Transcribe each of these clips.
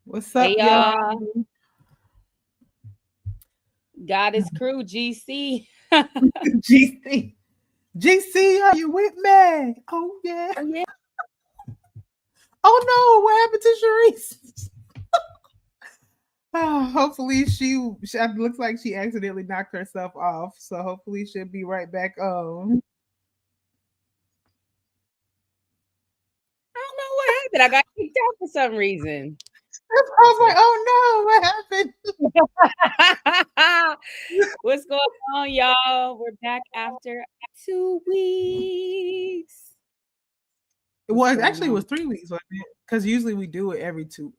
What's Hey up, y'all? y'all, Goddess Crew GC. GC. GC, are you with me? Oh, yeah. Oh yeah. Oh, no. What happened to Sharice? Hopefully, she looks like she accidentally knocked herself off. So, hopefully, she'll be right back on. I don't know what happened. I got kicked out for some reason. I was like, oh, no. What happened? What's going on, y'all? We're back after 2 weeks. What's Well, going actually, it was on? 3 weeks, wasn't it? Because usually we do it every 2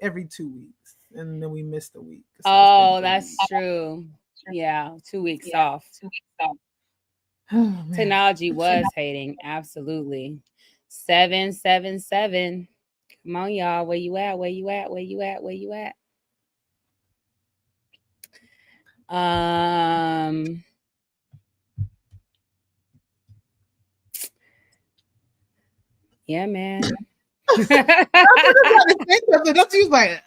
weeks. And then we missed a week. So, it's been Oh, 3 weeks. that's true. Yeah, 2 weeks Yeah. off. Oh, man. Technology was hating. Absolutely. 777. Come on, y'all. Where you at? Where you at? Where you at? Where you at? Um, yeah, man. I was about to say something. Don't you like,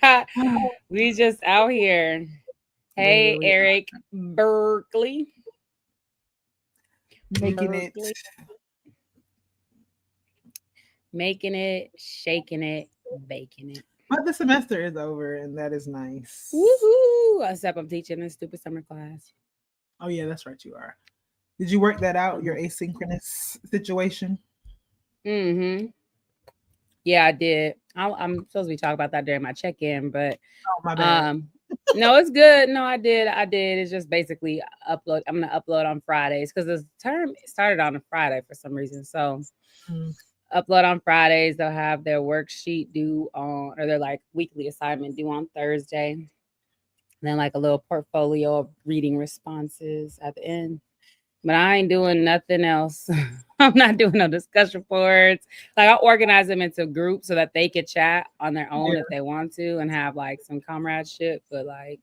God, we just out here. Hey, literally Eric Berkeley. making it. Berkeley. Making it, shaking it, baking it. But the semester is over, and that is nice. Woohoo! Except I'm teaching a stupid summer class. Oh yeah, that's right. You are. Did you work that out? Your asynchronous situation? Mm-hmm. Yeah, I did. I'm supposed to be talking about that during my check-in, but Oh my bad. um, no, it's good. No, I did. I did. It's just basically upload. I'm gonna upload on Fridays because the term started on a Friday for some reason. So Mm. upload on Fridays. They'll have their worksheet due on, or their like weekly assignment due on Thursday. And then like a little portfolio of reading responses at the end. But I ain't doing nothing else. I'm not doing no discussion boards. Like I'll organize them into groups so that they could chat on their own if Yeah, they want to and have like some comradeship. But like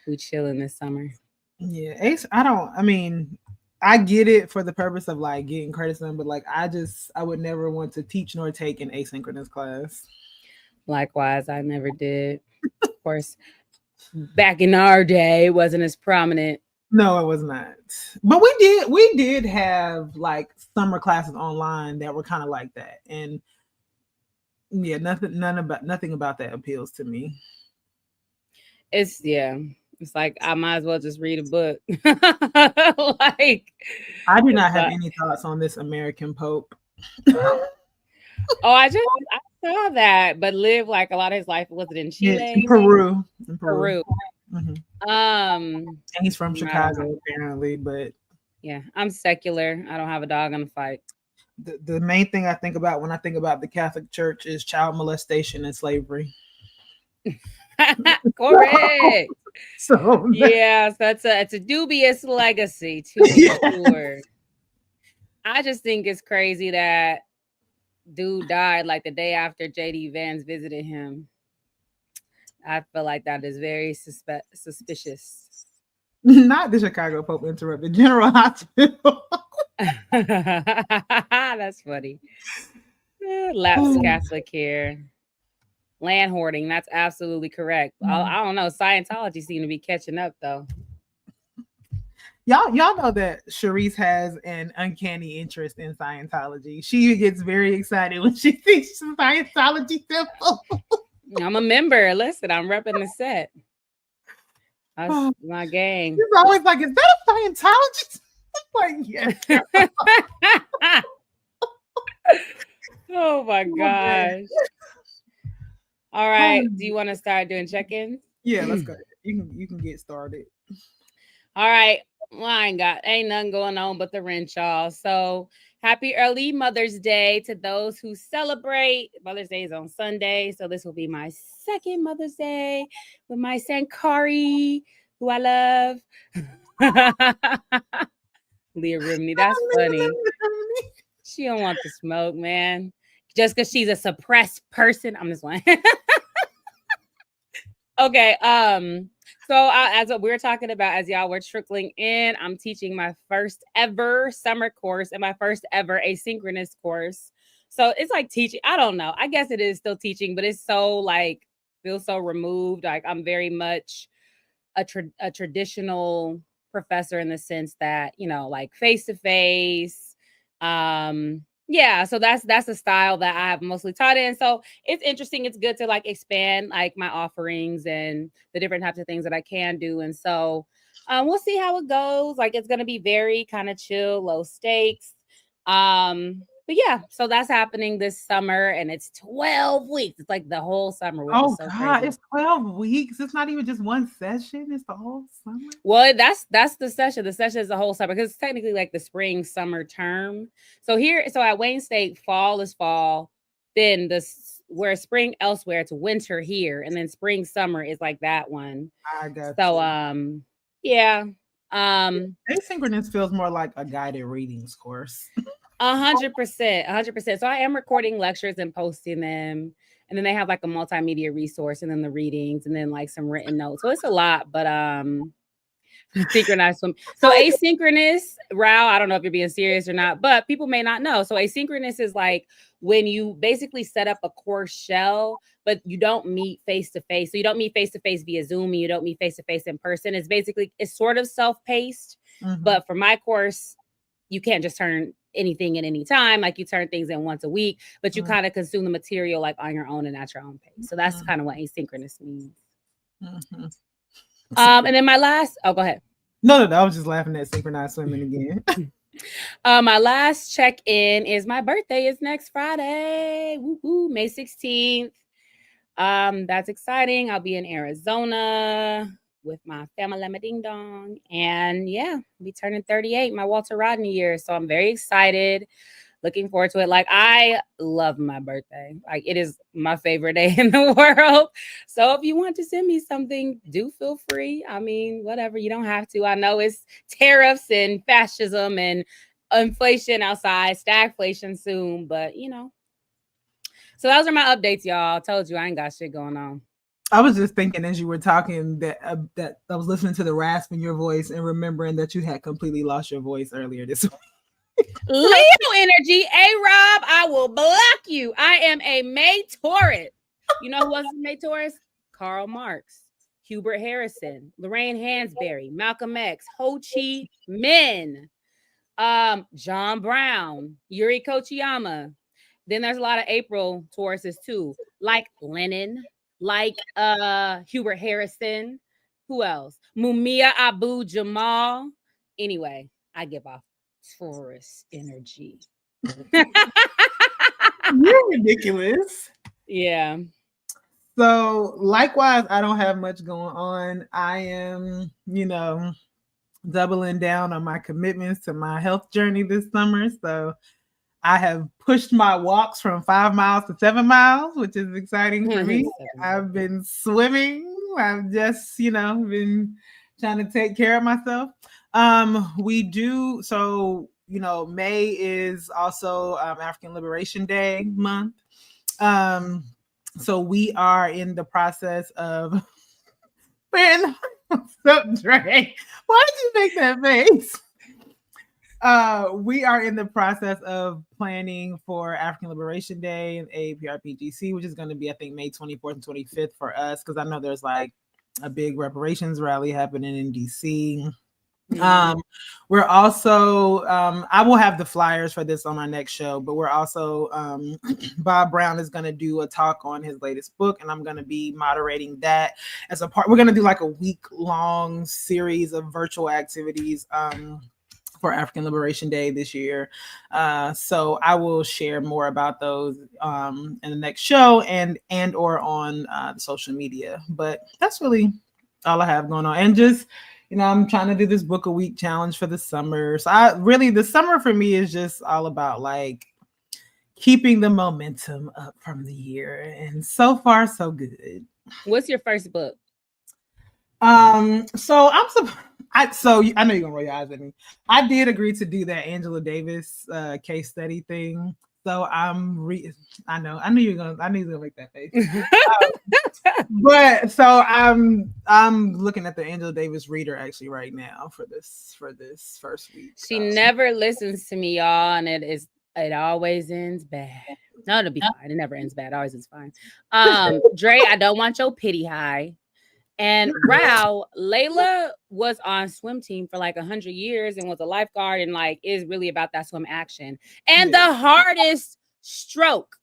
we chilling this summer. yeah. Ace. I don't. I mean, I get it for the purpose of like getting credits done, but like I would never want to teach nor take an asynchronous class. Likewise, I never did. Of course, back in our day, it wasn't as prominent. No, it was not. But we did have like summer classes online that were kind of like that. And yeah, nothing about that appeals to me. It's yeah. It's like I might as well just read a book. Like, I do not have but any thoughts on this American Pope. oh, I saw that, but lived like a lot of his life was it in Yeah, in Chile, Peru. In Peru. Peru. Hmm. And he's from I don't know. Chicago, apparently. But Yeah, I'm secular. I don't have a dog on the fight. the main thing I think about when I think about the Catholic Church is child molestation and slavery. Correct. So, Yes, that's a it's a dubious legacy to be yeah. sure. I just think it's crazy that dude died like the day after JD Vance visited him. I feel like that is very suspicious. Not the Chicago Pope interrupted. General Hospital. That's funny. Lapsed Catholic here. Land hoarding. That's absolutely correct. I don't know. Scientology seem to be catching up though. Y'all know that Sharice has an uncanny interest in Scientology. She gets very excited when she sees the Scientology symbol. I'm a member. Listen, I'm repping the set. That's She's my gang. always like, "Is that a Scientologist?" Like, yes, girl. Oh my Oh, man. gosh. All right. Do you want to start doing check-ins? Yeah, let's go. You can get started. All right. Well, I ain't nothing going on but the wrench, y'all. So happy early Mother's Day to those who celebrate. Mother's Day is on Sunday. So this will be my second Mother's Day with my Sankari, who I love. Leah Remini. That's funny. She don't want the smoke, man. Just because she's a suppressed person. I'm just like, okay. So as what we were talking about, as y'all were trickling in, I'm teaching my first ever summer course and my first ever asynchronous course So it's like teaching. I don't know. I guess it is still teaching, but it's so like feels so removed. Like I'm very much a traditional professor in the sense that, you know, like face to face. Yeah, so that's a style that I have mostly taught in. So it's interesting. It's good to like expand like my offerings and the different types of things that I can do. And so we'll see how it goes. Like it's gonna be very kind of chill, low stakes. But yeah, so that's happening this summer and it's 12 weeks. It's like the whole summer, which is Oh so God, crazy. it's 12 weeks. It's not even just one session, it's the whole summer. Well, that's the session. The session is the whole summer because it's technically like the spring summer term. So at Wayne State, fall is fall. Then where spring elsewhere, it's winter here, and then spring summer is like that one. I got So you. yeah, um, Asynchronous feels more like a guided readings course. 100%, 100%. So I am recording lectures and posting them, and then they have like a multimedia resource, and then the readings, and then like some written notes. So it's a lot, but synchronized swim. So asynchronous, Rao, I don't know if you're being serious or not, but people may not know. So asynchronous is like when you basically set up a course shell, but you don't meet face to face. So you don't meet face to face via Zoom, and you don't meet face to face in person. It's sort of self-paced, but for my course, you can't just turn anything at any time. Like you turn things in once a week, but you kind of consume the material like on your own and at your own pace. So that's kind of what asynchronous means. And then go ahead. No, I was just laughing at synchronized swimming again. My last check-in is my birthday is next Friday. Woo-hoo, May 16th. That's exciting. I'll be in Arizona with my family, my ding dong. And yeah, I'll be turning 38, my Walter Rodney year. So I'm very excited. Looking forward to it. Like I love my birthday. Like it is my favorite day in the world. So if you want to send me something, do feel free. I mean, whatever. You don't have to. I know it's tariffs and fascism and inflation outside, stagflation soon, but you know. So those are my updates, y'all. I told you I ain't got shit going on. I was just thinking as you were talking that I was listening to the rasp in your voice and remembering that you had completely lost your voice earlier this week. Leo energy. Rob, I will block you. I am a May Taurus. You know who else is May Taurus? Karl Marx, Hubert Harrison, Lorraine Hansberry, Malcolm X, Ho Chi Minh, John Brown, Yuri Kochiyama. Then there's a lot of April Tauruses too, like Lenin, like Hubert Harrison. Who else? Mumia Abu Jamal. Anyway, I give off Taurus energy. You're ridiculous. Yeah. So likewise, I don't have much going on. I am, doubling down on my commitments to my health journey this summer. So I have pushed my walks from 5 miles to 7 miles, which is exciting for me. I've been swimming. I've just, been trying to take care of myself. We do so. May is also African Liberation Day month. So we are in the process of. Man, stop, Dre. Why did you make that face? We are in the process of planning for African Liberation Day and APRPGC, which is going to be, I think, May 24th and 25th for us, because I know there's like a big reparations rally happening in DC. We're also I will have the flyers for this on my next show, but we're also Bob Brown is going to do a talk on his latest book, and I'm going to be moderating that as a part. We're going to do like a week-long series of virtual activities for African Liberation Day this year. So I will share more about those in the next show and or on the social media. But that's really all I have going on. And just, I'm trying to do this book a week challenge for the summer. So the summer for me is just all about like keeping the momentum up from the year. And so far, so good. What's your first book? So I know you're gonna roll your eyes at me. I did agree to do that Angela Davis case study thing. So I knew you're gonna make that face. But so I'm looking at the Angela Davis reader actually right now for this first week. She never listens to me, y'all, and it always ends bad. No, it'll be fine. It never ends bad. It always ends fine. Dre, I don't want your pity high. And Rao, Layla was on swim team for like 100 years and was a lifeguard and like is really about that swim action. And the hardest stroke,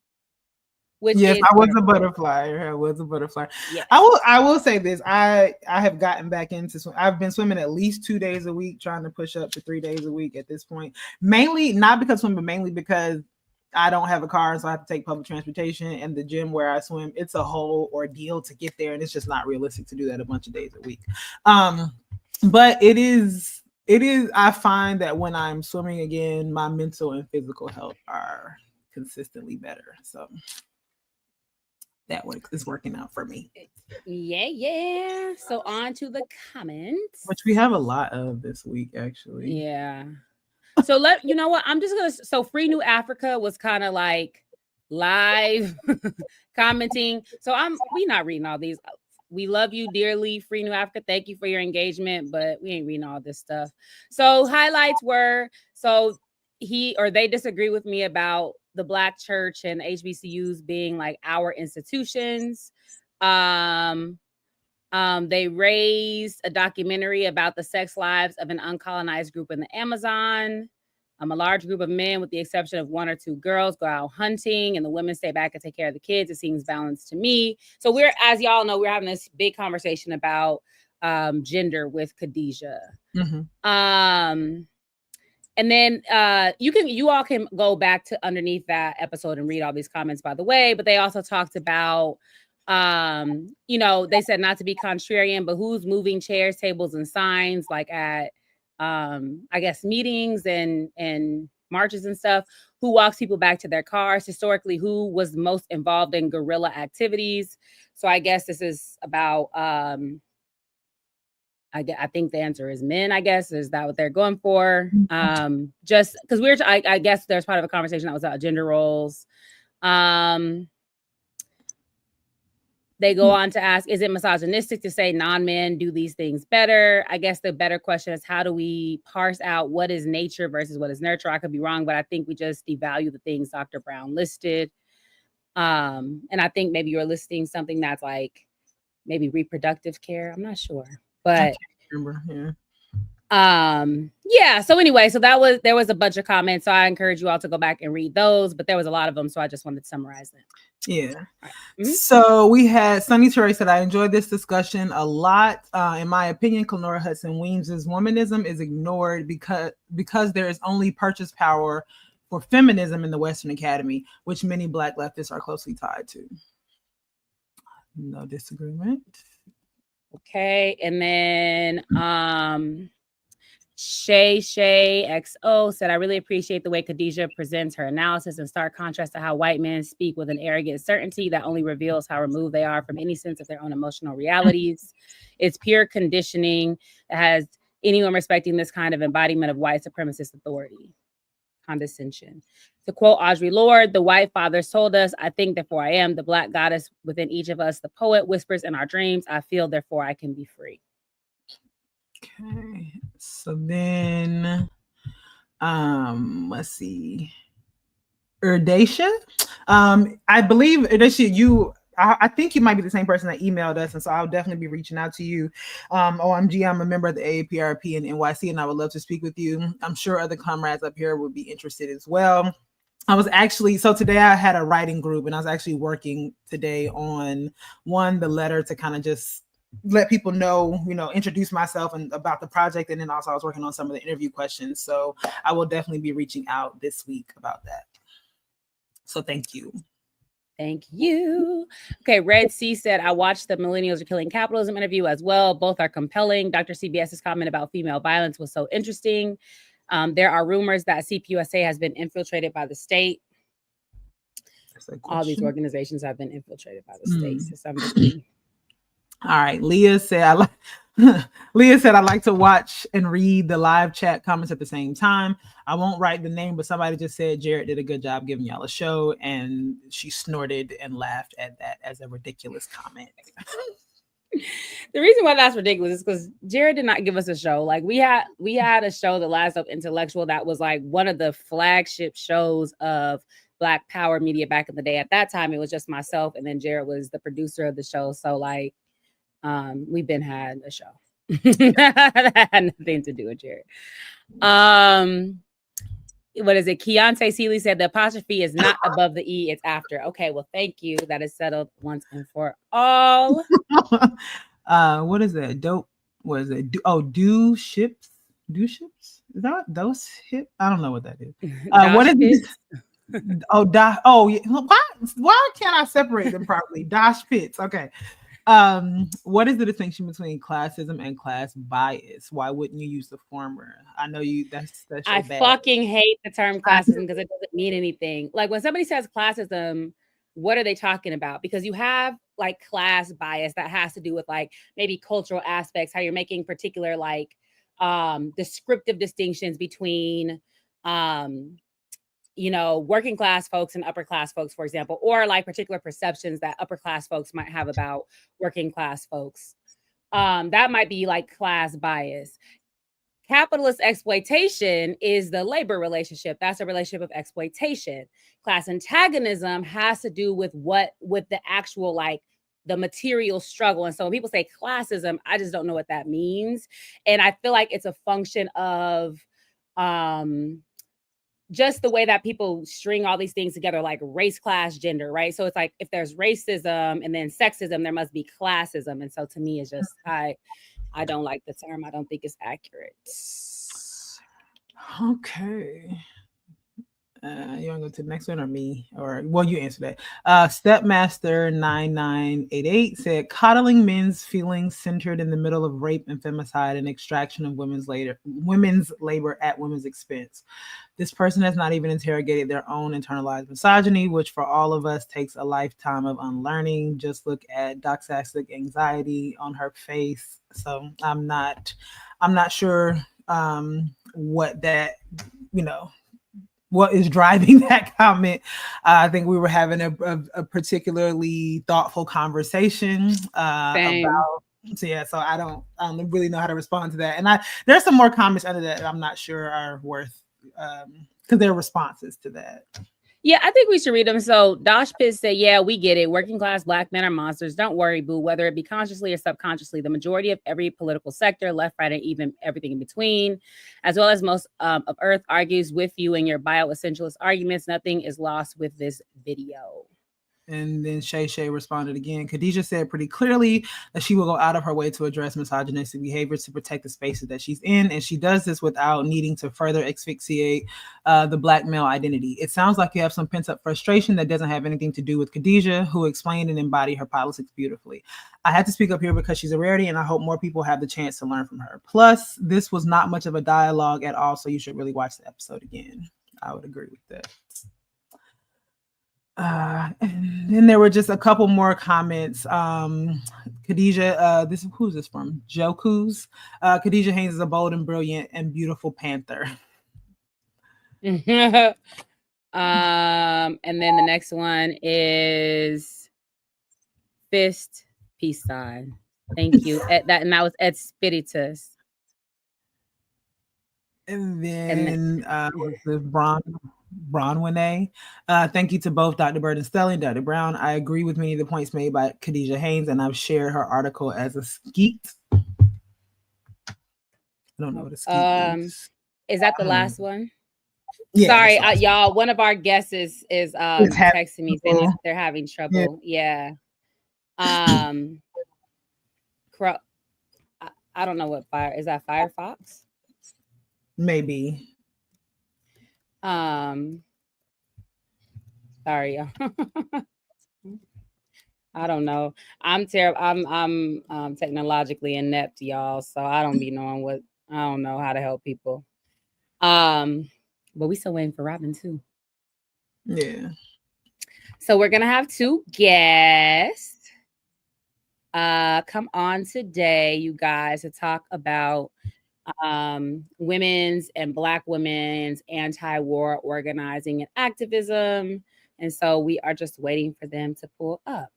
which yes, is I was a butterfly. I was a butterfly. Yes. I will say this. I have gotten back into swim. I've been swimming at least 2 days a week, trying to push up to 3 days a week at this point. Mainly not because swim, but mainly because I don't have a car, so I have to take public transportation. And the gym where I swim, it's a whole ordeal to get there, and it's just not realistic to do that a bunch of days a week. But it is. I find that when I'm swimming again, my mental and physical health are consistently better. So that one is working out for me. Yeah. So on to the comments, which we have a lot of this week, actually. Yeah. So you know what? I'm just gonna. So Free New Africa was kind of like live commenting. So we not reading all these. We love you dearly, Free New Africa. Thank you for your engagement, but we ain't reading all this stuff. So highlights were they disagree with me about the Black church and HBCUs being like our institutions. They raised a documentary about the sex lives of an uncolonized group in the Amazon. A large group of men, with the exception of 1 or 2 girls, go out hunting, and the women stay back and take care of the kids. It seems balanced to me. So as y'all know, we're having this big conversation about gender with Khadijah. Mm-hmm. And then you all can go back to underneath that episode and read all these comments, by the way. But they also talked about, they said not to be contrarian, but who's moving chairs, tables, and signs, like at, I guess, meetings and marches and stuff. Who walks people back to their cars? Historically, who was most involved in guerrilla activities? So I guess this is about, I think the answer is men, I guess. Is that what they're going for? Just because I guess there's part of a conversation that was about gender roles. They go on to ask, is it misogynistic to say non-men do these things better? I guess the better question is, how do we parse out what is nature versus what is nurture? I could be wrong, but I think we just devalue the things Dr. Brown listed. And I think maybe you're listing something that's like maybe reproductive care. I'm not sure, but I can't remember. Yeah. So anyway, there was a bunch of comments. So I encourage you all to go back and read those, but there was a lot of them. So I just wanted to summarize them. Yeah. Right. Mm-hmm. So we had Sunny Terry said, I enjoyed this discussion a lot. In my opinion, Clenora Hudson Weems's womanism is ignored because there is only purchase power for feminism in the Western Academy, which many Black leftists are closely tied to. No disagreement. Okay. And then Shay XO said, I really appreciate the way Khadijah presents her analysis in stark contrast to how white men speak with an arrogant certainty that only reveals how removed they are from any sense of their own emotional realities. It's pure conditioning that has anyone respecting this kind of embodiment of white supremacist authority. Condescension. To quote Audre Lorde, the white fathers told us, I think, therefore I am. The Black goddess within each of us, the poet, whispers in our dreams, I feel, therefore I can be free. Okay, so then let's see. Erdacia. I believe Erdacia, I think you might be the same person that emailed us, and so I'll definitely be reaching out to you. OMG, I'm a member of the AAPRP in NYC, and I would love to speak with you. I'm sure other comrades up here would be interested as well. So today I had a writing group, and I was actually working today on the letter to kind of just let people know, introduce myself and about the project. And then also I was working on some of the interview questions. So I will definitely be reaching out this week about that. So thank you. Thank you. Okay, Red C said, I watched the Millennials Are Killing Capitalism interview as well. Both are compelling. Dr. CBS's comment about female violence was so interesting. There are rumors that CPUSA has been infiltrated by the state. All these organizations have been infiltrated by the state to some degree. All right. Leah said, I'd like to watch and read the live chat comments at the same time. I won't write the name, but somebody just said Jared did a good job giving y'all a show, and she snorted and laughed at that as a ridiculous comment. The reason why that's ridiculous is because Jared did not give us a show. Like we had a show, The Last of Intellectual, that was like one of the flagship shows of Black Power media back in the day. At that time, it was just myself, and then Jared was the producer of the show. So like, we've been had a show. That had nothing to do with Jared. What is it? Keontae Seeley said the apostrophe is not above the E, it's after. Okay, well, thank you. That is settled once and for all. What is that? Dope. What is it? Do ships? Do ships? Is that those hip? I don't know what that is. What is this? Oh, yeah. Why can't I separate them properly? Dosh pits. Okay. What is the distinction between classism and class bias? Why wouldn't you use the former? I know you. That's I bad. fucking hate the term classism because it doesn't mean anything. Like when somebody says classism, what are they talking about? Because you have like class bias that has to do with like maybe cultural aspects, how you're making particular like descriptive distinctions between you know, working class folks and upper class folks, for example, or like particular perceptions that upper class folks might have about working class folks. That might be like class bias. Capitalist exploitation is the labor relationship. That's a relationship of exploitation. Class antagonism has to do with the actual like the material struggle. And so when people say classism, I just don't know what that means. And I feel like it's a function of just the way that people string all these things together, like race, class, gender, right? So it's like if there's racism and then sexism, there must be classism. And so to me, it's just I don't like the term. I don't think it's accurate. Okay. You want to go to the next one or me? Or, well, you answer that. Stepmaster9988 said, coddling men's feelings centered in the middle of rape and femicide and extraction of women's labor at women's expense. This person has not even interrogated their own internalized misogyny, which for all of us takes a lifetime of unlearning. Just look at doxastic anxiety on her face. So I'm not sure what that, you know, what is driving that comment. I think we were having a particularly thoughtful conversation about. So I don't really know how to respond to that. And there's some more comments under that I'm not sure are worth because they're responses to that. Yeah, I think we should read them. So Dosh Pitt said, yeah, we get it. Working class Black men are monsters. Don't worry, boo. Whether it be consciously or subconsciously, the majority of every political sector, left, right, and even everything in between, as well as most of Earth, argues with you in your bioessentialist arguments. Nothing is lost with this video. And then Shay responded again. Khadijah said pretty clearly that she will go out of her way to address misogynistic behaviors to protect the spaces that she's in. And she does this without needing to further asphyxiate the Black male identity. It sounds like you have some pent up frustration that doesn't have anything to do with Khadijah, who explained and embodied her politics beautifully. I had to speak up here because she's a rarity and I hope more people have the chance to learn from her. Plus, this was not much of a dialogue at all, so you should really watch the episode again. I would agree with that. And then there were just a couple more comments. Khadijah, who's this from? Joku's. Khadijah Haynes is a bold and brilliant and beautiful panther. And then the next one is fist peace sign. Thank you. And that was Ed Spiritus. And then the Bronwynay. Thank you to both Dr. Bird and Stelly and Dr. Brown. I agree with many of the points made by Khadijah Haynes, and I've shared her article as a skeet. I don't know what a skeet is. Is that the last one? Yeah, sorry, y'all. One of our guests is texting me saying that they're having trouble. Yeah. I don't know what is that Firefox? Maybe. Sorry, y'all. I don't know. I'm terrible. I'm technologically inept, y'all. So I don't be knowing I don't know how to help people. But we still waiting for Robyn too. Yeah. So we're gonna have two guests come on today, you guys, to talk about women's and Black women's anti-war organizing and activism. And so we are just waiting for them to pull up.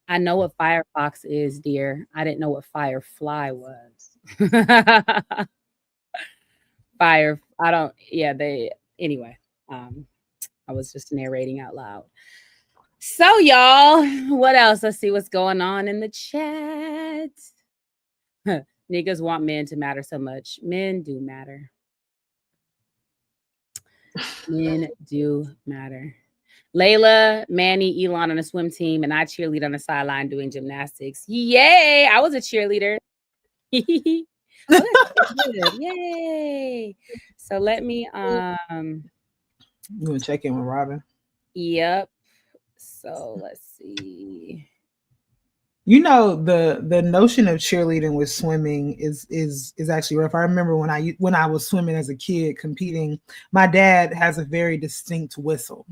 I know what Firefox is, dear. I didn't know what Firefly was. Anyway. I was just narrating out loud. So, y'all, what else? Let's see what's going on in the chat. Niggas want men to matter so much. Men do matter. Men do matter. Layla, Manny, Elon on a swim team, and I cheerlead on the sideline doing gymnastics. Yay! I was a cheerleader. Yay! So let me You gonna check in with Robyn? Yep. So let's see. You know, the notion of cheerleading with swimming is actually rough. I remember when I was swimming as a kid competing, my dad has a very distinct whistle.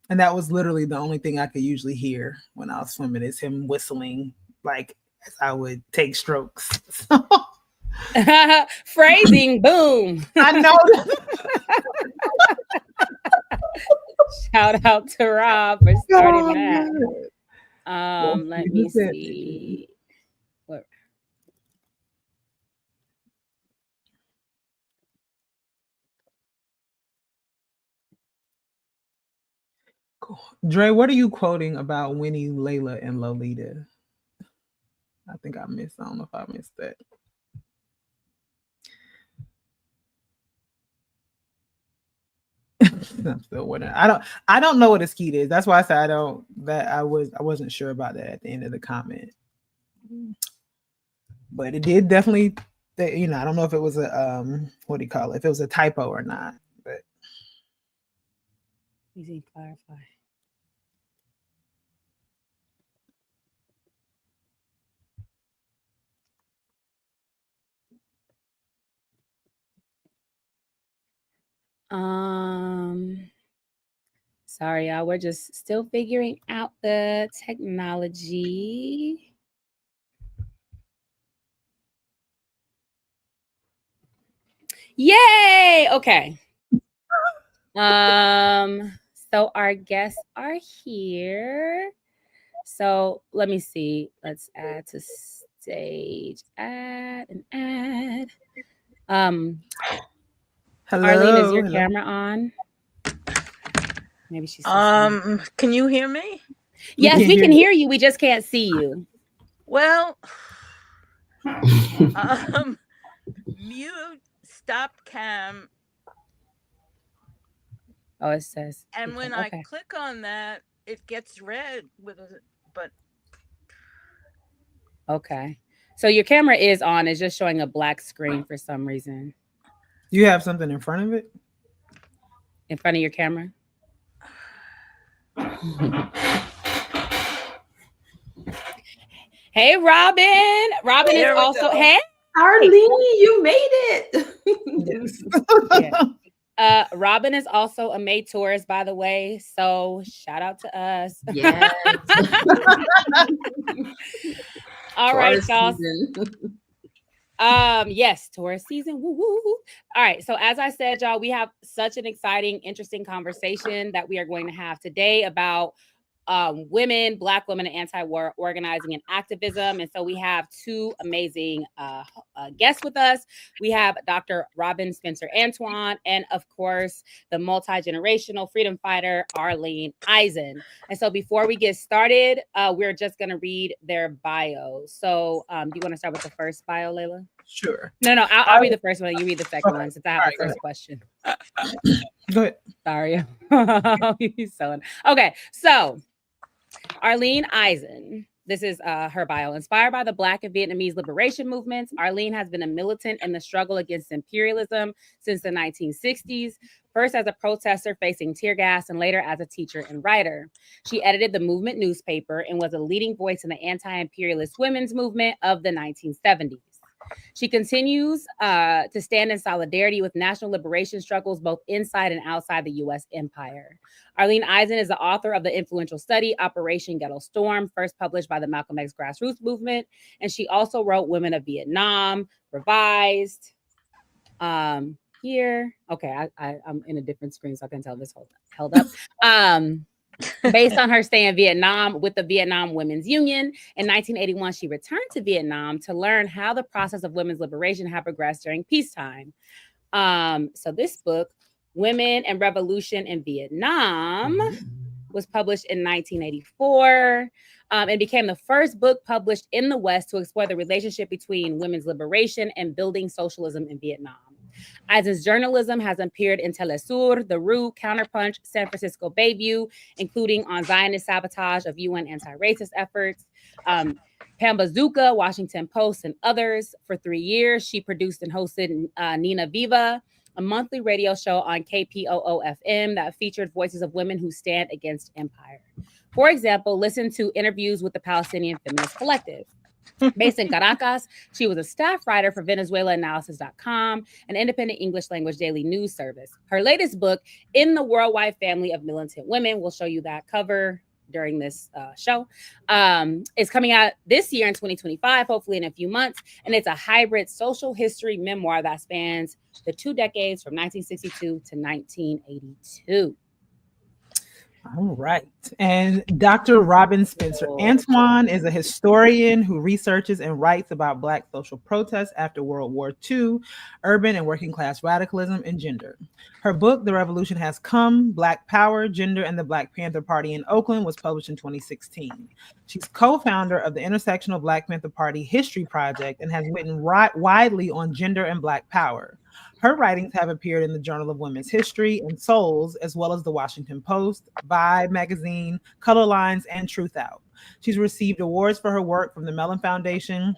And that was literally the only thing I could usually hear when I was swimming is him whistling like as I would take strokes. Phrasing, boom. I know. Shout out to Rob for starting that. Let me see. What? Dre, what are you quoting about Winnie, Layla, and Lolita? I think I missed. I don't know if I missed that. I'm still wondering. I don't know what a skeet is. That's why I said I wasn't sure about that at the end of the comment. But it did definitely, I don't know if it was a what do you call it? If it was a typo or not. But easy clarify. Sorry, y'all. We're just still figuring out the technology. Yay! Okay. So our guests are here. So let me see. Let's add to stage. Add and add. hello, Arlene, is your camera on? Maybe she's can you hear me? Yes, we can hear you. We just can't see you. Well, mute stop cam. Oh, it says. And when I click on that, it gets red but okay. So your camera is on, it's just showing a black screen for some reason. You have something in front of it? In front of your camera? Hey, Robyn. Robyn is also hey. Arlene, you made it. Robyn is also a May tourist, by the way. So shout out to us. Yes. All right, y'all. Yes, tourist season. Woo, woo, woo. All right. So as I said, y'all, we have such an exciting, interesting conversation that we are going to have today about women, Black women, and anti-war organizing and activism. And so we have two amazing guests with us. We have Dr. Robyn Spencer Antoine, and of course, the multi-generational freedom fighter, Arlene Eisen. And so before we get started, we're just going to read their bios. So do you want to start with the first bio, Layla? Sure. No, I'll read the first one. You read the second one since I have the first question. Go ahead. Sorry. He's selling. Okay, so Arlene Eisen. This is her bio. Inspired by the Black and Vietnamese liberation movements, Arlene has been a militant in the struggle against imperialism since the 1960s, first as a protester facing tear gas and later as a teacher and writer. She edited the movement newspaper and was a leading voice in the anti-imperialist women's movement of the 1970s. She continues to stand in solidarity with national liberation struggles both inside and outside the U.S. empire. Arlene Eisen is the author of the influential study Operation Ghetto Storm, first published by the Malcolm X grassroots movement. And she also wrote Women of Vietnam, revised. Here, okay, I'm in a different screen, so I can tell this held up. Based on her stay in Vietnam with the Vietnam Women's Union. In 1981, she returned to Vietnam to learn how the process of women's liberation had progressed during peacetime. So this book Women and Revolution in Vietnam was published in 1984 and became the first book published in the West to explore the relationship between women's liberation and building socialism in Vietnam. Eisen's journalism has appeared in Telesur, The Root, Counterpunch, San Francisco Bayview, including on Zionist sabotage of UN anti-racist efforts, Pambazuka, Washington Post, and others. For 3 years, she produced and hosted Nina Viva, a monthly radio show on KPOO-FM that featured voices of women who stand against empire. For example, listen to interviews with the Palestinian Feminist Collective. Based in Caracas, she was a staff writer for VenezuelaAnalysis.com, an independent English language daily news service. Her latest book, In the Worldwide Family of Militant Women, we'll show you that cover during this show, is coming out this year in 2025, hopefully in a few months. And it's a hybrid social history memoir that spans the 2 decades from 1962 to 1982. All right. And Dr. Robyn Spencer Antoine is a historian who researches and writes about Black social protests after World War II, urban and working class radicalism, and gender. Her book, The Revolution Has Come, Black Power, Gender, and the Black Panther Party in Oakland was published in 2016. She's co-founder of the Intersectional Black Panther Party History Project and has written widely on gender and Black power. Her writings have appeared in the Journal of Women's History and Souls, as well as the Washington Post, Vibe magazine, Color Lines, and Truth Out. She's received awards for her work from the Mellon Foundation,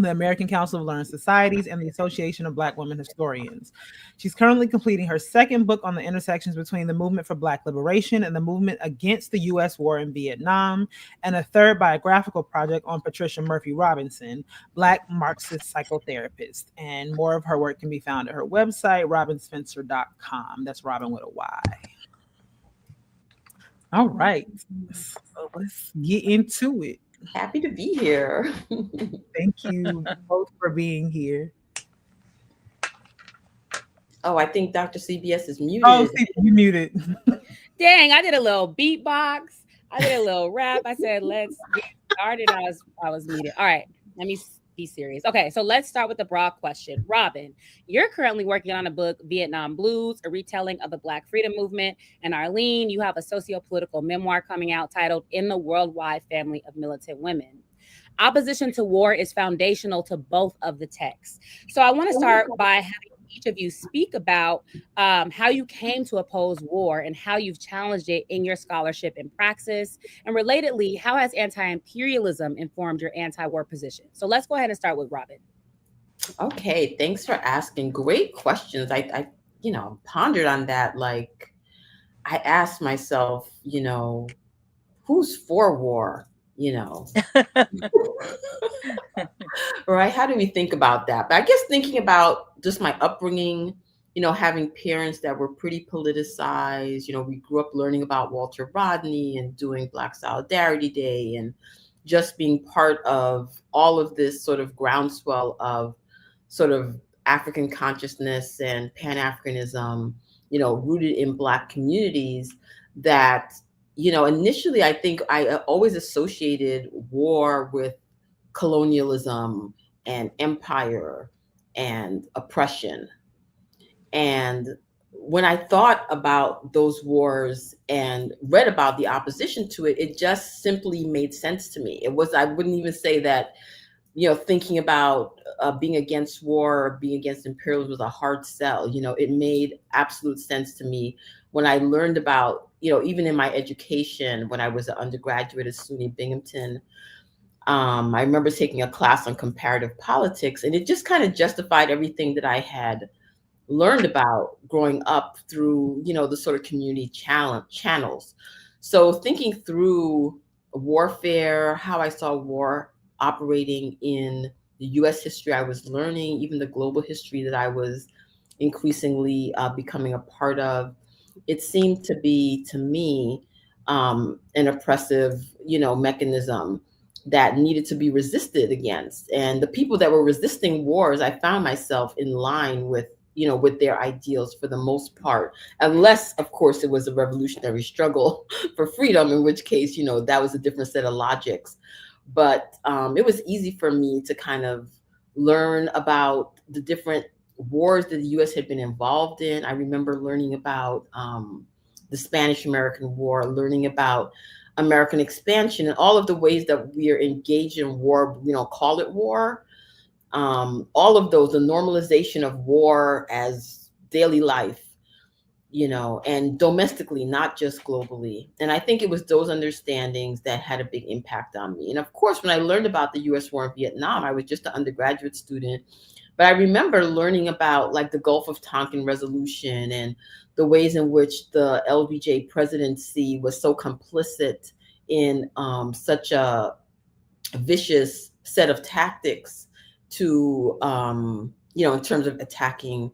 the American Council of Learned Societies, and the Association of Black Women Historians. She's currently completing her second book on the intersections between the movement for Black liberation and the movement against the U.S. war in Vietnam, and a third biographical project on Patricia Murphy Robinson, Black Marxist psychotherapist. And more of her work can be found at her website, robynspencer.com. That's Robyn with a Y. All right, so let's get into it. Happy to be here. Thank you both for being here. Oh, I think Dr. CBS is muted. Oh, you muted. Dang, I did a little beatbox. I did a little rap. I said, let's get started. I was muted. All right, let me be serious. Okay, so let's start with the broad question. Robyn, you're currently working on a book, Vietnam Blues, a retelling of the Black freedom movement. And Arlene, you have a socio-political memoir coming out titled In the Worldwide Family of Militant Women. Opposition to war is foundational to both of the texts. So I want to start by having each of you speak about how you came to oppose war and how you've challenged it in your scholarship and praxis. And relatedly, how has anti-imperialism informed your anti-war position? So let's go ahead and start with Robyn. Okay, thanks for asking. Great questions. I pondered on that. Like, I asked myself, who's for war? Right? How do we think about that? But I guess thinking about just my upbringing, having parents that were pretty politicized, we grew up learning about Walter Rodney and doing Black Solidarity Day and just being part of all of this sort of groundswell of sort of African consciousness and Pan-Africanism, rooted in Black communities that, initially I think I always associated war with colonialism and empire and oppression. And when I thought about those wars and read about the opposition to it, it just simply made sense to me. I wouldn't even say that, thinking about being against war or being against imperialism was a hard sell. It made absolute sense to me when I learned about, even in my education, when I was an undergraduate at SUNY Binghamton. I remember taking a class on comparative politics, and it just kind of justified everything that I had learned about growing up through, the sort of community channels. So thinking through warfare, how I saw war operating in the US history I was learning, even the global history that I was increasingly becoming a part of, it seemed to be, to me, an oppressive, mechanism that needed to be resisted against. And the people that were resisting wars, I found myself in line with, with their ideals for the most part, unless, of course, it was a revolutionary struggle for freedom, in which case, that was a different set of logics. But it was easy for me to kind of learn about the different, wars that the U.S. had been involved in. I remember learning about the Spanish-American War, learning about American expansion, and all of the ways that we are engaged in war. Call it war. All of those, the normalization of war as daily life, and domestically, not just globally. And I think it was those understandings that had a big impact on me. And of course, when I learned about the US war in Vietnam, I was just an undergraduate student. But I remember learning about like the Gulf of Tonkin resolution and the ways in which the LBJ presidency was so complicit in such a vicious set of tactics to, in terms of attacking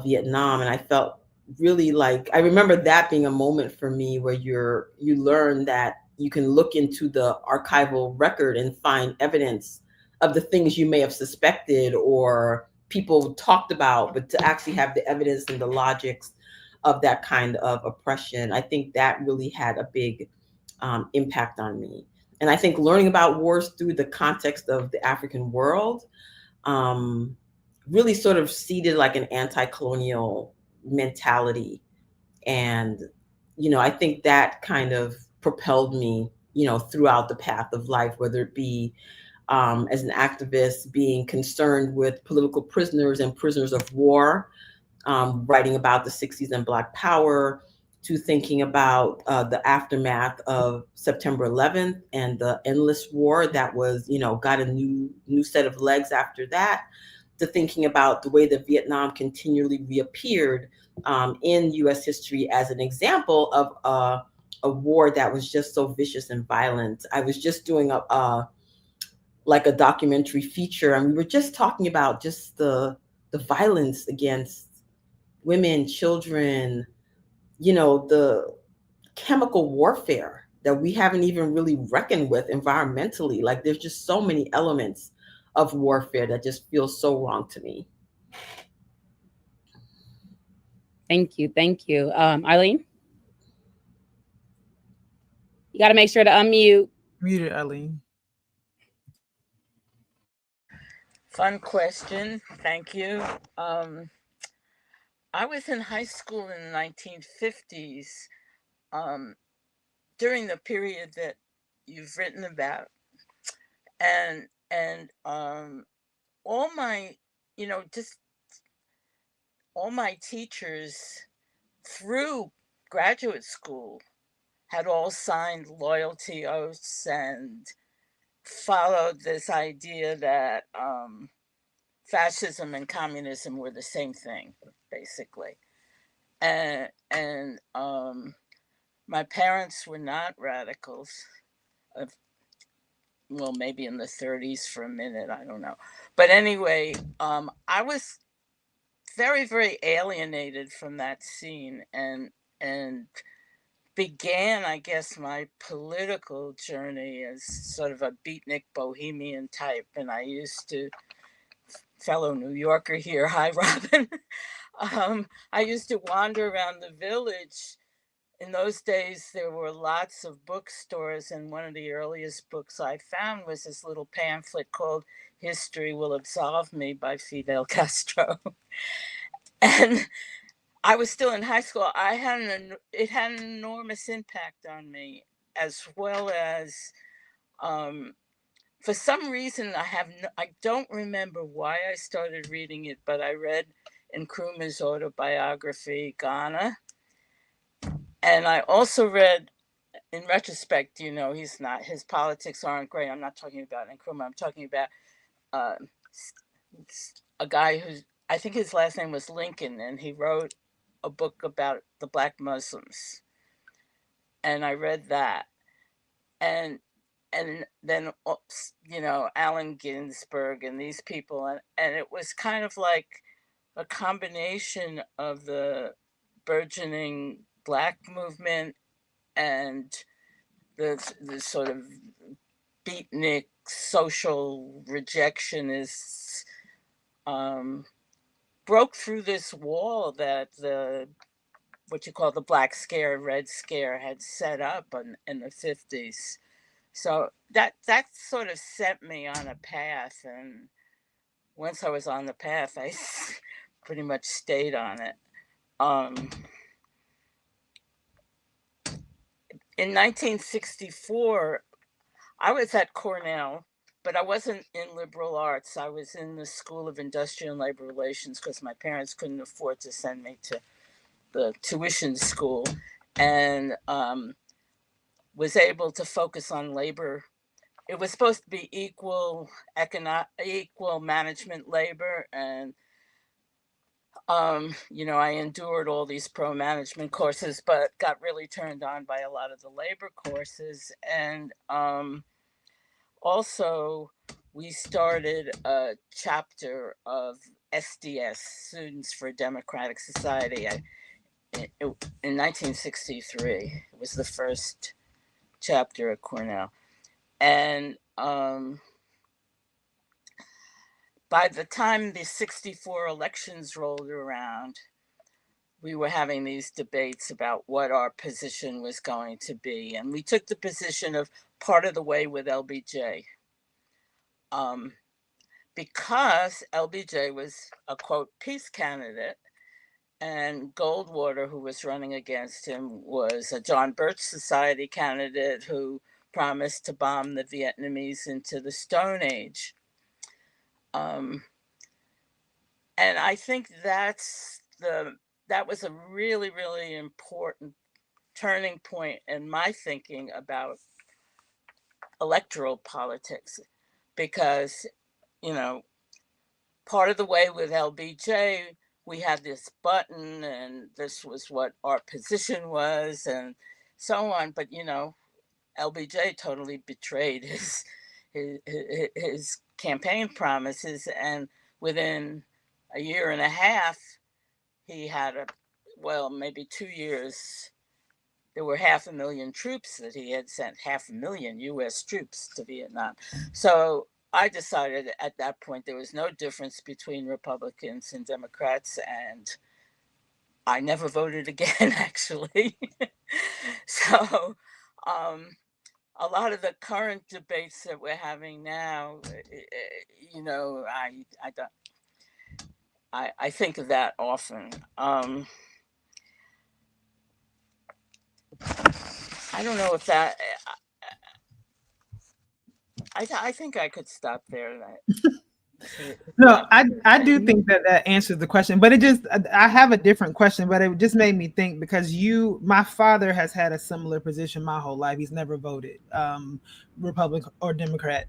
Vietnam. And I felt really like, I remember that being a moment for me where you learn that you can look into the archival record and find evidence of the things you may have suspected or people talked about, but to actually have the evidence and the logics of that kind of oppression, I think that really had a big impact on me. And I think learning about wars through the context of the African world really sort of seeded like an anti-colonial mentality. And, I think that kind of propelled me, throughout the path of life, whether it be as an activist, being concerned with political prisoners and prisoners of war, writing about the 60s and Black Power, to thinking about the aftermath of September 11th and the endless war that was, got a new set of legs after that, to thinking about the way that Vietnam continually reappeared in U.S. history as an example of a war that was just so vicious and violent. I was just doing a documentary feature, and we were just talking about just the violence against women, children, the chemical warfare that we haven't even really reckoned with environmentally. Like there's just so many elements of warfare that just feels so wrong to me. Thank you. Arlene? You got to make sure to unmute. Muted, Arlene. Fun question. Thank you. I was in high school in the 1950s, during the period that you've written about, and all my, just all my teachers through graduate school had all signed loyalty oaths and followed this idea that fascism and communism were the same thing, basically. And my parents were not radicals. Well, maybe in the 30s for a minute, I don't know. But anyway, I was very, very alienated from that scene, and began, I guess, my political journey as sort of a beatnik bohemian type. And I used to, fellow New Yorker here, hi Robyn. I used to wander around the village. In those days, there were lots of bookstores, and one of the earliest books I found was this little pamphlet called History Will Absolve Me by Fidel Castro. And I was still in high school. It had an enormous impact on me, as well as, for some reason, I don't remember why I started reading it, but I read Nkrumah's autobiography, Ghana. And I also read, in retrospect, his politics aren't great. I'm not talking about Nkrumah. I'm talking about a guy who's, I think his last name was Lincoln, and he wrote a book about the Black Muslims. And I read that. And then, Allen Ginsberg and these people. And it was kind of like a combination of the burgeoning Black movement and the sort of beatnik social rejectionists broke through this wall that what you call the Black Scare, Red Scare had set up in the 50s. So that sort of set me on a path. And once I was on the path, I pretty much stayed on it. In 1964, I was at Cornell, but I wasn't in liberal arts. I was in the School of Industrial and Labor Relations because my parents couldn't afford to send me to the tuition school, and was able to focus on labor. It was supposed to be equal management labor, and I endured all these pro-management courses, but got really turned on by a lot of the labor courses. And also, we started a chapter of SDS, Students for a Democratic Society. In 1963, it was the first chapter at Cornell. And by the time the 64 elections rolled around, we were having these debates about what our position was going to be. And we took the position of part of the way with LBJ. Because LBJ was a, quote, peace candidate, and Goldwater, who was running against him, was a John Birch Society candidate who promised to bomb the Vietnamese into the Stone Age. And I think that was a really, really important turning point in my thinking about electoral politics, because, part of the way with LBJ, we had this button and this was what our position was and so on. But, LBJ totally betrayed his campaign promises. And within a year and a half, he had maybe 2 years, there were 500,000 troops that he had sent, 500,000 U.S. troops to Vietnam. So I decided at that point there was no difference between Republicans and Democrats, and I never voted again, actually. So a lot of the current debates that we're having now, I think of that often. I don't know if that. I think I could stop there. No, I do think that answers the question, but I have a different question, but it just made me think, because my father has had a similar position my whole life. He's never voted Republican or Democrat,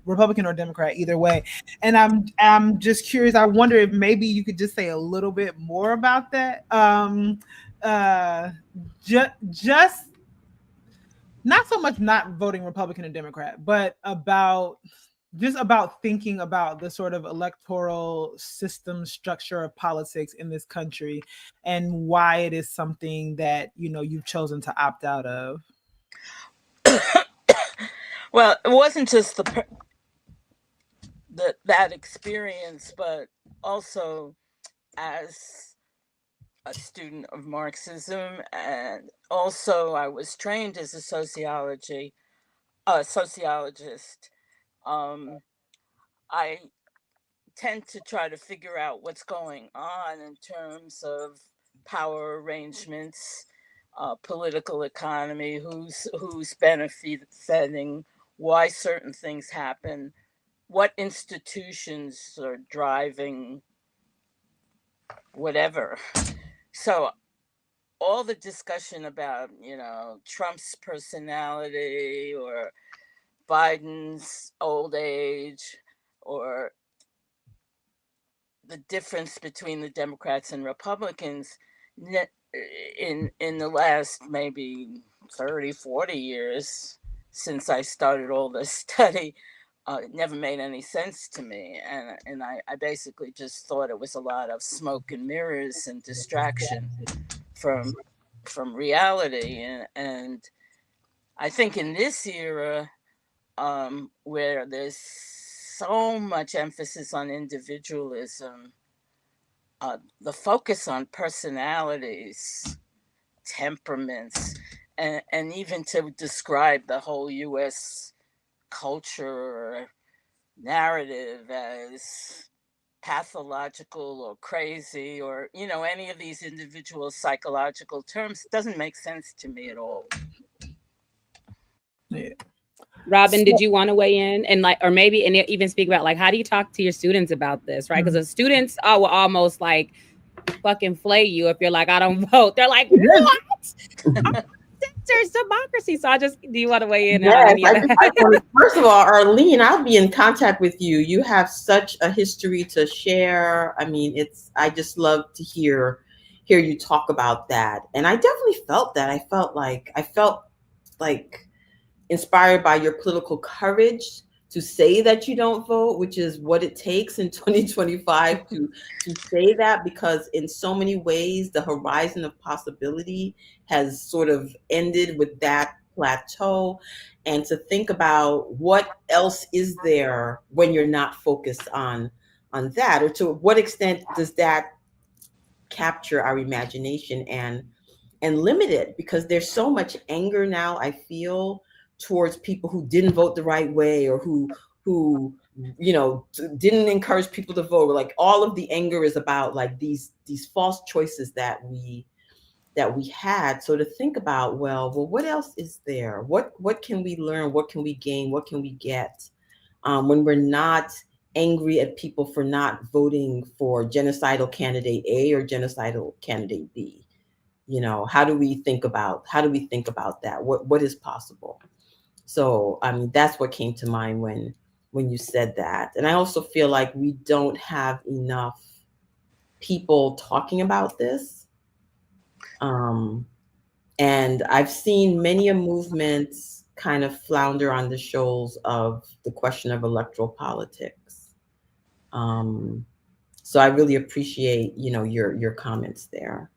either way. And I'm just curious. I wonder if maybe you could just say a little bit more about that. Just not so much not voting Republican or Democrat, but about thinking about the sort of electoral system structure of politics in this country, and why it is something that, you've chosen to opt out of. Well, it wasn't just that experience, but also as a student of Marxism, and also I was trained as a sociologist. I tend to try to figure out what's going on in terms of power arrangements, political economy, who's benefiting, why certain things happen, what institutions are driving whatever. So all the discussion about, Trump's personality or Biden's old age, or the difference between the Democrats and Republicans in the last maybe 30, 40 years since I started all this study, it never made any sense to me. And I basically just thought it was a lot of smoke and mirrors and distraction from reality. And I think in this era, where there's so much emphasis on individualism, the focus on personalities, temperaments, and even to describe the whole U.S. culture or narrative as pathological or crazy or, you know, any of these individual psychological terms doesn't make sense to me at all. Yeah. Robyn, did you want to weigh in and like, or maybe and even speak about like, how do you talk to your students about this, right? Because the students will almost like fucking flay you if you're like, I don't vote. They're like, what? There's democracy. So do you want to weigh in on any of that? First of all, Arlene, I'll be in contact with you. You have such a history to share. I mean, I just love to hear you talk about that. And I definitely felt that. I felt like inspired by your political courage to say that you don't vote, which is what it takes in 2025 to say that, because in so many ways, the horizon of possibility has sort of ended with that plateau. And to think about what else is there when you're not focused on that, or to what extent does that capture our imagination and limit it, because there's so much anger now, I feel, towards people who didn't vote the right way, or who you know, didn't encourage people to vote. Like, all of the anger is about like these false choices that we had. So to think about, well, what else is there? What can we learn? What can we gain? What can we get when we're not angry at people for not voting for genocidal candidate A or genocidal candidate B? You know, how do we think about that? What is possible? So, I mean, that's what came to mind when you said that. And I also feel like we don't have enough people talking about this. And I've seen many a movements kind of flounder on the shoals of the question of electoral politics. So I really appreciate, you know, your comments there.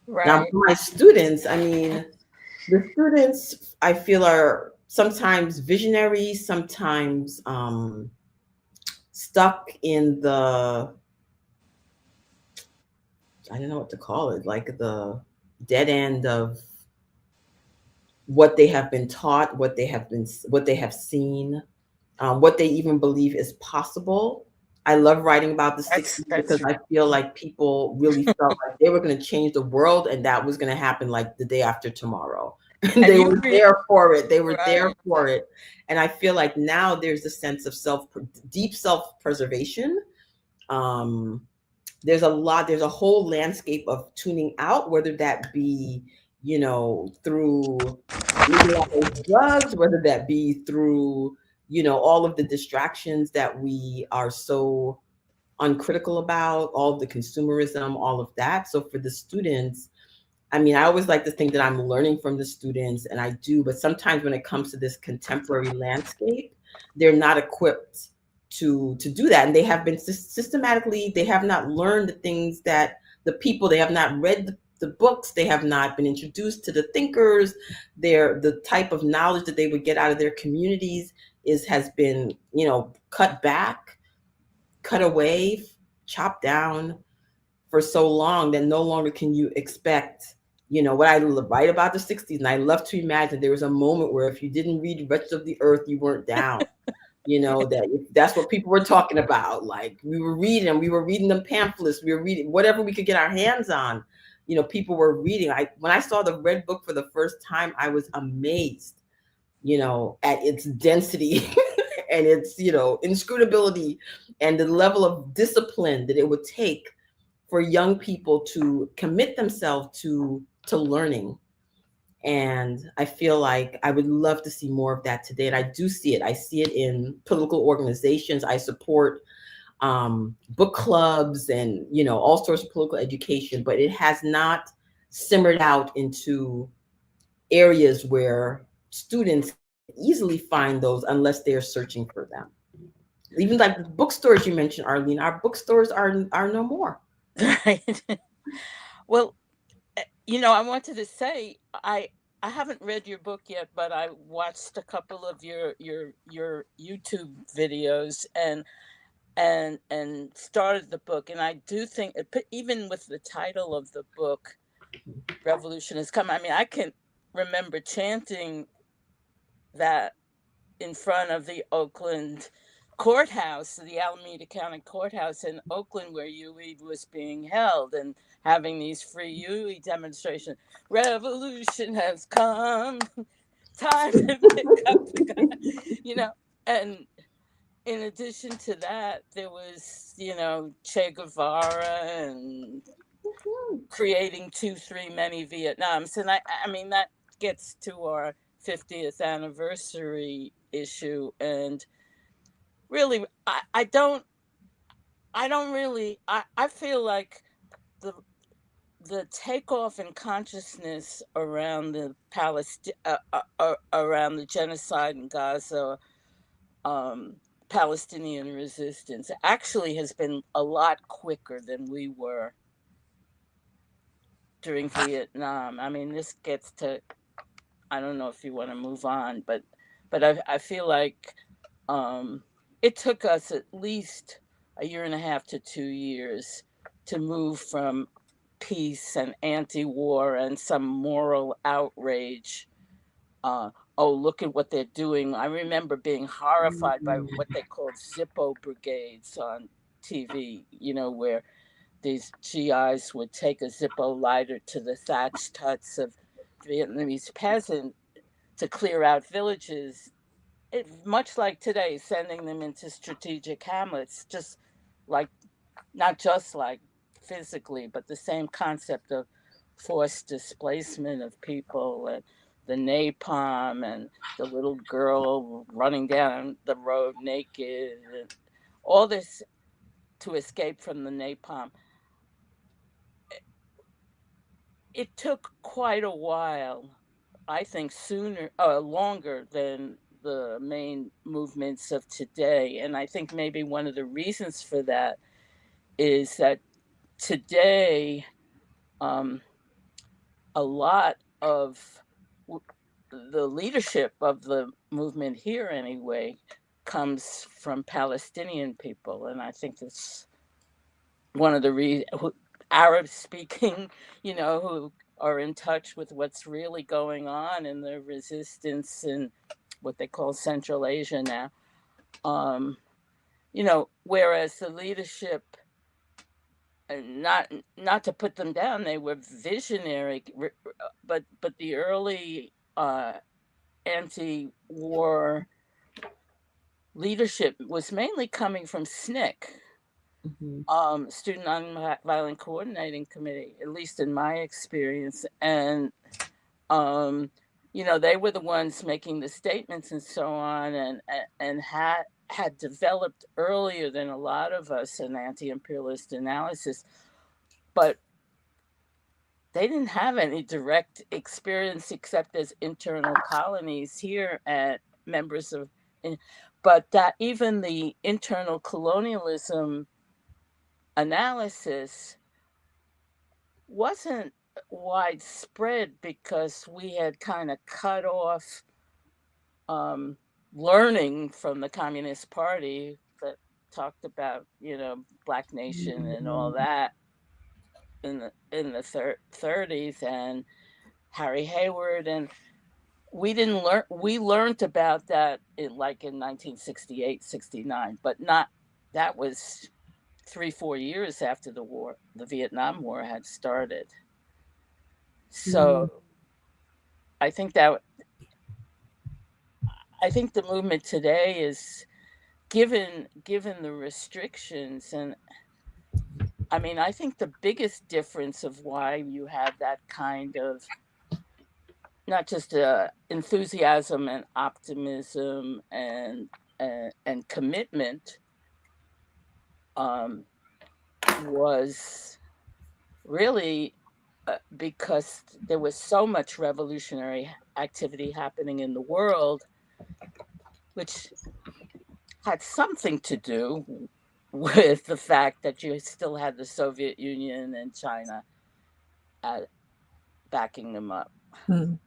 Right. Now, for my students, I mean, the students, I feel, are sometimes visionary, sometimes stuck in the, I don't know what to call it, like the dead end of what they have been taught, what they have seen, what they even believe is possible. I love writing about the 60s because I feel like people really felt like they were going to change the world, and that was going to happen like the day after tomorrow. And they were there for it. They were there for it. And I feel like now there's a sense of deep self-preservation. There's a whole landscape of tuning out, whether that be, you know, through legalized drugs, whether that be through, you know, all of the distractions that we are so uncritical about, all of the consumerism, all of that. So for the students, I mean, I always like to think that I'm learning from the students, and I do, but sometimes when it comes to this contemporary landscape, they're not equipped to do that. And they have been systematically, they have not learned the things that they have not read the books, they have not been introduced to the thinkers. The type of knowledge that they would get out of their communities has been, you know, cut back, cut away, chopped down for so long that no longer can you expect, you know, what I write about the 60s. And I love to imagine there was a moment where if you didn't read Wretches of the Earth, you weren't down. You know, that's what people were talking about. Like, we were reading them pamphlets, we were reading whatever we could get our hands on. You know, people were reading. When I saw the Red Book for the first time, I was amazed, you know, at its density and its, you know, inscrutability and the level of discipline that it would take for young people to commit themselves to learning. And I feel like I would love to see more of that today. And I do see it. I see it in political organizations. I support book clubs and, you know, all sorts of political education, but it has not simmered out into areas where students easily find those unless they're searching for them. Even like the bookstores you mentioned, Arlene, our bookstores are no more. Right. Well, you know, I wanted to say I haven't read your book yet, but I watched a couple of your YouTube videos and started the book, and I do think even with the title of the book, Revolution Has Come. I mean, I can remember chanting that in front of the Oakland courthouse, the Alameda County Courthouse in Oakland, where UE was being held, and having these free UE demonstrations. Revolution has come, time to pick up the gun, you know. And in addition to that, there was, Che Guevara and creating 2, 3 many Vietnams. And I mean, that gets to our 50th anniversary issue. And really, I don't really, I feel like the takeoff in consciousness around the around the genocide in Gaza, Palestinian resistance, actually has been a lot quicker than we were during Vietnam. I mean, this gets to, I don't know if you want to move on, but I feel like it took us at least a year and a half to 2 years to move from peace and anti-war and some moral outrage. Oh, look at what they're doing. I remember being horrified by what they called Zippo brigades on TV, where these GIs would take a Zippo lighter to the thatched huts of Vietnamese peasants to clear out villages. Much like today, sending them into strategic hamlets, just like, not just like physically, but the same concept of forced displacement of people, and the napalm, and the little girl running down the road naked, and all this to escape from the napalm. It took quite a while, I think longer than the main movements of today. And I think maybe one of the reasons for that is that today, a lot of the leadership of the movement here, anyway, comes from Palestinian people. And I think that's one of the reasons, Arab speaking, who are in touch with what's really going on in the resistance in what they call Central Asia now. Whereas the leadership, not to put them down, they were visionary, but the early anti-war leadership was mainly coming from SNCC, Student Nonviolent Coordinating Committee, at least in my experience. And they were the ones making the statements and so on, and had developed earlier than a lot of us an anti-imperialist analysis, but they didn't have any direct experience except as internal colonies here at members of, but that even the internal colonialism analysis wasn't widespread because we had kind of cut off learning from the Communist Party that talked about, Black Nation and all that in the 30s, and Harry Hayward, and we didn't learn. We learned about that in 1968, 69, but not. That was 3-4 years after the war, the Vietnam War had started. So I think the movement today is, given the restrictions, and I mean, I think the biggest difference of why you have that kind of, not just enthusiasm and optimism and commitment, was really because there was so much revolutionary activity happening in the world, which had something to do with the fact that you still had the Soviet Union and China backing them up. And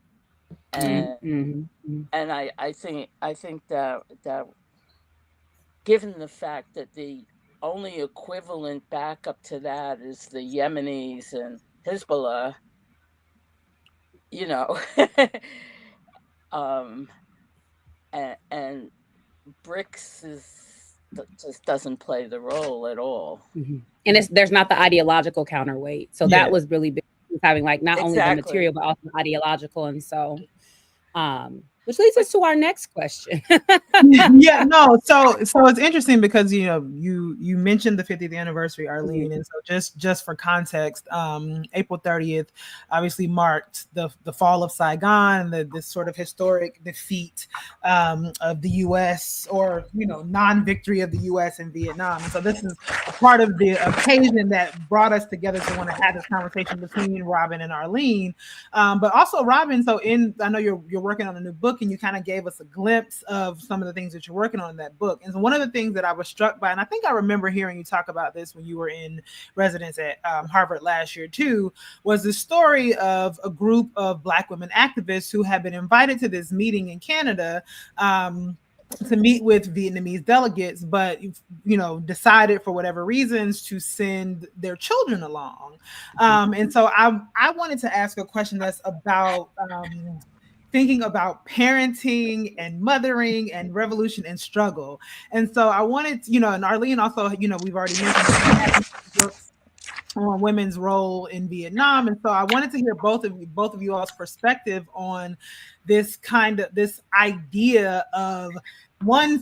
I think that given the fact that the only equivalent backup to that is the Yemenis and Hezbollah, and BRICS is just doesn't play the role at all. Mm-hmm. And there's not the ideological counterweight. So that was really big, having like not only the material, but also the ideological. And so, which leads us to our next question. So it's interesting because you mentioned the 50th anniversary, Arlene, and so just for context, April 30th obviously marked the fall of Saigon, this sort of historic defeat of the U.S. or non-victory of the U.S. in Vietnam. And so this is a part of the occasion that brought us together to want to have this conversation between Robyn and Arlene, but also Robyn. So I know you're working on a new book, and you kind of gave us a glimpse of some of the things that you're working on in that book. And so one of the things that I was struck by, and I think I remember hearing you talk about this when you were in residence at Harvard last year too, was the story of a group of Black women activists who had been invited to this meeting in Canada to meet with Vietnamese delegates, but decided for whatever reasons to send their children along. And so I wanted to ask a question that's about thinking about parenting and mothering and revolution and struggle. And so I wanted, and Arlene also, we've already mentioned books on women's role in Vietnam. And so I wanted to hear both of you all's perspective on this idea of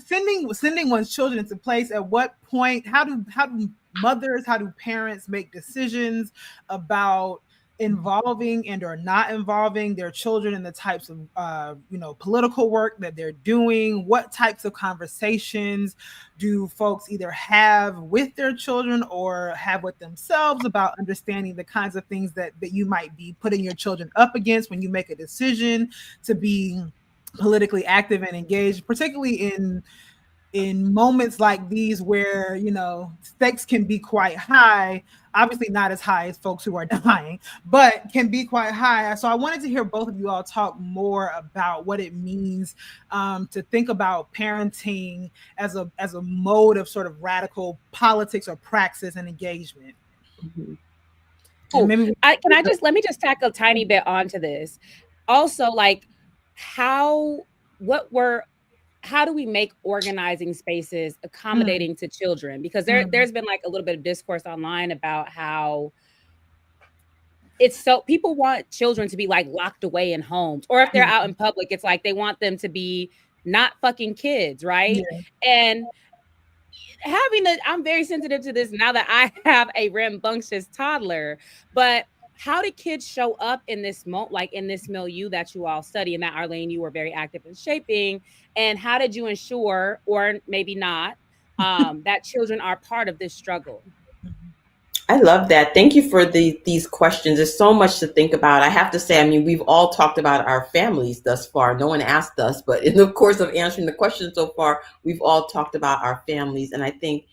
sending one's children into place. At what point, how do mothers, how do parents make decisions about involving and or not involving their children in the types of political work that they're doing? What types of conversations do folks either have with their children or have with themselves about understanding the kinds of things that you might be putting your children up against when you make a decision to be politically active and engaged, particularly in moments like these where stakes can be quite high, obviously not as high as folks who are dying, but can be quite high. So I wanted to hear both of you all talk more about what it means to think about parenting as a mode of sort of radical politics or praxis and engagement. Mm-hmm. Oh, let me just tack a tiny bit onto this. Also, like how do we make organizing spaces accommodating to children? Because there's been like a little bit of discourse online about how people want children to be like locked away in homes, or if they're out in public, it's like they want them to be not fucking kids, right? Yeah. And I'm very sensitive to this now that I have a rambunctious toddler, but how do kids show up in this in this milieu that you all study, and that Arlene, you were very active in shaping? And how did you ensure, or maybe not, that children are part of this struggle? I love that. Thank you for these questions. There's so much to think about. I have to say, we've all talked about our families thus far. No one asked us, but in the course of answering the question so far, we've all talked about our families. And I think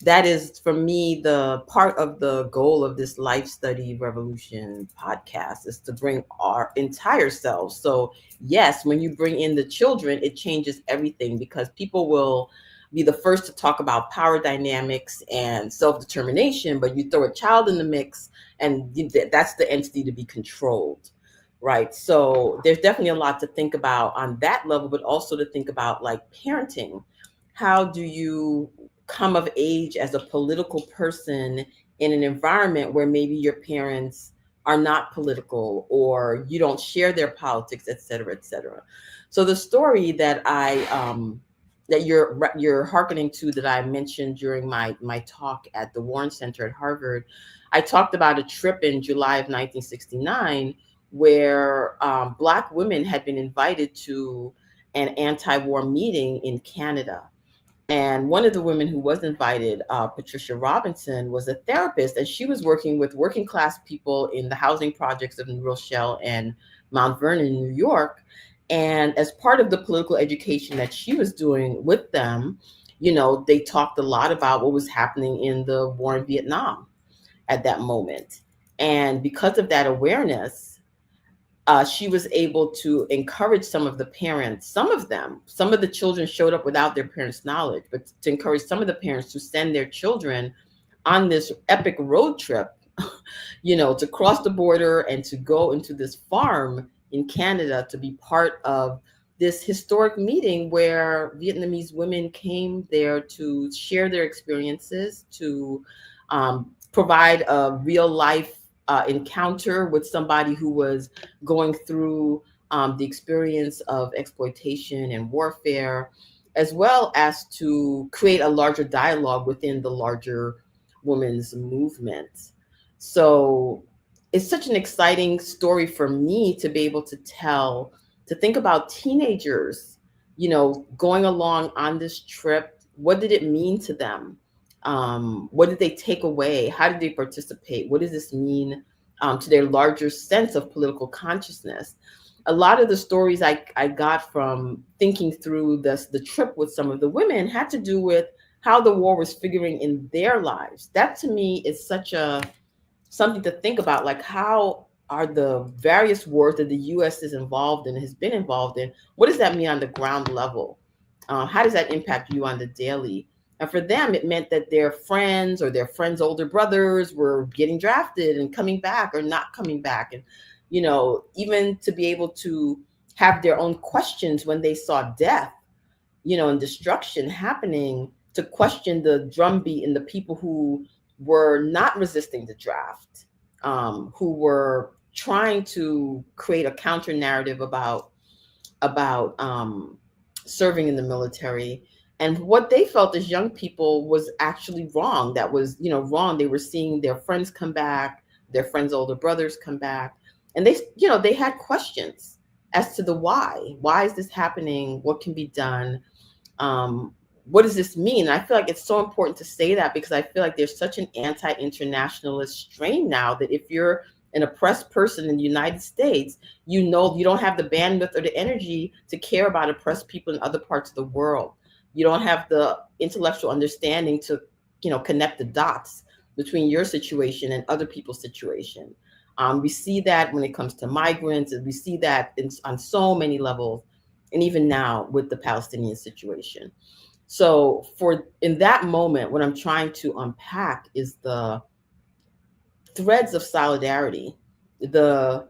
that is, for me, the part of the goal of this Life Study Revolution podcast is to bring our entire selves. So yes, when you bring in the children, it changes everything, because people will be the first to talk about power dynamics and self-determination, but you throw a child in the mix and that's the entity to be controlled, right? So there's definitely a lot to think about on that level, but also to think about like parenting. How do you come of age as a political person in an environment where maybe your parents are not political, or you don't share their politics, et cetera, et cetera. So the story that that you're hearkening to, that I mentioned during my talk at the Warren Center at Harvard, I talked about a trip in July of 1969 where Black women had been invited to an anti-war meeting in Canada. And one of the women who was invited, Patricia Robinson, was a therapist, and she was working with working class people in the housing projects of New Rochelle and Mount Vernon, New York. And as part of the political education that she was doing with them, they talked a lot about what was happening in the war in Vietnam at that moment. And because of that awareness, she was able to encourage some of the parents, some of the children showed up without their parents' knowledge, but to encourage some of the parents to send their children on this epic road trip, to cross the border and to go into this farm in Canada to be part of this historic meeting where Vietnamese women came there to share their experiences, to provide a real life encounter with somebody who was going through the experience of exploitation and warfare, as well as to create a larger dialogue within the larger women's movement. So it's such an exciting story for me to be able to tell, to think about teenagers, going along on this trip. What did it mean to them? What did they take away? How did they participate? What does this mean to their larger sense of political consciousness? A lot of the stories I got from thinking through the trip with some of the women had to do with how the war was figuring in their lives. That to me is such something to think about, like how are the various wars that the U.S. is involved in, has been involved in, what does that mean on the ground level? How does that impact you on the daily? And for them, it meant that their friends or their friends' older brothers were getting drafted and coming back or not coming back. And, even to be able to have their own questions when they saw death, and destruction happening, to question the drumbeat and the people who were not resisting the draft, who were trying to create a counter narrative about serving in the military. And what they felt as young people was actually wrong. That was, wrong. They were seeing their friends come back, their friends' older brothers come back. And they had questions as to the why. Why is this happening? What can be done? What does this mean? And I feel like it's so important to say that, because I feel like there's such an anti-internationalist strain now that if you're an oppressed person in the United States, you don't have the bandwidth or the energy to care about oppressed people in other parts of the world. You don't have the intellectual understanding to, connect the dots between your situation and other people's situation. We see that when it comes to migrants, and we see that on so many levels, and even now with the Palestinian situation. So in that moment, what I'm trying to unpack is the threads of solidarity, the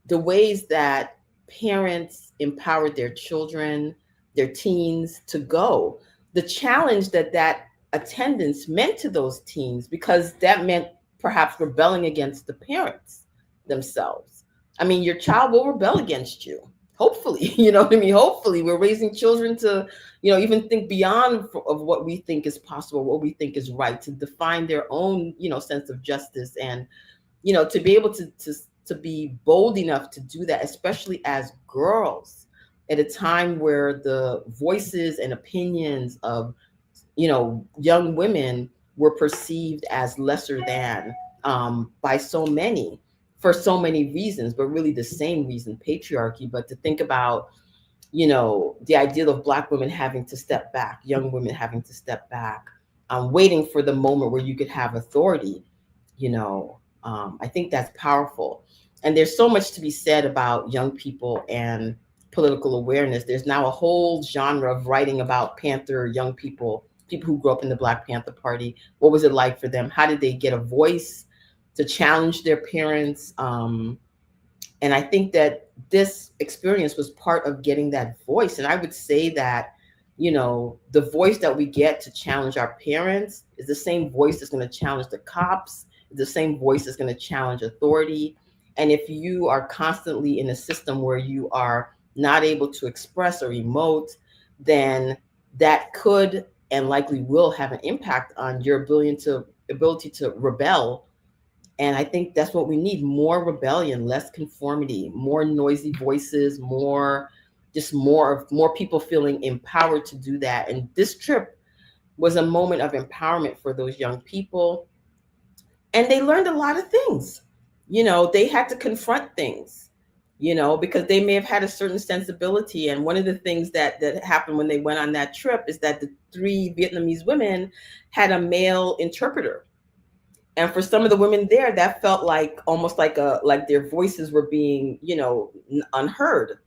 ways that parents empowered their children, their teens to go, the challenge that attendance meant to those teens, because that meant perhaps rebelling against the parents themselves. I mean, your child will rebel against you. Hopefully, hopefully we're raising children to, even think beyond of what we think is possible, what we think is right, to define their own, sense of justice, and, to be able to be bold enough to do that, especially as girls, at a time where the voices and opinions of, young women were perceived as lesser than by so many, for so many reasons, but really the same reason, patriarchy. But to think about, the ideal of Black women having to step back, young women having to step back, waiting for the moment where you could have authority, I think that's powerful. And there's so much to be said about young people and political awareness. There's now a whole genre of writing about Panther young people who grew up in the Black Panther Party. What was it like for them? How did they get a voice to challenge their parents? And I think that this experience was part of getting that voice. And I would say that, the voice that we get to challenge our parents is the same voice that's going to challenge the cops, the same voice that's going to challenge authority. And if you are constantly in a system where you are not able to express or emote, then that could and likely will have an impact on your ability to rebel. And I think that's what we need: more rebellion, less conformity, more noisy voices, more people feeling empowered to do that. And this trip was a moment of empowerment for those young people. And they learned a lot of things. They had to confront things, because they may have had a certain sensibility. And one of the things that happened when they went on that trip is that the 3 Vietnamese women had a male interpreter. And for some of the women there, that felt like almost like their voices were being, unheard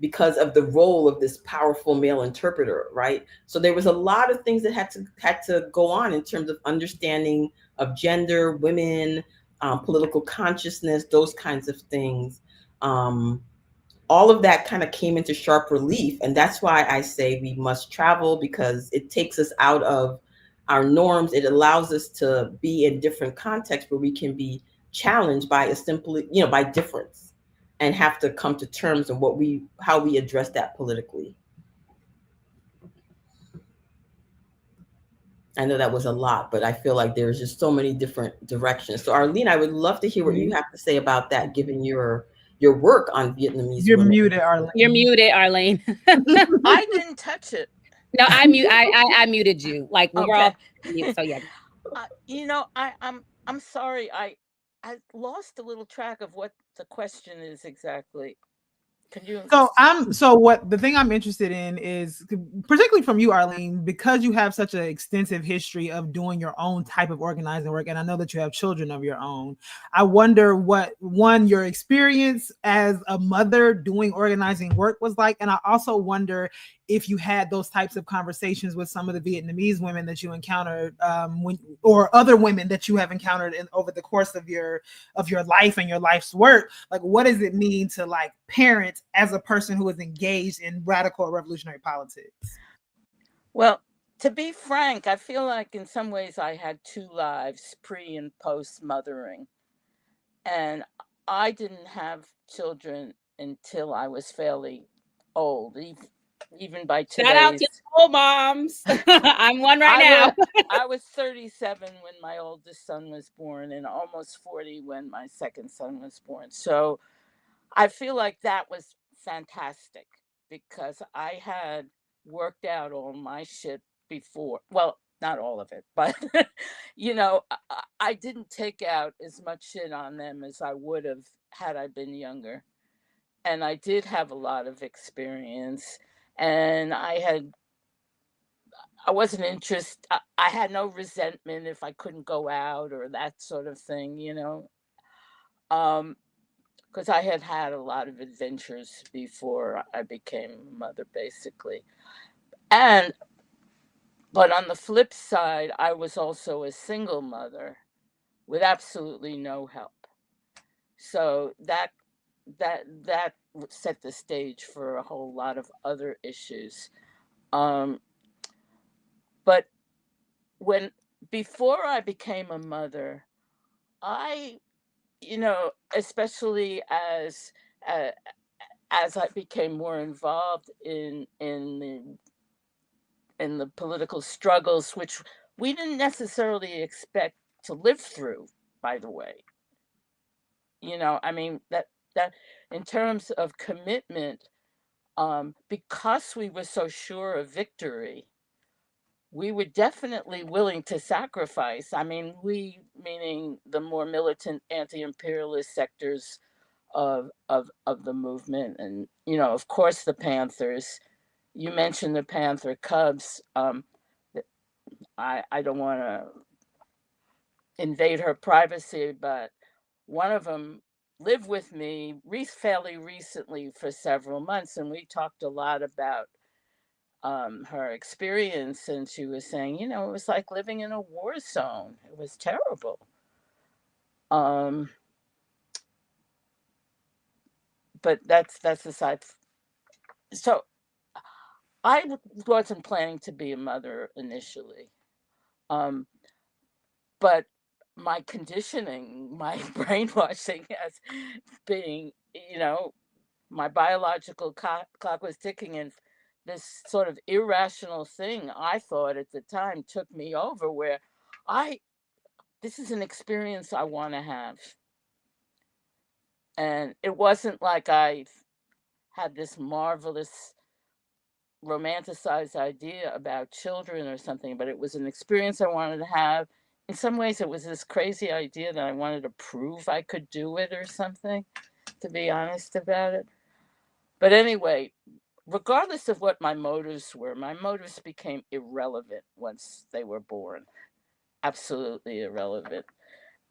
because of the role of this powerful male interpreter, right? So there was a lot of things that had to go on in terms of understanding of gender, women, political consciousness, those kinds of things. all of that kind of came into sharp relief. And that's why I say we must travel, because it takes us out of our norms. It allows us to be in different contexts where we can be challenged by a simple, by difference, and have to come to terms on how we address that politically. I know that was a lot, but I feel like there's just so many different directions. So Arlene, I would love to hear what you have to say about that, given your work on Vietnamese You're women. muted, Arlene. You're muted, Arlene. I didn't touch it. No, I muted you. Like when we're all mute. So yeah. I'm sorry. I lost a little track of what the question is exactly. Can you? So what the thing I'm interested in is, particularly from you, Arlene, because you have such an extensive history of doing your own type of organizing work, and I know that you have children of your own. I wonder what your experience as a mother doing organizing work was like, and I also wonder if you had those types of conversations with some of the Vietnamese women that you encountered, or other women that you have encountered over the course of your life and your life's work. Like, what does it mean to like parent as a person who is engaged in radical or revolutionary politics? Well, to be frank, I feel like in some ways I had two lives, pre and post mothering. And I didn't have children until I was fairly old, even by today's. Shout out to old moms. I'm one right now. I was 37 when my oldest son was born, and almost 40 when my second son was born. So I feel like that was fantastic, because I had worked out all my shit before. Well, not all of it, but I didn't take out as much shit on them as I would have had I been younger. And I did have a lot of experience, and I wasn't interested. I had no resentment if I couldn't go out or that sort of thing, because I had had a lot of adventures before I became a mother, basically. But on the flip side, I was also a single mother with absolutely no help. So that set the stage for a whole lot of other issues. But before I became a mother, I, especially as I became more involved in the political struggles, which we didn't necessarily expect to live through, by the way. I mean, that in terms of commitment, because we were so sure of victory, we were definitely willing to sacrifice. I mean, we, meaning the more militant anti-imperialist sectors of the movement, and of course the Panthers. You mentioned the Panther Cubs. I don't want to invade her privacy, but one of them lived with me fairly recently for several months, and we talked a lot about her experience. And she was saying, it was like living in a war zone. It was terrible. But that's aside. So I wasn't planning to be a mother initially, but my conditioning, my brainwashing as being, my biological clock was ticking, and this sort of irrational thing I thought at the time took me over, where this is an experience I want to have. And it wasn't like I had this marvelous romanticized idea about children or something, but it was an experience I wanted to have. In some ways, it was this crazy idea that I wanted to prove I could do it or something, to be honest about it. But anyway, regardless of what my motives were, my motives became irrelevant once they were born. Absolutely irrelevant.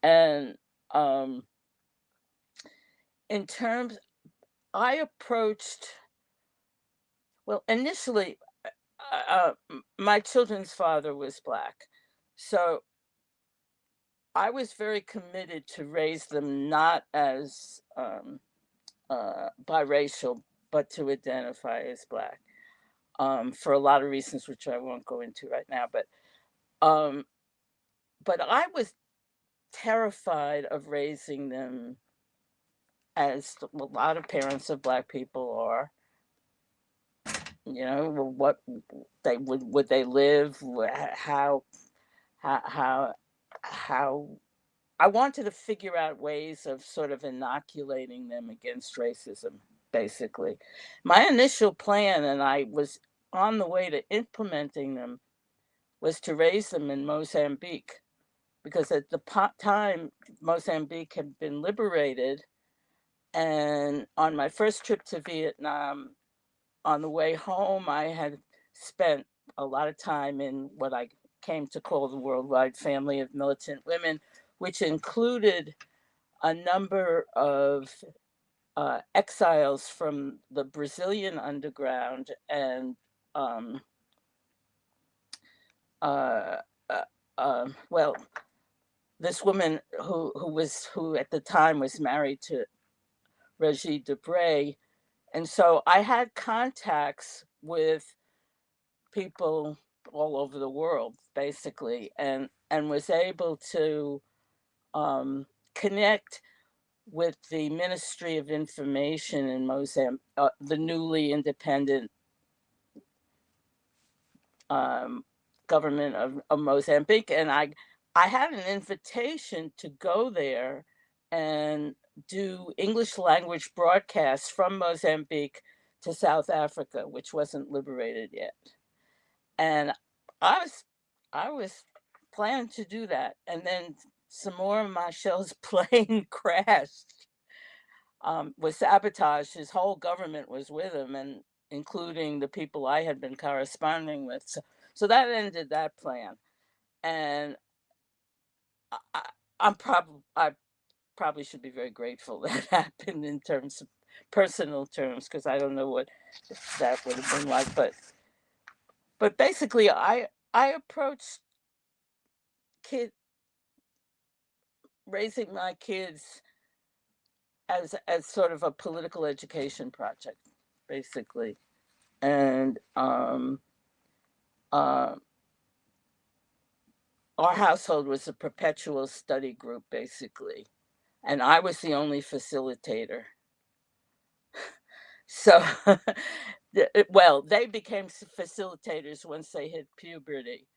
And in terms, I approached, well, initially, my children's father was Black. So I was very committed to raise them not as biracial, but to identify as Black, for a lot of reasons, which I won't go into right now. But I was terrified of raising them as a lot of parents of Black people are. What they would they live? How how how I wanted to figure out ways of sort of inoculating them against racism, basically. My initial plan, and I was on the way to implementing them, was to raise them in Mozambique, because at the time Mozambique had been liberated. And on my first trip to Vietnam, on the way home, I had spent a lot of time in what I came to call the worldwide family of militant women, which included a number of exiles from the Brazilian underground and well, this woman who at the time was married to Regis Debray. And so I had contacts with people all over the world, basically, and was able to connect with the Ministry of Information in Mozambique, the newly independent government of Mozambique. And I had an invitation to go there and do English language broadcasts from Mozambique to South Africa, which wasn't liberated yet. And I was planning to do that. And then some more of Michel's plane crashed, was sabotaged. His whole government was with him, and including the people I had been corresponding with. So that ended that plan. And I probably should be very grateful that happened in terms of personal terms, because I don't know what that would have been like. But basically, I approached raising my kids as sort of a political education project, basically. And our household was a perpetual study group, basically, and I was the only facilitator. So, well, they became facilitators once they hit puberty,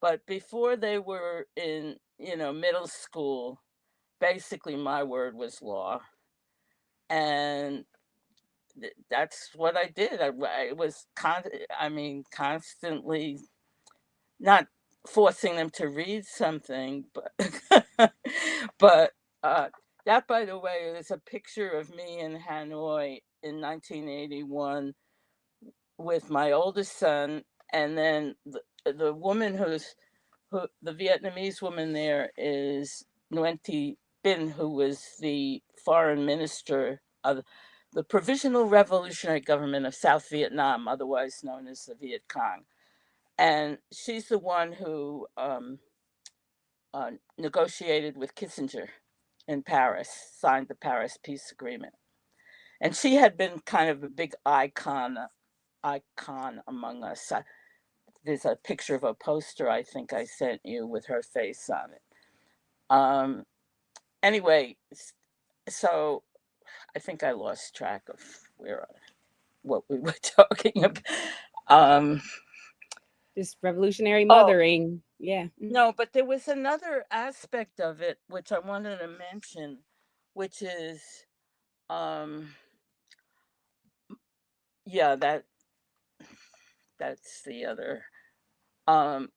but before they were in, middle school, basically my word was law, and that's what I did. I was constantly not forcing them to read something, but but that, by the way, is a picture of me in Hanoi in 1981 with my oldest son, and then the woman the Vietnamese woman there is Nguyen Thi Binh, who was the foreign minister of the Provisional Revolutionary Government of South Vietnam, otherwise known as the Viet Cong. And she's the one who negotiated with Kissinger in Paris, signed the Paris Peace Agreement. And she had been kind of a big icon among us. There's a picture of a poster I think I sent you with her face on it. Anyway, so I think I lost track of what we were talking about. This revolutionary mothering. Yeah. No, but there was another aspect of it which I wanted to mention, which is, yeah, that's the other, and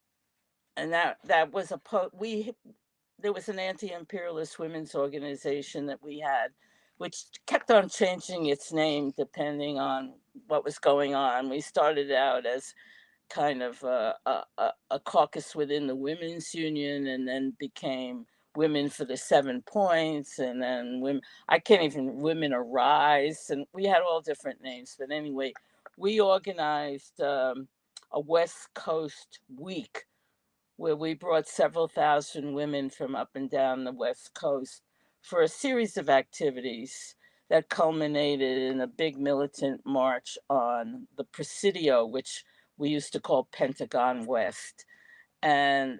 that was there was an anti-imperialist women's organization that we had, which kept on changing its name depending on what was going on. We started out as kind of a caucus within the women's union, and then became Women for the 7 Points, and then Women Arise, and we had all different names. But anyway, we organized a West Coast week where we brought several thousand women from up and down the West Coast for a series of activities that culminated in a big militant march on the Presidio, which we used to call Pentagon West. And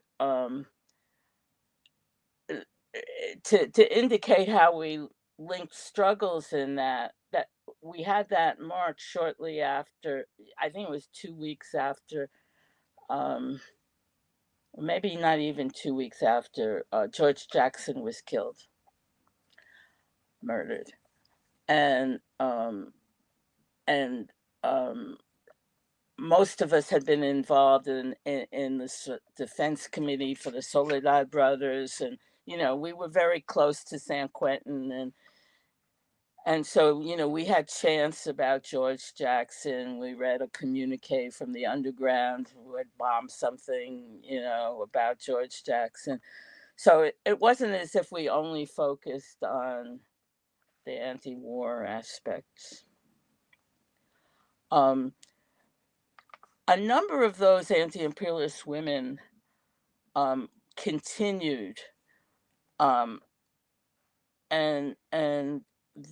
to indicate how we linked struggles in that we had that march shortly after, I think it was 2 weeks after, maybe not even 2 weeks after, George Jackson was killed, murdered. And most of us had been involved in the defense committee for the Soledad brothers, and we were very close to San Quentin, and so we had chants about George Jackson. We read a communique from the underground who had bombed something about George Jackson. So it wasn't as if we only focused on the anti-war aspects. A number of those anti-imperialist women continued, and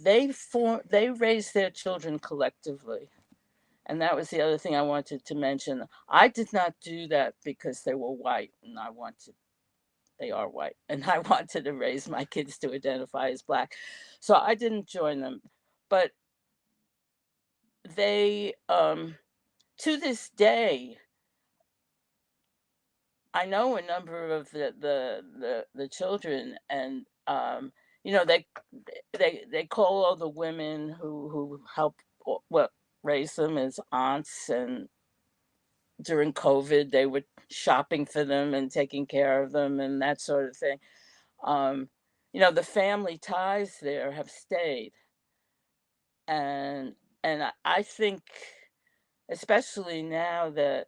they raised their children collectively, and that was the other thing I wanted to mention. I did not do that because they were white, and they are white, and I wanted to raise my kids to identify as Black, so I didn't join them. But they, to this day, I know a number of the children, and they call all the women who helped raise them as aunts, and during COVID they were shopping for them and taking care of them and that sort of thing. The family ties there have stayed, and I think, especially now that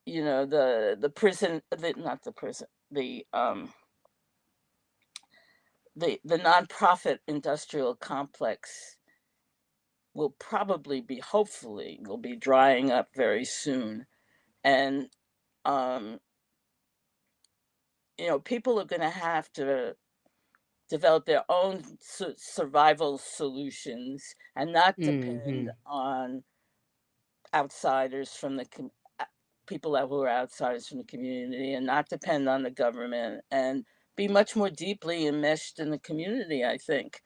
the prison, not the prison, the nonprofit industrial complex will probably be, hopefully, will be drying up very soon, and people are going to have to develop their own survival solutions and not depend on outsiders from the people who are outsiders from the community, and not depend on the government, and be much more deeply enmeshed in the community, I think.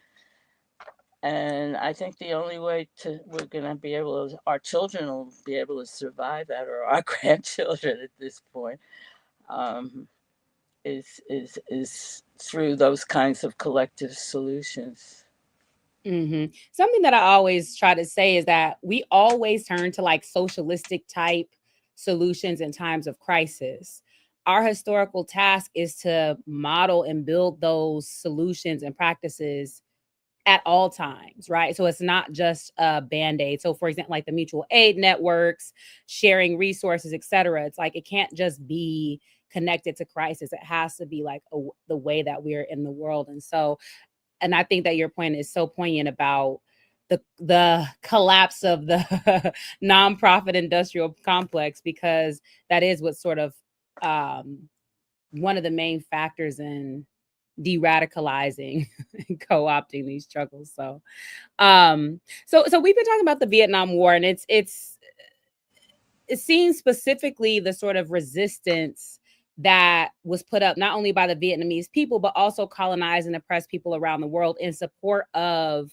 And I think the only way we're going to be able to, our children will be able to survive that, or our grandchildren at this point, is through those kinds of collective solutions. Something that I always try to say is that we always turn to like socialistic type solutions in times of crisis. Our historical task is to model and build those solutions and practices at all times, right? So it's not just a Band-Aid. So for example, like the mutual aid networks, sharing resources, et cetera. It's like, it can't just be connected to crisis. It has to be like the way that we're in the world. And I think that your point is so poignant about the collapse of the nonprofit industrial complex, because that is what sort of one of the main factors in de-radicalizing and co-opting these struggles. So we've been talking about the Vietnam War, and it seems specifically the sort of resistance that was put up not only by the Vietnamese people, but also colonized and oppressed people around the world in support of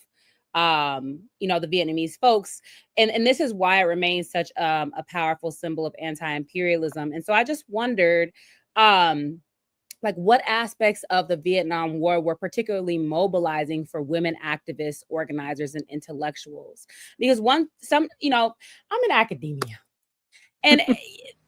the Vietnamese folks. And this is why it remains such a powerful symbol of anti-imperialism. And so I just wondered, like, what aspects of the Vietnam War were particularly mobilizing for women activists, organizers, and intellectuals? Because I'm in academia, and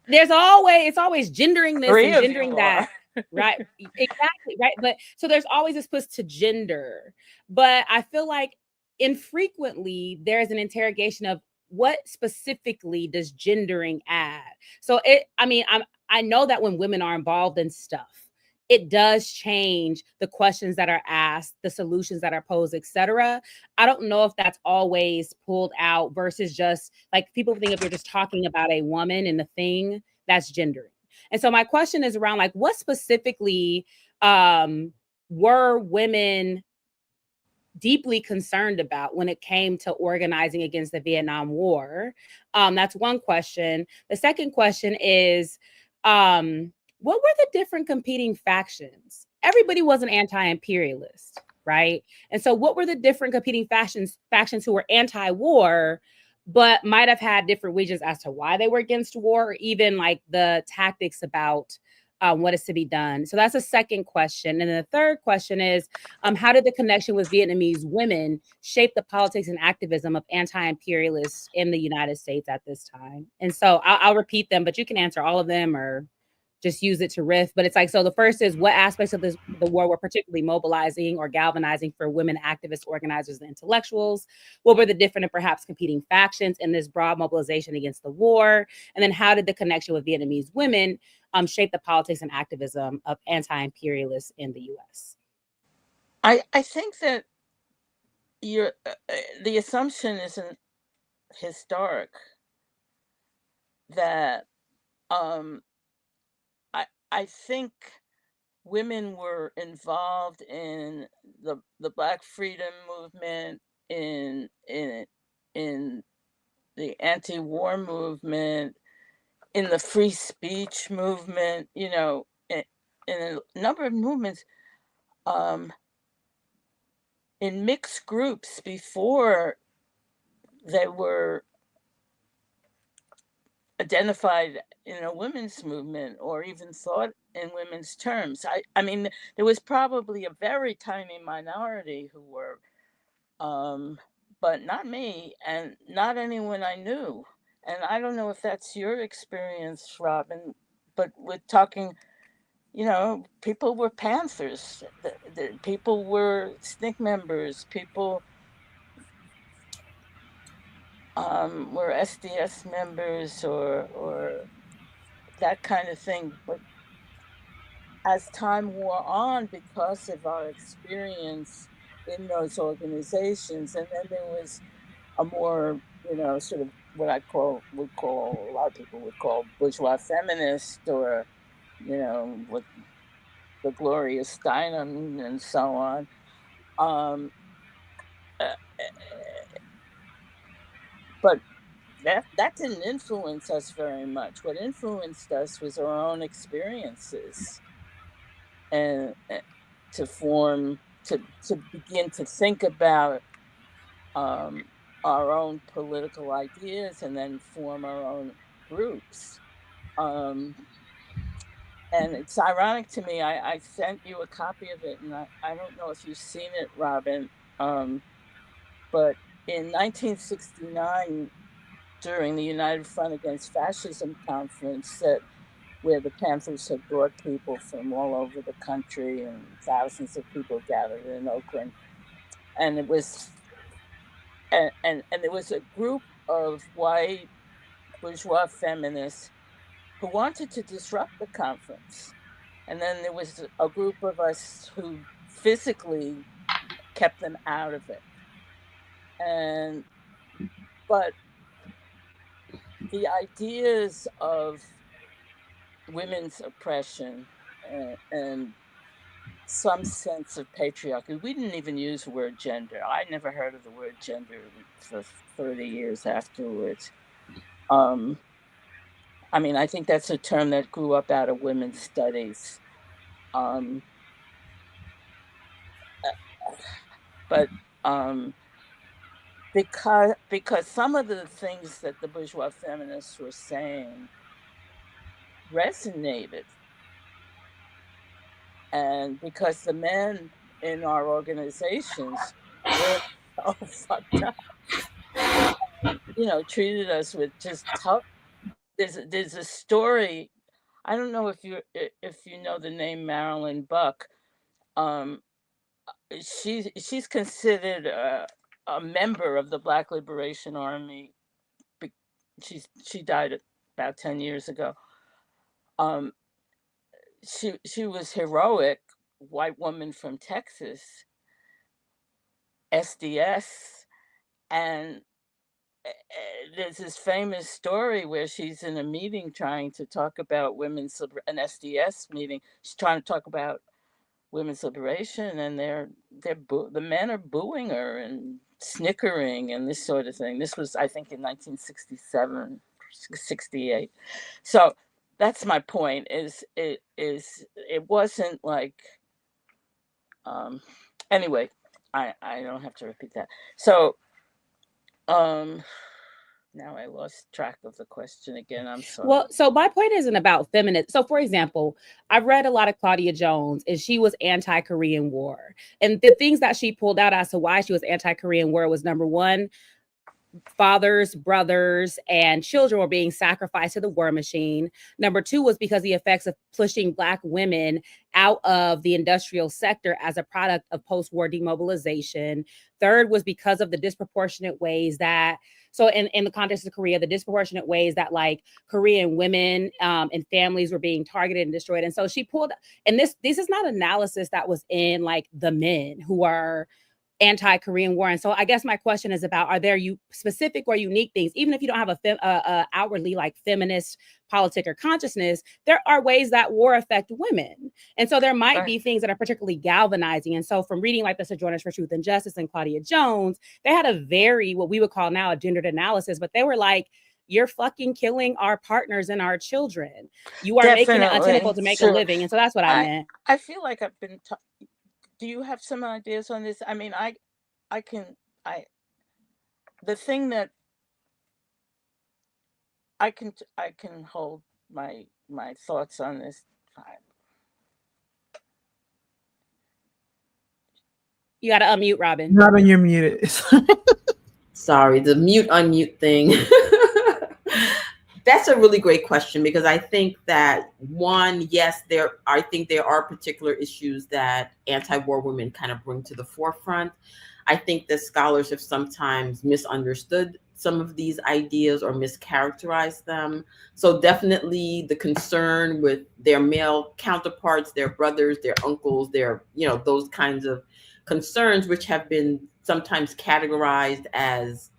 it's always gendering this and gendering that, right? Exactly, right. But so there's always this push to gender, but I feel like infrequently there's an interrogation of what specifically does gendering add. So I know that when women are involved in stuff, it does change the questions that are asked, the solutions that are posed, etc. I don't know if that's always pulled out versus just like people think if you're just talking about a woman and the thing, that's gendering. And so my question is around like, what specifically were women deeply concerned about when it came to organizing against the Vietnam War? That's one question. The second question is, what were the different competing factions? Everybody was an anti-imperialist, right? And so what were the different competing factions who were anti-war, but might have had different reasons as to why they were against war, or even like the tactics about what is to be done? So that's a second question. And then the third question is, how did the connection with Vietnamese women shape the politics and activism of anti-imperialists in the United States at this time? And so I'll repeat them, but you can answer all of them or just use it to riff. But it's like, so the first is, what aspects of the war were particularly mobilizing or galvanizing for women activists, organizers, and intellectuals? What were the different and perhaps competing factions in this broad mobilization against the war? And then how did the connection with Vietnamese women shape the politics and activism of anti-imperialists in the U.S.? I think that the assumption isn't historic, that I think women were involved in the Black freedom movement, in the anti-war movement, in the free speech movement, you know, in a number of movements, in mixed groups before they were identified in a women's movement or even thought in women's terms. I mean, there was probably a very tiny minority who were, but not me and not anyone I knew. And I don't know if that's your experience, Robyn, but with talking, you know, people were Panthers, people were SNCC members, people were SDS members or that kind of thing. But as time wore on, because of our experience in those organizations, and then there was a more, you know, sort of what would call a lot of people would call bourgeois feminist, or, you know, with the Gloria Steinem and so on. Um, uh, but that didn't influence us very much. What influenced us was our own experiences, and to begin to think about our own political ideas and then form our own groups. Um, and it's ironic to me. I sent you a copy of it, and I don't know if you've seen it, Robyn. But in 1969, during the United Front Against Fascism conference, where the Panthers had brought people from all over the country, and thousands of people gathered in Oakland, and it was and there was a group of white bourgeois feminists who wanted to disrupt the conference, and then there was a group of us who physically kept them out of it. And but the ideas of women's oppression and some sense of patriarchy. We didn't even use the word gender. I never heard of the word gender for 30 years afterwards. I mean, I think that's a term that grew up out of women's studies. Um, but because some of the things that the bourgeois feminists were saying resonated, and because the men in our organizations were so fucked up, you know, treated us with just tough. There's a story. I don't know if you know the name Marilyn Buck. Um, she's considered a member of the Black Liberation Army. She died about 10 years ago. Um, she was heroic, white woman from Texas, SDS, and there's this famous story where she's in a meeting trying to talk about an SDS meeting. She's trying to talk about women's liberation, and the men are booing her and snickering and this sort of thing. This was, I think, in 1967, 68. So that's my point. It wasn't like, anyway. I don't have to repeat that. So now I lost track of the question again. I'm sorry. Well, so my point isn't about feminist. So, for example, I've read a lot of Claudia Jones, and she was anti-Korean War. And the things that she pulled out as to why she was anti-Korean War was, number one, fathers, brothers, and children were being sacrificed to the war machine. Number two was because the effects of pushing Black women out of the industrial sector as a product of post-war demobilization. Third was because of the disproportionate ways that, so in the context of Korea, the disproportionate ways that like Korean women and families were being targeted and destroyed. And so she pulled, and this is not analysis that was in like the men who are anti-Korean War. And so I guess my question is about, are there specific or unique things, even if you don't have a outwardly like feminist politic or consciousness, there are ways that war affect women. And so there might be things that are particularly galvanizing. And so from reading like the Sojourners for Truth and Justice and Claudia Jones, they had a very, what we would call now a gendered analysis, but they were like, you're fucking killing our partners and our children. You are making it untenable to make a living. And so that's what I meant. I feel like I've been do you have some ideas on this? I mean, the thing that I can hold my thoughts on this. You got to unmute, Robyn. Robyn, you're muted. Sorry, the mute unmute thing. That's a really great question, because I think that one, yes, I think there are particular issues that anti-war women kind of bring to the forefront. I think that scholars have sometimes misunderstood some of these ideas or mischaracterized them. So definitely the concern with their male counterparts, their brothers, their uncles, their, those kinds of concerns, which have been sometimes categorized as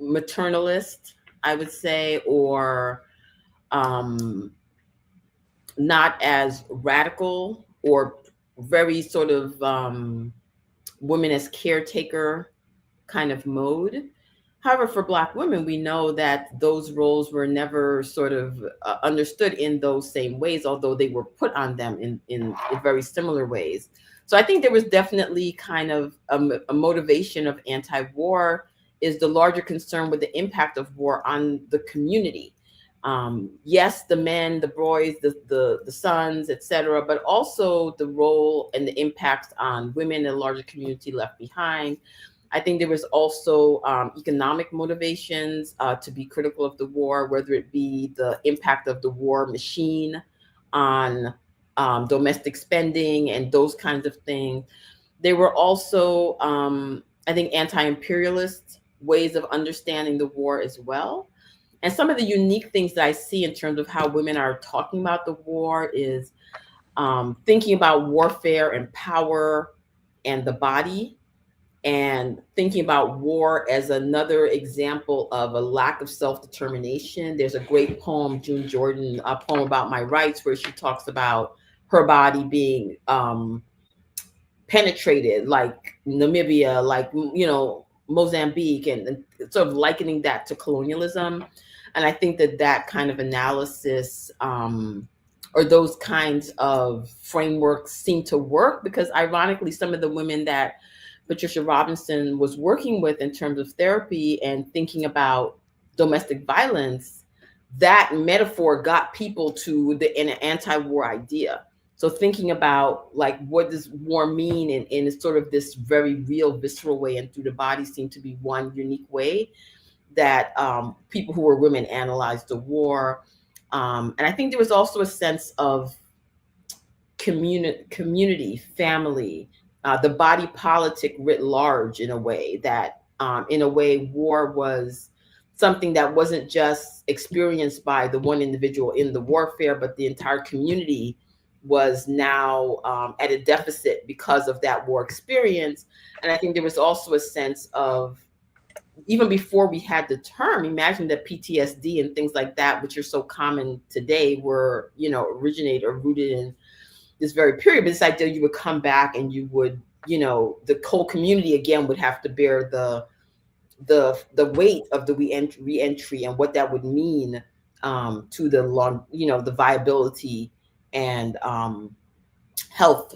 maternalist, I would say, or not as radical, or very sort of women as caretaker kind of mode. However, for Black women, we know that those roles were never sort of understood in those same ways, although they were put on them in very similar ways. So I think there was definitely kind of a motivation of anti-war, is the larger concern with the impact of war on the community. Yes, the men, the boys, the sons, etc., but also the role and the impacts on women and the larger community left behind. I think there was also economic motivations to be critical of the war, whether it be the impact of the war machine on domestic spending and those kinds of things. There were also, I think, anti-imperialist ways of understanding the war as well. And some of the unique things that I see in terms of how women are talking about the war is thinking about warfare and power and the body, and thinking about war as another example of a lack of self-determination. There's a great poem, June Jordan, a poem about my rights, where she talks about her body being penetrated, like Namibia, like, Mozambique, and sort of likening that to colonialism. And I think that kind of analysis or those kinds of frameworks seem to work, because ironically, some of the women that Patricia Robinson was working with in terms of therapy and thinking about domestic violence, that metaphor got people to an anti-war idea. So thinking about, like, what does war mean in sort of this very real, visceral way, and through the body seemed to be one unique way that people who were women analyzed the war. And I think there was also a sense of community, family, the body politic writ large, in a way that, war was something that wasn't just experienced by the one individual in the warfare, but the entire community was now at a deficit because of that war experience. And I think there was also a sense of, even before we had the term, imagine that PTSD and things like that, which are so common today, were, originate or rooted in this very period, but this idea you would come back and you would, you know, the whole community again would have to bear the weight of the re-entry and what that would mean to the long, you know, the viability and health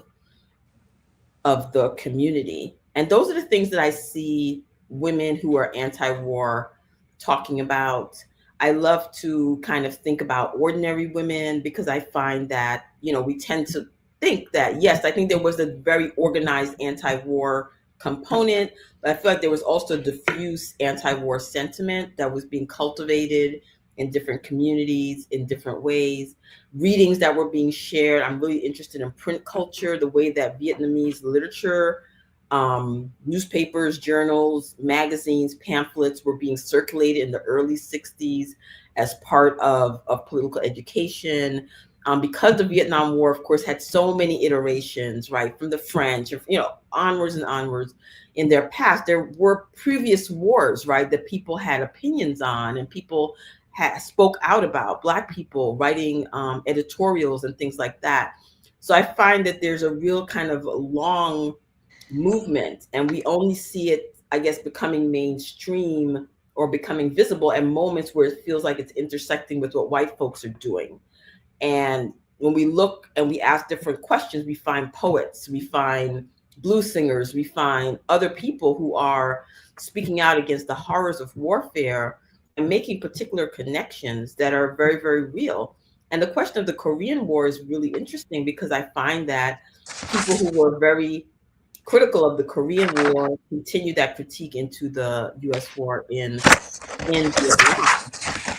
of the community. And those are the things that I see women who are anti-war talking about. I love to kind of think about ordinary women because I find that, you know, we tend to think that, yes, I think there was a very organized anti-war component, but I feel like there was also diffuse anti-war sentiment that was being cultivated in different communities in different ways. Readings that were being shared. I'm really interested in print culture, the way that Vietnamese literature, newspapers, journals, magazines, pamphlets were being circulated in the early 60s as part of political education. Because the Vietnam War, of course, had so many iterations, right, from the French, you know, onwards and onwards in their past. There were previous wars, right, that people had opinions on and people spoke out about, Black people writing editorials and things like that. So I find that there's a real kind of long movement, and we only see it, I guess, becoming mainstream or becoming visible at moments where it feels like it's intersecting with what white folks are doing. And when we look and we ask different questions, we find poets, we find blues singers, we find other people who are speaking out against the horrors of warfare and making particular connections that are very, very real. And the question of the Korean War is really interesting because I find that people who were very critical of the Korean War continue that critique into the US war in Vietnam.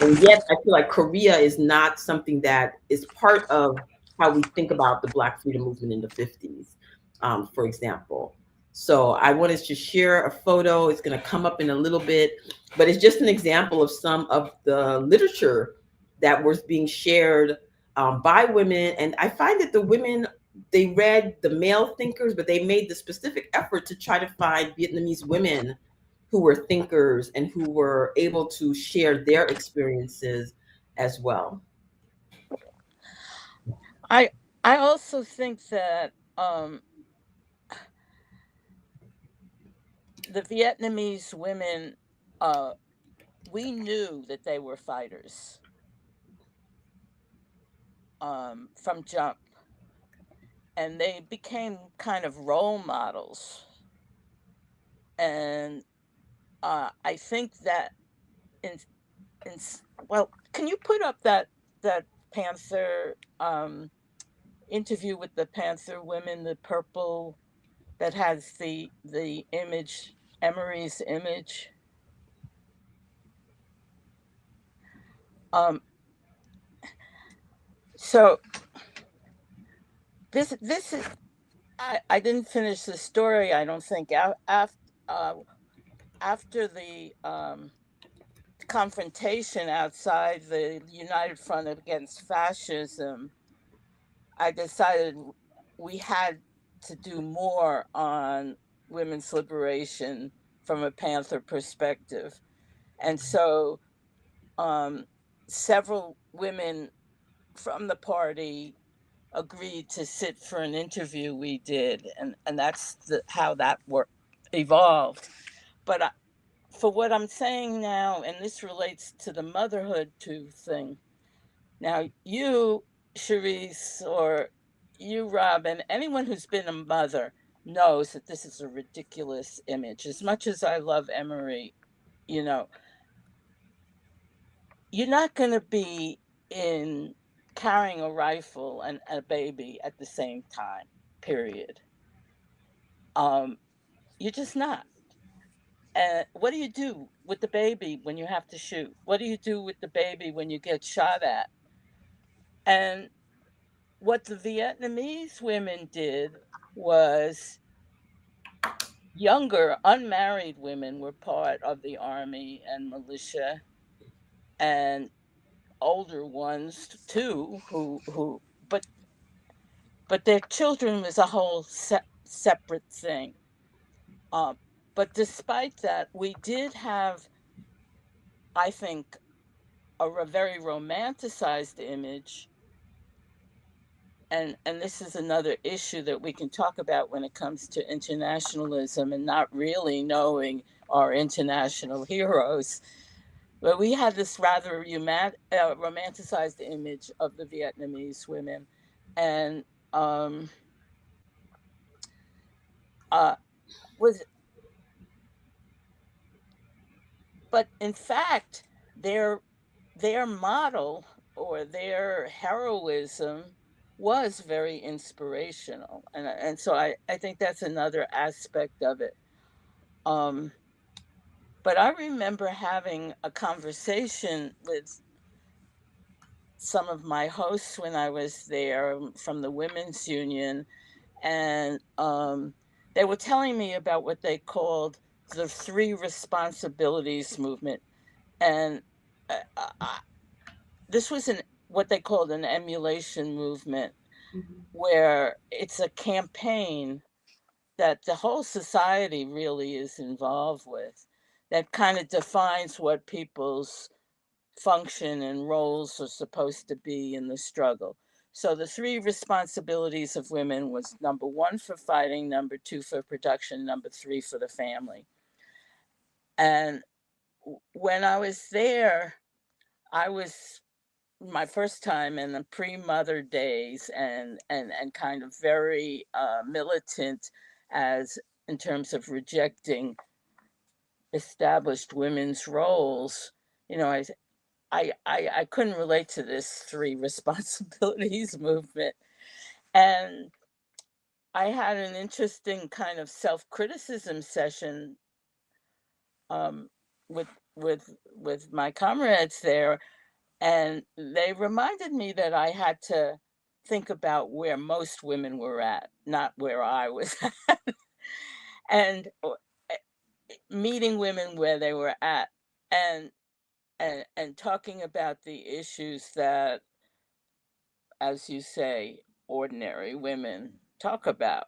And yet I feel like Korea is not something that is part of how we think about the Black freedom movement in the 50s, for example. So I wanted to share a photo. It's going to come up in a little bit, but it's just an example of some of the literature that was being shared by women. And I find that the women, they read the male thinkers, but they made the specific effort to try to find Vietnamese women who were thinkers and who were able to share their experiences as well. I also think that the Vietnamese women, we knew that they were fighters from jump, and they became kind of role models. And I think that in well, can you put up that Panther interview with the Panther women, the purple that has the image, Emery's image? So this is, I didn't finish the story, I don't think. After the confrontation outside the United Front Against Fascism, I decided we had to do more on women's liberation from a Panther perspective. And so several women from the party agreed to sit for an interview we did. And that's how that evolved. But for what I'm saying now, and this relates to the motherhood thing. Now, you, Cherise, or you, Robyn, anyone who's been a mother knows that this is a ridiculous image. As much as I love Emery, you know, you're not going to be in carrying a rifle and a baby at the same time, period. You're just not. What do you do with the baby when you have to shoot? What do you do with the baby when you get shot at? And what the Vietnamese women did was, younger, unmarried women were part of the army and militia, and older ones too, but their children was a whole separate thing. But despite that, we did have, I think, a very romanticized image, and this is another issue that we can talk about when it comes to internationalism and not really knowing our international heroes. But we had this rather romanticized image of the Vietnamese women, and uh, was but in fact their their model or their heroism was very inspirational, and so I think that's another aspect of it. Um, but I remember having a conversation with some of my hosts when I was there from the women's union, and they were telling me about what they called the three responsibilities movement, and I, this was an what they called an emulation movement, Mhm. where it's a campaign that the whole society really is involved with, that kind of defines what people's function and roles are supposed to be in the struggle. So the three responsibilities of women was number one for fighting, number two for production, number three for the family. And when I was there, I was my first time in the pre-mother days, and kind of very militant as in terms of rejecting established women's roles. You know, I couldn't relate to this three responsibilities movement. And I had an interesting kind of self-criticism session um, with with my comrades there, and they reminded me that I had to think about where most women were at, not where I was at, and meeting women where they were at, and and talking about the issues that, as you say, ordinary women talk about.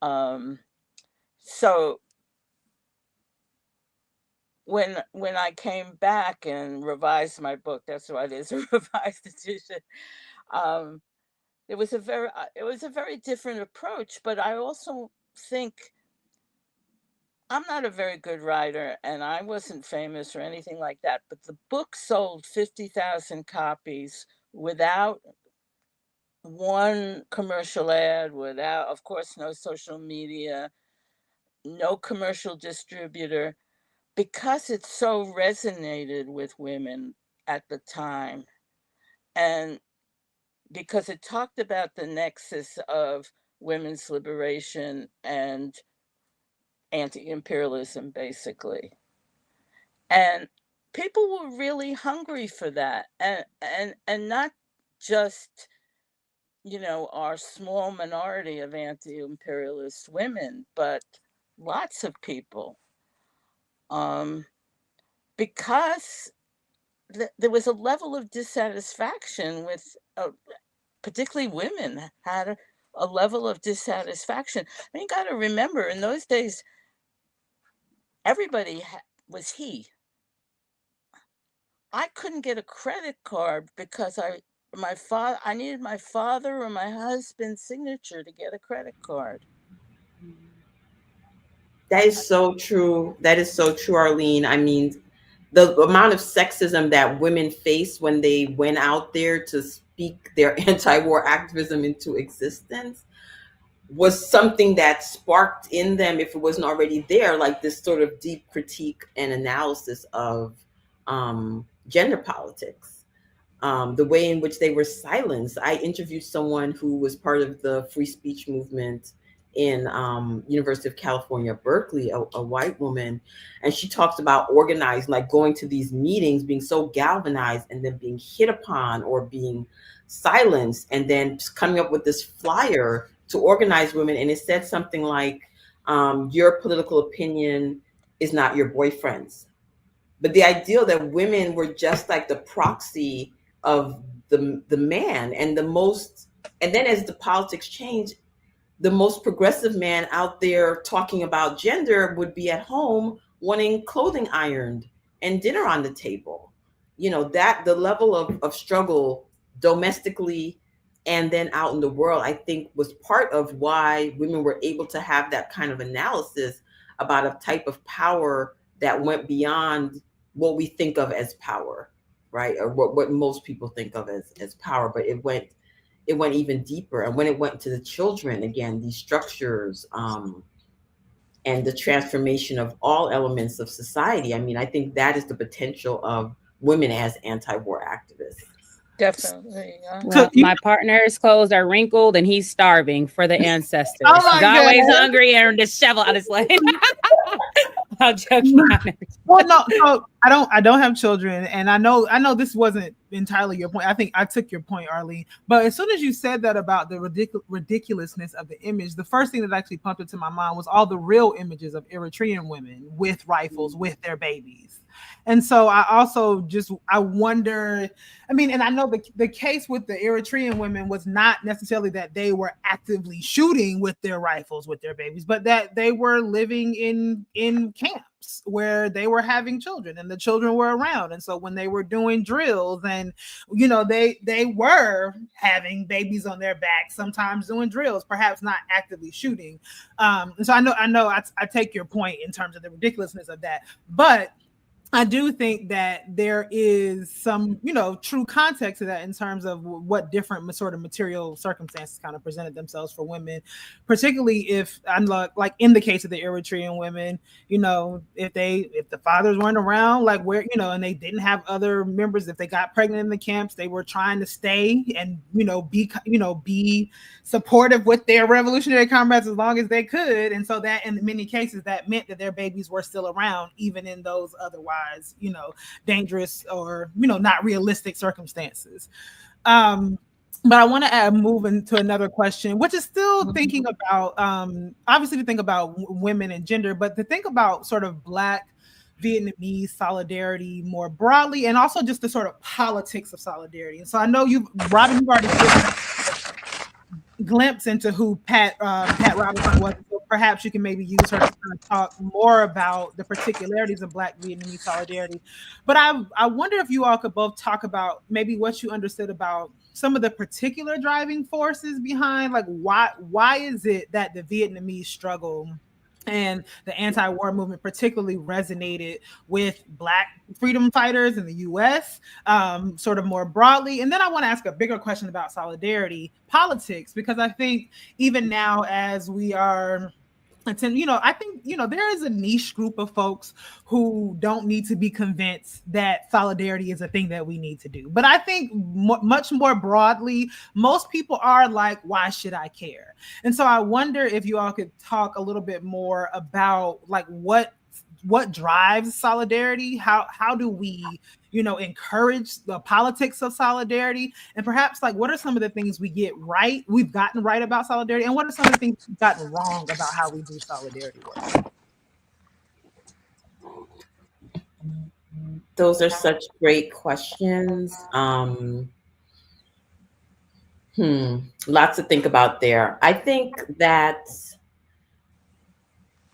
Um, so when I came back and revised my book, that's what it is, a revised edition. Um, it was a very different approach, but I also think I'm not a very good writer, and I wasn't famous or anything like that, but the book sold 50,000 copies without one commercial ad, without, of course, no social media, no commercial distributor, because it so resonated with women at the time, and because it talked about the nexus of women's liberation and anti-imperialism, basically. And people were really hungry for that, and not just, you know, our small minority of anti-imperialist women, but lots of people, um, because there was a level of dissatisfaction with, particularly women had a level of dissatisfaction. I mean, you got to remember, in those days, everybody was he. I couldn't get a credit card because I needed my father or my husband's signature to get a credit card. That is so true. That is so true, Arlene. I mean, the amount of sexism that women faced when they went out there to speak their anti-war activism into existence was something that sparked in them, if it wasn't already there, like this sort of deep critique and analysis of gender politics, the way in which they were silenced. I interviewed someone who was part of the free speech movement in University of California, Berkeley, a white woman, and she talks about organizing, like going to these meetings, being so galvanized, and then being hit upon or being silenced, and then coming up with this flyer to organize women, and it said something like, "Your political opinion is not your boyfriend's." But the idea that women were just like the proxy of the man, and the most, and then as the politics changed, the most progressive man out there talking about gender would be at home wanting clothing ironed and dinner on the table. You know, that the level of struggle domestically and then out in the world, I think was part of why women were able to have that kind of analysis about a type of power that went beyond what we think of as power, right? Or what most people think of as power, but it went even deeper. And when it went to the children, again, these structures, and the transformation of all elements of society. I mean, I think that is the potential of women as anti-war activists. Definitely. Yeah. Well, my partner's clothes are wrinkled and he's starving for the ancestors. Oh my He's always God. hungry and disheveled on his leg. I'm joking. Well, no, so I don't have children, and I know this wasn't entirely your point. I think I took your point, Arlene. But as soon as you said that about the ridiculousness of the image, the first thing that actually pumped into my mind was all the real images of Eritrean women with rifles with their babies. And so I also I wonder, I mean, and I know the case with the Eritrean women was not necessarily that they were actively shooting with their rifles with their babies, but that they were living in camps where they were having children and the children were around. And so when they were doing drills and, you know, they were having babies on their back, sometimes doing drills, perhaps not actively shooting. And so I know I take your point in terms of the ridiculousness of that, but I do think that there is some, you know, true context to that in terms of what different sort of material circumstances kind of presented themselves for women, particularly if I'm like in the case of the Eritrean women, you know, if the fathers weren't around, like where, you know, and they didn't have other members, if they got pregnant in the camps, they were trying to stay and, be supportive with their revolutionary comrades as long as they could. And so that in many cases that meant that their babies were still around, even in those otherwise, you know, dangerous or, you know, not realistic circumstances. But I want to move into another question, which is still thinking about, obviously to think about women and gender, but to think about sort of Black Vietnamese solidarity more broadly, and also just the sort of politics of solidarity. And so I know Robyn, you've already given a glimpse into who Pat Robinson was. So perhaps you can maybe use her to kind of talk more about the particularities of Black Vietnamese solidarity. But I wonder if you all could both talk about maybe what you understood about some of the particular driving forces behind, like why is it that the Vietnamese struggle and the anti-war movement particularly resonated with Black freedom fighters in the US, sort of more broadly. And then I want to ask a bigger question about solidarity politics, because I think even now as we are, I think, there is a niche group of folks who don't need to be convinced that solidarity is a thing that we need to do. But I think much more broadly, most people are like, why should I care? And so I wonder if you all could talk a little bit more about like what drives solidarity? How do we, encourage the politics of solidarity? And perhaps like what are some of the things we've gotten right about solidarity, and what are some of the things we've gotten wrong about how we do solidarity work? Those are such great questions. Lots to think about there. I think that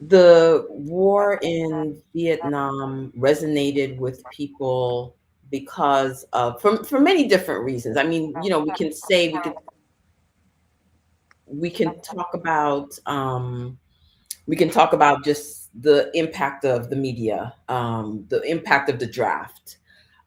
the war in Vietnam resonated with people because of, for many different reasons. I mean, we can talk about just the impact of the media, the impact of the draft,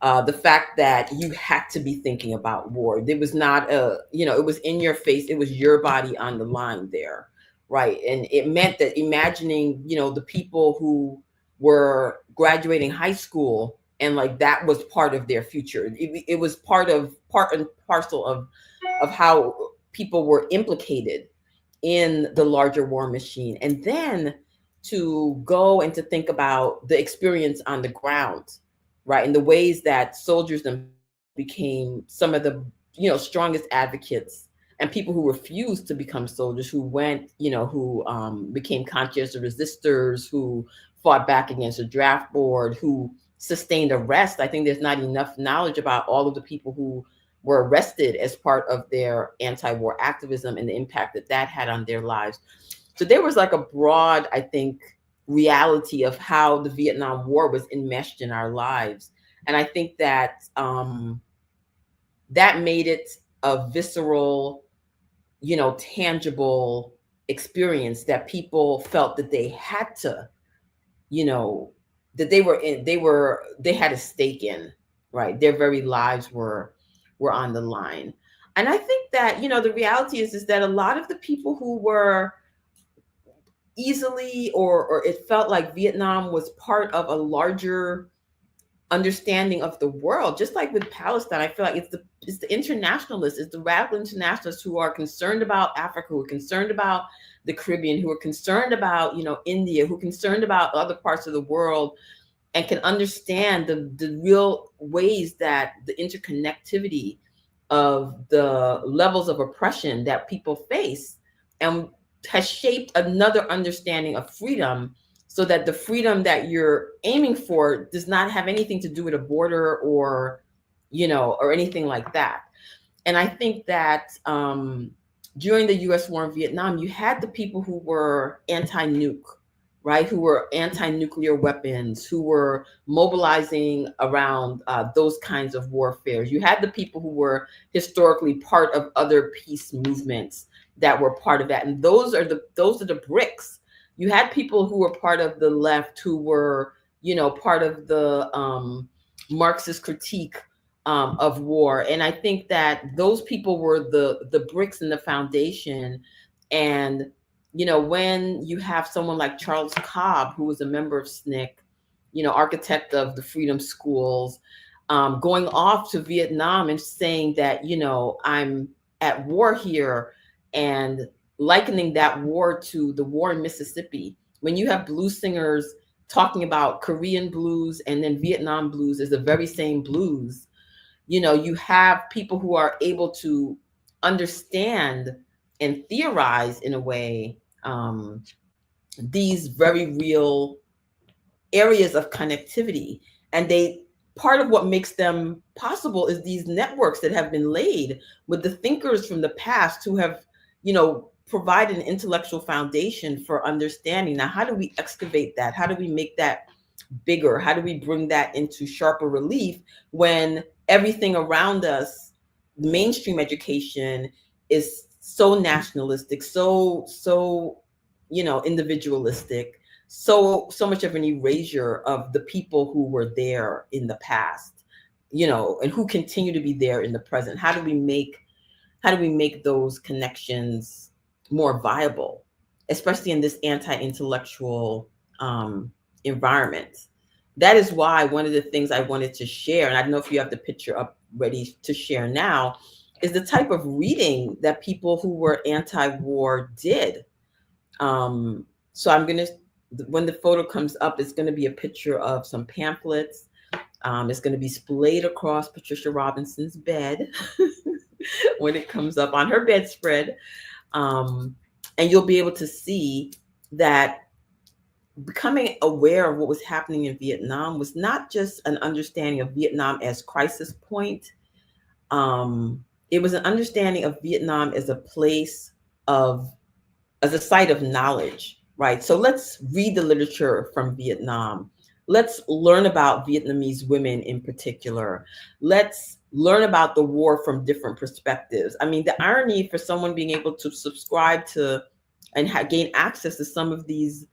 the fact that you had to be thinking about war. There was not it was in your face. It was your body on the line there. Right. And it meant that imagining, the people who were graduating high school and like that was part of their future. It was part and parcel of how people were implicated in the larger war machine. And then to go and to think about the experience on the ground, right? And the ways that soldiers became some of the, strongest advocates, and people who refused to become soldiers, who went, who became conscientious resistors, who fought back against the draft board, who sustained arrest. I think there's not enough knowledge about all of the people who were arrested as part of their anti-war activism and the impact that had on their lives. So there was like a broad, I think, reality of how the Vietnam War was enmeshed in our lives. And I think that that made it a visceral, tangible experience that people felt that they had to, that they had a stake in, right? Their very lives were on the line. And I think that, the reality is that a lot of the people who were easily, or it felt like Vietnam was part of a larger understanding of the world, just like with Palestine. I feel like it's the internationalists, it's the radical internationalists who are concerned about Africa, who are concerned about the Caribbean, who are concerned about, India, who are concerned about other parts of the world, and can understand the real ways that the interconnectivity of the levels of oppression that people face, and has shaped another understanding of freedom, so that the freedom that you're aiming for does not have anything to do with a border or, or anything like that. And I think that during the US war in Vietnam, you had the people who were anti-nuke, right? Who were anti-nuclear weapons, who were mobilizing around those kinds of warfares. You had the people who were historically part of other peace movements that were part of that. And those are the bricks. You had people who were part of the left, who were, part of the Marxist critique of war. And I think that those people were the bricks in the foundation. And when you have someone like Charles Cobb, who was a member of SNCC, architect of the Freedom Schools, going off to Vietnam and saying that, I'm at war here, and likening that war to the war in Mississippi. When you have blues singers talking about Korean blues and then Vietnam blues is the very same blues, you have people who are able to understand and theorize in a way these very real areas of connectivity. And part of what makes them possible is these networks that have been laid with the thinkers from the past who have, provide an intellectual foundation for understanding. Now, how do we excavate that? How do we make that bigger? How do we bring that into sharper relief when everything around us, mainstream education, is so nationalistic, so individualistic, so much of an erasure of the people who were there in the past, and who continue to be there in the present? How do we make those connections more viable, especially in this anti-intellectual environment? That is why one of the things I wanted to share, and I don't know if you have the picture up ready to share now, is the type of reading that people who were anti-war did. So I'm going to, when the photo comes up, it's going to be a picture of some pamphlets. It's going to be splayed across Patricia Robinson's bed when it comes up on her bedspread. And you'll be able to see that becoming aware of what was happening in Vietnam was not just an understanding of Vietnam as crisis point. It was an understanding of Vietnam as a place as a site of knowledge, right? So let's read the literature from Vietnam. Let's learn about Vietnamese women in particular. Let's learn about the war from different perspectives. I mean, the irony for someone being able to subscribe to and gain access to some of these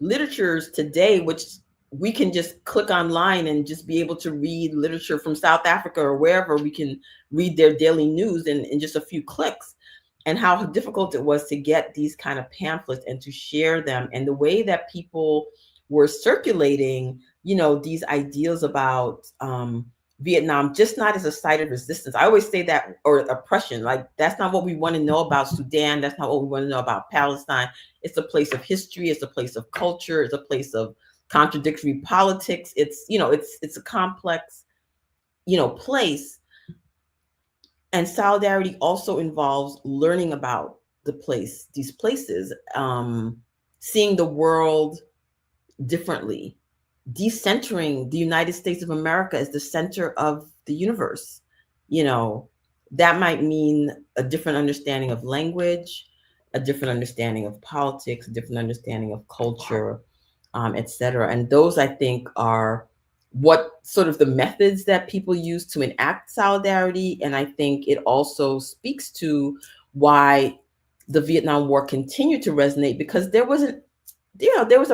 literatures today, which we can just click online and just be able to read literature from South Africa or wherever. We can read their daily news in just a few clicks, and how difficult it was to get these kind of pamphlets and to share them, and the way that people were circulating, these ideas about Vietnam, just not as a site of resistance. I always say that, or oppression, like that's not what we want to know about Sudan. That's not what we want to know about Palestine. It's a place of history. It's a place of culture. It's a place of contradictory politics. It's, it's a complex, place. And solidarity also involves learning about these places, seeing the world differently, decentering the United States of America as the center of the universe. That might mean a different understanding of language, a different understanding of politics, a different understanding of culture, et cetera. And those, I think, are what sort of the methods that people use to enact solidarity. And I think it also speaks to why the Vietnam War continued to resonate, because there was a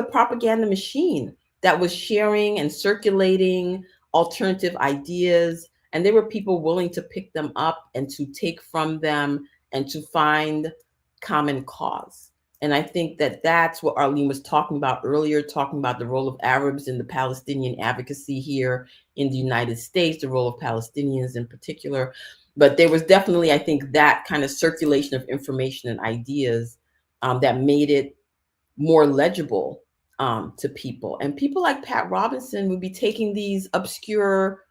propaganda machine that was sharing and circulating alternative ideas, and there were people willing to pick them up and to take from them and to find common cause. And I think that that's what Arlene was talking about earlier, talking about the role of Arabs in the Palestinian advocacy here in the United States, the role of Palestinians in particular. But there was definitely, I think, that kind of circulation of information and ideas that made it more legible to people. And people like Pat Robinson would be taking these obscure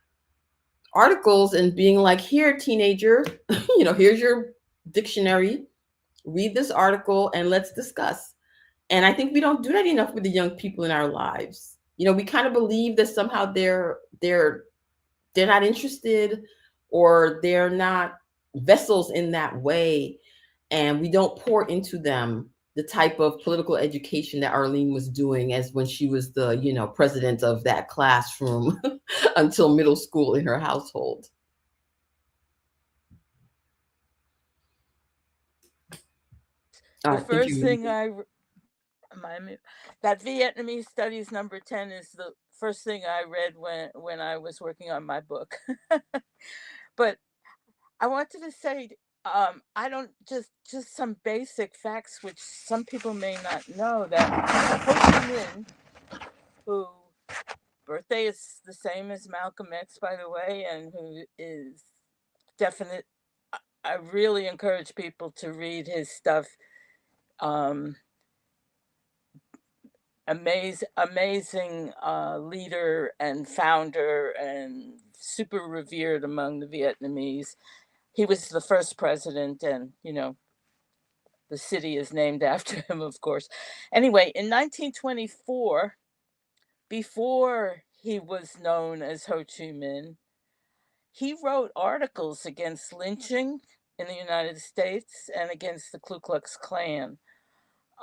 articles and being like, here, teenager, here's your dictionary, read this article and let's discuss. And I think we don't do that enough with the young people in our lives. We kind of believe that somehow they're not interested, or they're not vessels in that way, and we don't pour into them the type of political education that Arlene was doing as when she was the president of that classroom until middle school in her household. The first thing that Vietnamese Studies number 10 is the first thing I read when I was working on my book. But I wanted to say, I don't just some basic facts which some people may not know, that Ho Chi Minh, who birthday is the same as Malcolm X, by the way, and who is definite. I really encourage people to read his stuff. Amazing leader and founder, and super revered among the Vietnamese. He was the first president, and the city is named after him, of course. Anyway, in 1924, before he was known as Ho Chi Minh, he wrote articles against lynching in the United States and against the Ku Klux Klan.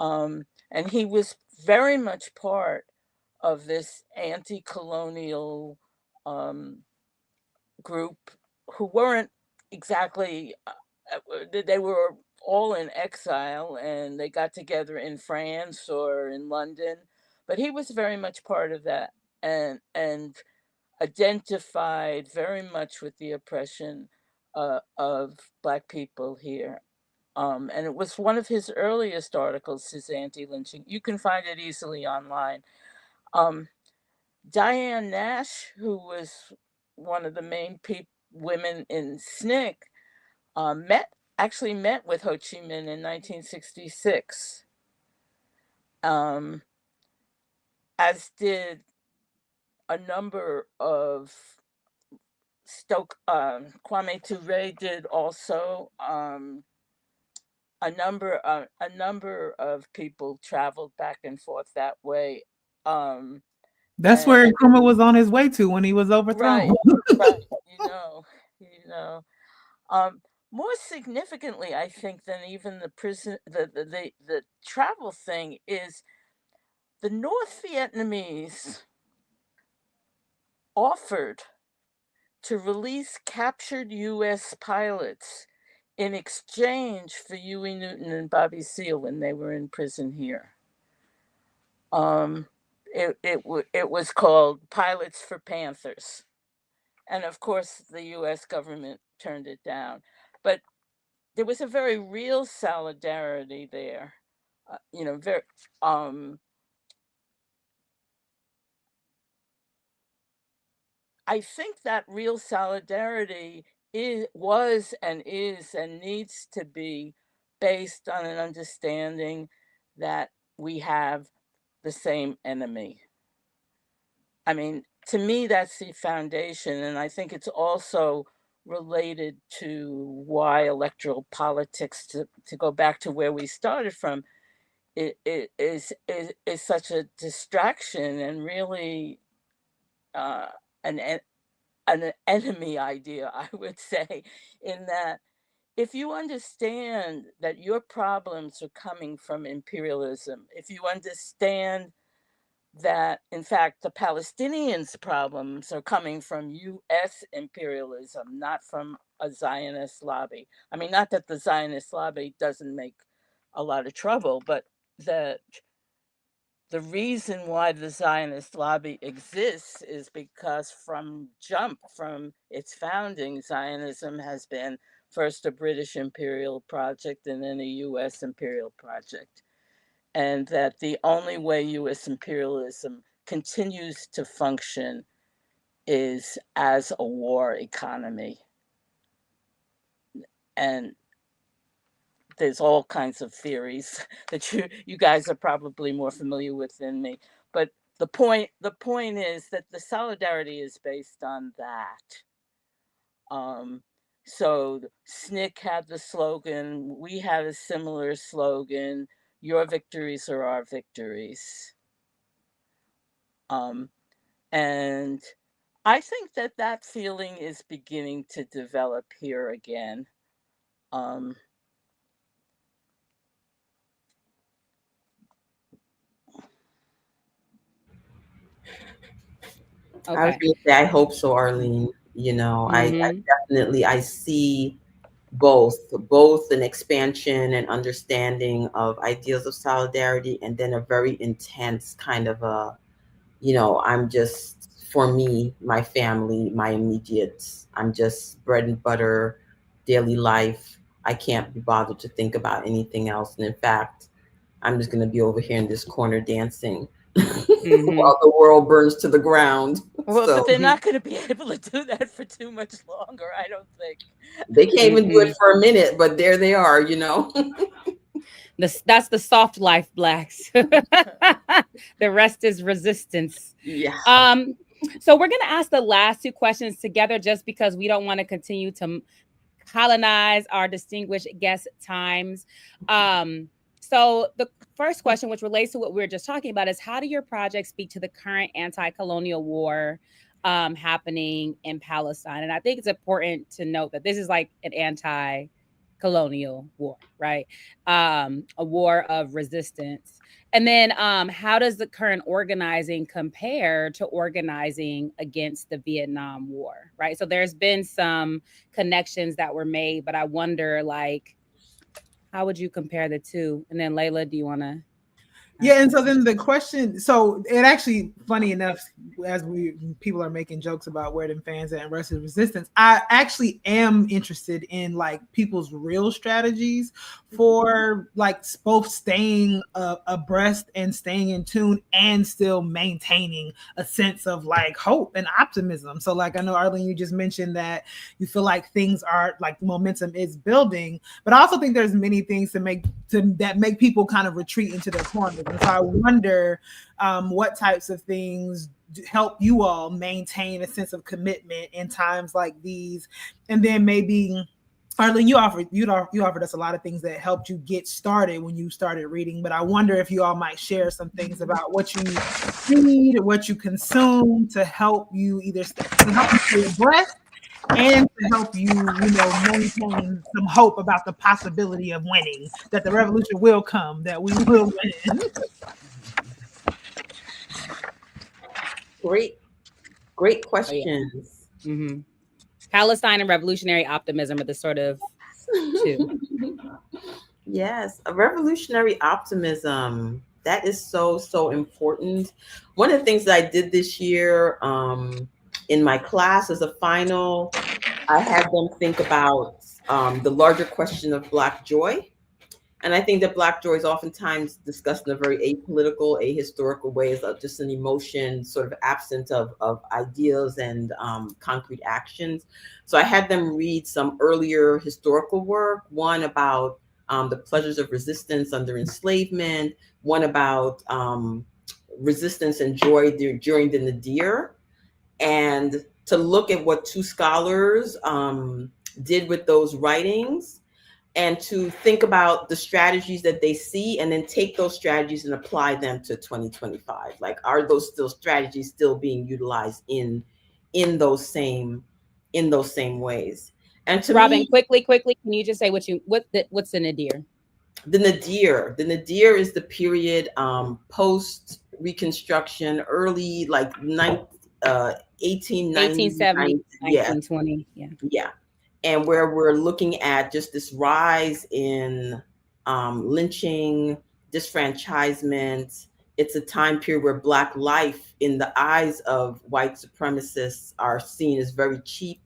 And he was very much part of this anti-colonial group, who weren't exactly, they were all in exile, and they got together in France or in London, but he was very much part of that, and identified very much with the oppression of Black people here. And it was one of his earliest articles, his anti-lynching. You can find it easily online. Diane Nash, who was one of the main women in SNCC, actually met with Ho Chi Minh in 1966, as did a number of Kwame Ture did also. A number of people traveled back and forth that way. That's where Nkrumah was on his way to when he was overthrown. Right. More significantly, I think, than even the prison, the travel thing, is the North Vietnamese offered to release captured U.S. pilots in exchange for Huey Newton and Bobby Seale when they were in prison here. It was called Pilots for Panthers, and of course the U.S. government turned it down. But there was a very real solidarity there. Very. I think that real solidarity was and is and needs to be based on an understanding that we have the same enemy. I mean, to me, that's the foundation, and I think it's also related to why electoral politics, to go back to where we started from, it is such a distraction, and really an enemy idea, I would say, in that if you understand that your problems are coming from imperialism, if you understand that in fact the Palestinians' problems are coming from US imperialism, not from a Zionist lobby. I mean, not that the Zionist lobby doesn't make a lot of trouble, but the the reason why the Zionist lobby exists is because from its founding, Zionism has been first a British imperial project and then a US imperial project. And that the only way US imperialism continues to function is as a war economy. And there's all kinds of theories that you guys are probably more familiar with than me. But the point is that the solidarity is based on that. So SNCC had the slogan, we have a similar slogan, your victories are our victories. And I think that that feeling is beginning to develop here again. Um, I was Okay. going to say, I hope so, Arlene. You know, I Mhm. definitely, I see both an expansion and understanding of ideas of solidarity, and then a very intense kind of a, you know, I'm just, for me, my family, my immediate, I'm just bread and butter, daily life. I can't be bothered to think about anything else. And in fact, I'm just going to be over here in this corner dancing Mhm. while the world burns to the ground. well, but So they're not going to be able to do that for too much longer, I don't think. they can't even do it Mhm. for a minute, but there they are, you know. That's the soft life blacks. The rest is resistance. Yeah. Um, so we're gonna ask the last two questions together just because we don't want to continue to colonize our distinguished guest times. So the first question, which relates to what we were just talking about, is how do your projects speak to the current anti-colonial war happening in Palestine? And I think it's important to note that this is like an anti-colonial war, right? A war of resistance. And then how does the current organizing compare to organizing against the Vietnam War, right? So there's been some connections that were made, but I wonder, like, how would you compare the two? And then Layla, do you want to? Yeah, and so then the question, so it actually, funny enough, as people are making jokes about where them fans at and Russian resistance, I actually am interested in like people's real strategies for like both staying abreast and staying in tune and still maintaining a sense of like hope and optimism. So like I know Arlene, you just mentioned that you feel like things are like momentum is building, but I also think there's many things that make people kind of retreat into their corners. And so I wonder what types of things help you all maintain a sense of commitment in times like these. And then maybe Arlene, you offered us a lot of things that helped you get started when you started reading, but I wonder if you all might share some things about what you read or what you consume to help you to help you stay abreast and to help you, maintain some hope about the possibility of winning, that the revolution will come, that we will win. Great Oh yeah. questions. Mm-hmm. Palestine and revolutionary optimism are the sort of two. Yes, a revolutionary optimism. That is so important. One of the things that I did this year in my class as a final, I had them think about the larger question of Black joy. And I think that Black joy is oftentimes discussed in a very apolitical, ahistorical way, as just an emotion sort of absent of ideas and concrete actions. So I had them read some earlier historical work, one about the pleasures of resistance under enslavement, one about resistance and joy during the Nadir, and to look at what two scholars did with those writings, and to think about the strategies that they see, and then take those strategies and apply them to 2025. Like, are those strategies still being utilized in those same ways? And to Robyn, me, quickly, can you just say what's the nadir? the nadir. The nadir is the period post Reconstruction, early like 1890, 1870, yeah, 1920. Yeah. yeah, and where we're looking at just this rise in lynching, disfranchisement. It's a time period where Black life, in the eyes of white supremacists, are seen as very cheap.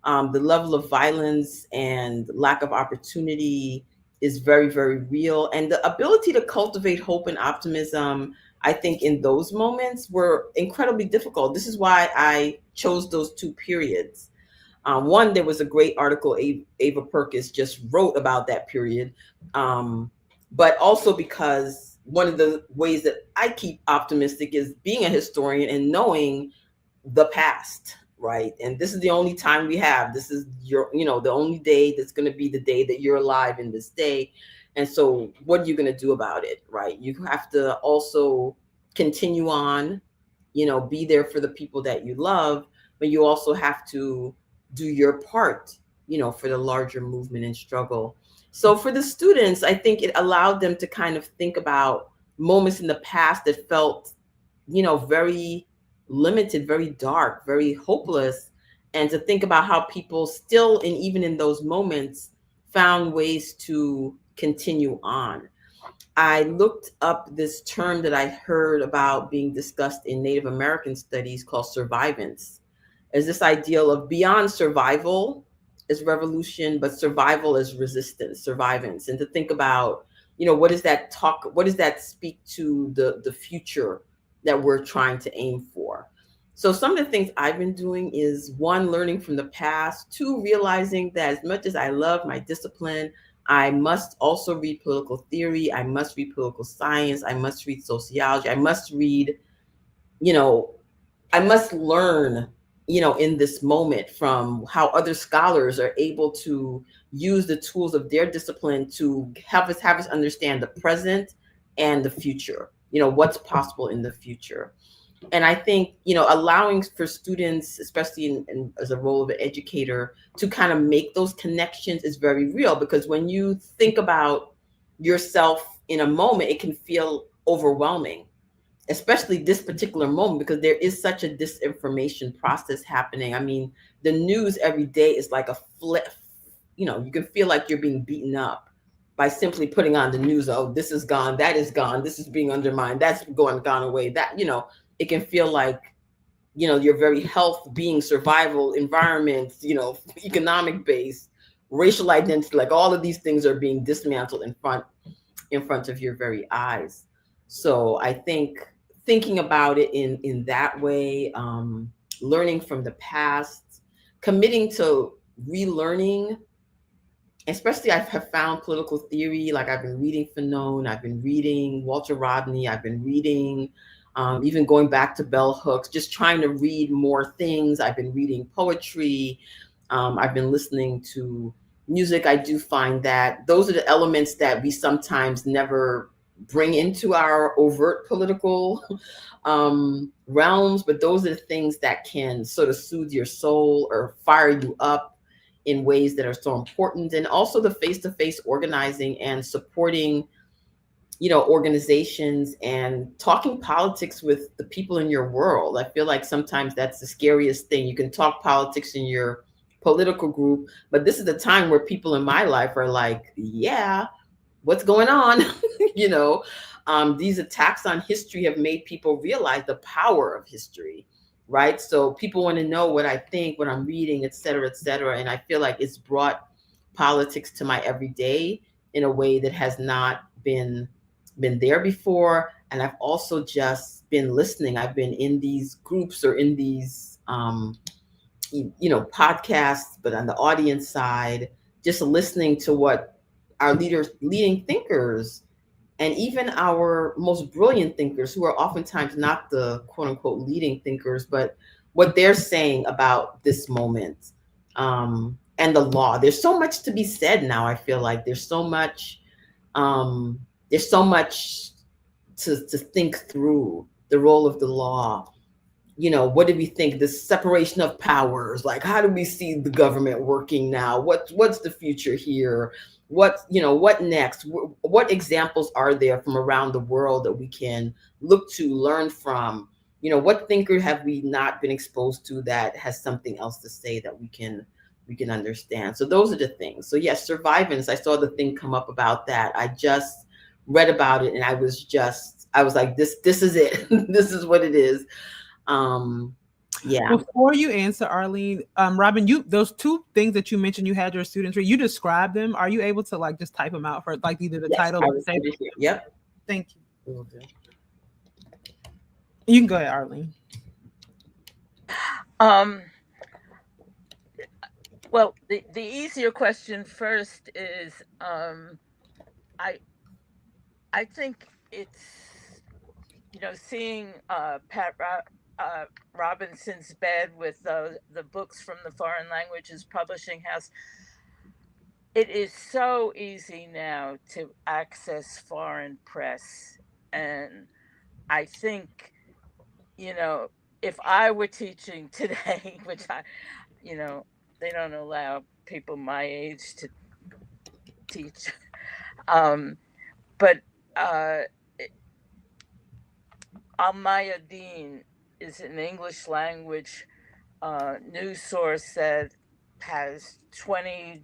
The level of violence and lack of opportunity is very, very real. And the ability to cultivate hope and optimism, I think, in those moments were incredibly difficult. This is why I chose those two periods. One, there was a great article Ava Perkis just wrote about that period, but also because one of the ways that I keep optimistic is being a historian and knowing the past, right? And this is the only time we have. This is your, the only day that's going to be the day that you're alive in this day. And so what are you going to do about it, right? You have to also continue on, be there for the people that you love, but you also have to do your part, for the larger movement and struggle. So for the students, I think it allowed them to kind of think about moments in the past that felt, very limited, very dark, very hopeless, and to think about how people still, and even in those moments, found ways to continue on. I looked up this term that I heard about being discussed in Native American studies called survivance. Is this ideal of beyond survival is revolution, but survival is resistance, survivance. And to think about, what does that speak to the future that we're trying to aim for? So some of the things I've been doing is, one, learning from the past, two, realizing that as much as I love my discipline, I must also read political theory. I must read political science. I must read sociology. I must read, I must learn, in this moment from how other scholars are able to use the tools of their discipline to have us understand the present and the future, what's possible in the future. And I think, allowing for students, especially in as a role of an educator, to kind of make those connections is very real, because when you think about yourself in a moment, it can feel overwhelming, especially this particular moment, because there is such a disinformation process happening. I mean, the news every day is like a flip. You can feel like you're being beaten up by simply putting on the news. Oh, this is gone, that is gone, this is being undermined, that's gone away. That, it can feel like, your very health, being, survival, environment, economic base, racial identity, like all of these things are being dismantled in front of your very eyes. So I think thinking about it in that way, learning from the past, committing to relearning, especially I have found political theory, like I've been reading Fanon, I've been reading Walter Rodney, I've been reading, even going back to bell hooks, just trying to read more things. I've been reading poetry. I've been listening to music. I do find that those are the elements that we sometimes never bring into our overt political realms, but those are the things that can sort of soothe your soul or fire you up in ways that are so important. And also the face-to-face organizing and supporting, organizations and talking politics with the people in your world. I feel like sometimes that's the scariest thing. You can talk politics in your political group, but this is the time where people in my life are like, yeah, what's going on? These attacks on history have made people realize the power of history, right? So people want to know what I think, what I'm reading, et cetera, et cetera. And I feel like it's brought politics to my everyday in a way that has not been there before. And I've also just been listening. I've been in these groups or in these, podcasts, but on the audience side, just listening to what our leading thinkers, and even our most brilliant thinkers, who are oftentimes not the quote unquote leading thinkers, but what they're saying about this moment, and the law. There's so much to be said now. I feel like there's so much to think through, the role of the law, what do we think? The separation of powers, like how do we see the government working now? What's the future here? What next? What examples are there from around the world that we can look to, learn from? What thinker have we not been exposed to that has something else to say that we can understand? So those are the things. So yes, survivance. I saw the thing come up about that. I just read about it and I was like, this is it. This is what it is. Yeah. Before you answer, Arlene, Robyn, those two things that you mentioned you had your students read, you described them. Are you able to like just type them out for like either the title or the same? Yep. Thank you. You can go ahead, Arlene. Well, the easier question first is I think it's seeing Pat Robinson's bed with the books from the Foreign Languages Publishing House. It is so easy now to access foreign press, and I think if I were teaching today, which they don't allow people my age to teach, but Al-Mayadeen is an English language news source that has 20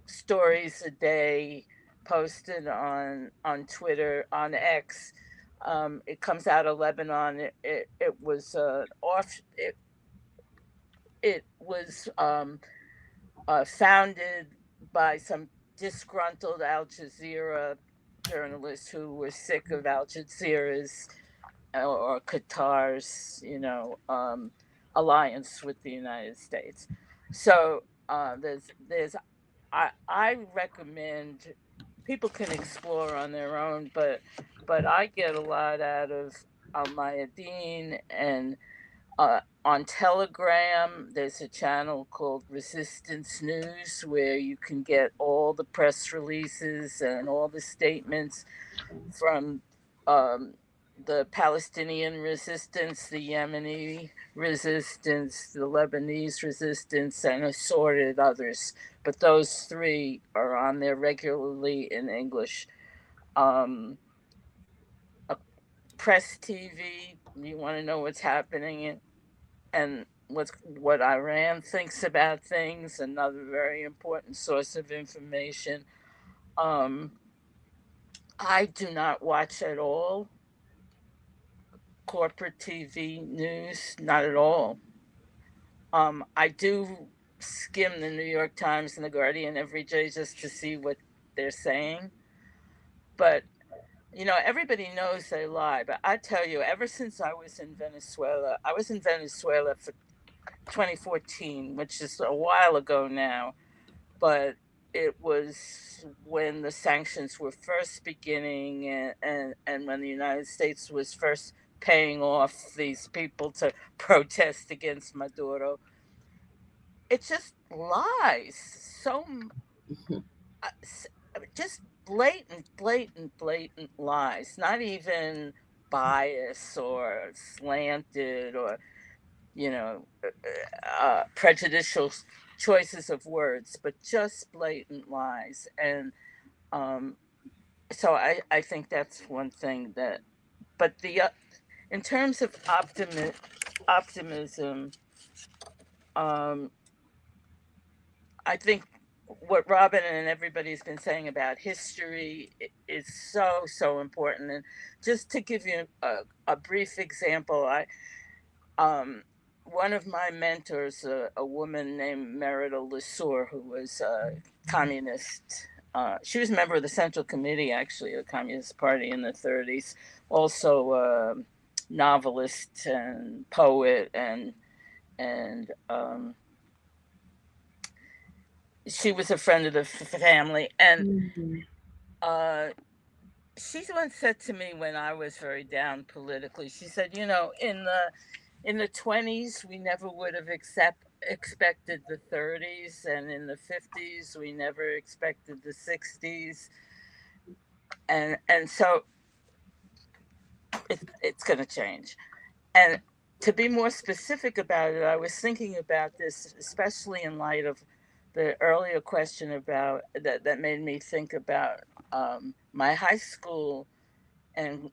stories a day posted on Twitter, on X. It comes out of Lebanon. It was it was founded by some disgruntled Al Jazeera journalists who were sick of Al Jazeera's or Qatar's, alliance with the United States. So I recommend people can explore on their own, but I get a lot out of Al-Mayadeen, and on Telegram, there's a channel called Resistance News where you can get all the press releases and all the statements from the Palestinian resistance, the Yemeni resistance, the Lebanese resistance, and assorted others. But those three are on there regularly in English. Press TV, you want to know what's happening and what Iran thinks about things, another very important source of information. I do not watch at all corporate TV news, not at all. I do skim the New York Times and the Guardian every day just to see what they're saying. But, everybody knows they lie. But I tell you, ever since I was in Venezuela for 2014, which is a while ago now, but it was when the sanctions were first beginning and when the United States was first paying off these people to protest against Maduro. It just lies. So just blatant lies. Not even bias or slanted or prejudicial choices of words, but just blatant lies. And so I think that's one thing that. But in terms of optimism, I think what Robyn and everybody's been saying about history is so important. And just to give you a brief example, one of my mentors, a woman named Merida Lesueur, who was a communist. She was a member of the Central Committee, actually, of the Communist Party in the 30s. Also a novelist and poet, and she was a friend of the family. And she once said to me when I was very down politically, she said, in the 20s, we never would have expected the 30s, and in the 50s, we never expected the 60s, and so it's going to change. And to be more specific about it, I was thinking about this, especially in light of the earlier question about that made me think about my high school and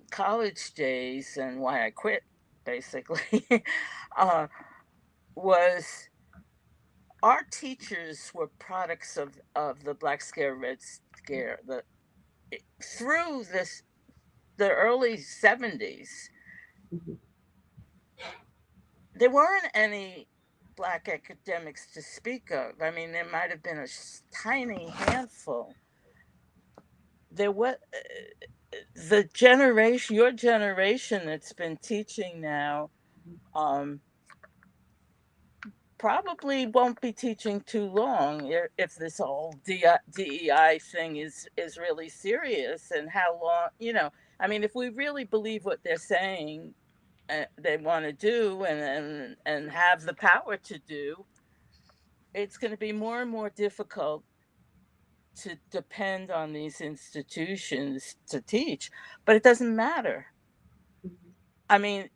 college days and why I quit, basically. uh, was our teachers were products of the Black Scare, Red Scare, through the early 70s. Mhm. There weren't any Black academics to speak of. I mean, there might have been a tiny handful. There was the generation, your generation that's been teaching now, um, probably won't be teaching too long if this whole DEI thing is really serious, and how long, I mean, if we really believe what they're saying, they want to do and have the power to do, it's going to be more and more difficult to depend on these institutions to teach. But it doesn't matter. I mean,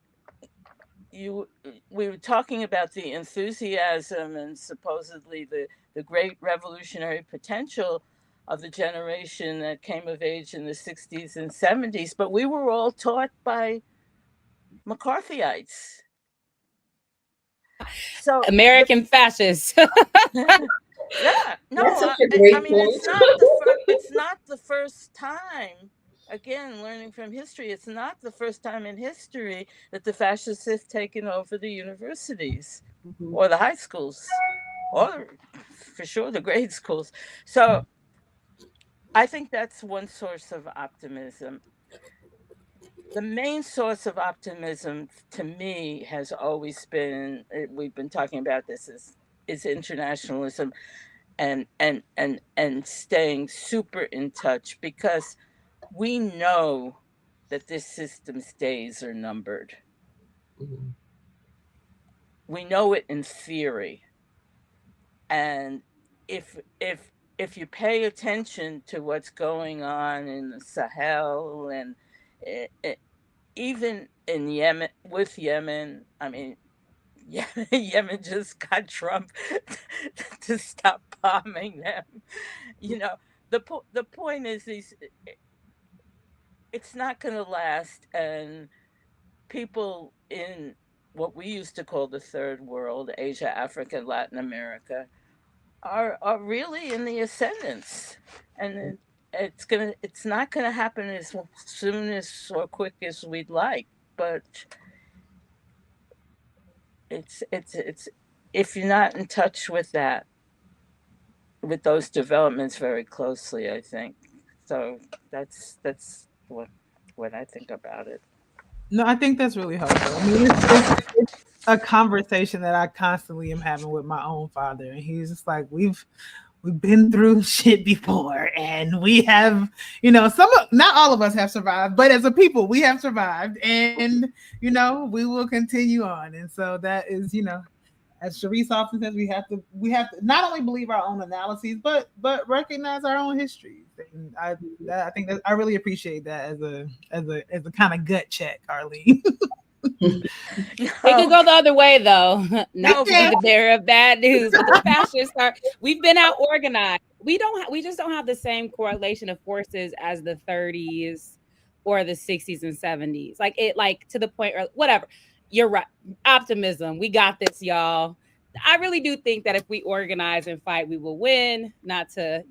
you we were talking about the enthusiasm and supposedly the great revolutionary potential of the generation that came of age in the 60s and 70s, but we were all taught by McCarthyites. So American fascists. yeah, no, That's such a I great mean, point. it's not the first time. Again, learning from history, it's not the first time in history that the fascists have taken over the universities Mhm. or the high schools, or for sure the grade schools. So I think that's one source of optimism. The main source of optimism to me has always been, we've been talking about this, is internationalism and staying super in touch, because we know that this system's days are numbered. Mhm. We know it in theory. And if you pay attention to what's going on in the Sahel and even in Yemen, with Yemen, I mean, yeah, Yemen just got Trump to stop bombing them. You know, the point is, it's not going to last, and people in what we used to call the third world, Asia, Africa, Latin America, are really in the ascendance, and it's not gonna happen as soon as or quick as we'd like, but it's if you're not in touch with that, with those developments very closely, I think. So that's what I think about it. No, I think that's really helpful. I mean, it's a conversation that I constantly am having with my own father, and he's just like, we've been through shit before, and we have, not all of us have survived, but as a people, we have survived, and we will continue on. And so that is, as Sharice often says, we have to not only believe our own analyses, but recognize our own histories. And I think that I really appreciate that as a kind of gut check, Arlene. It could No, go the other way, though. Not no, to be Yeah. the bearer of bad news, but the fascists are. We've been out organized. We just don't have the same correlation of forces as the 30s or the 60s and 70s. Like to the point, or whatever. You're right. Optimism. We got this, y'all. I really do think that if we organize and fight, we will win. Not to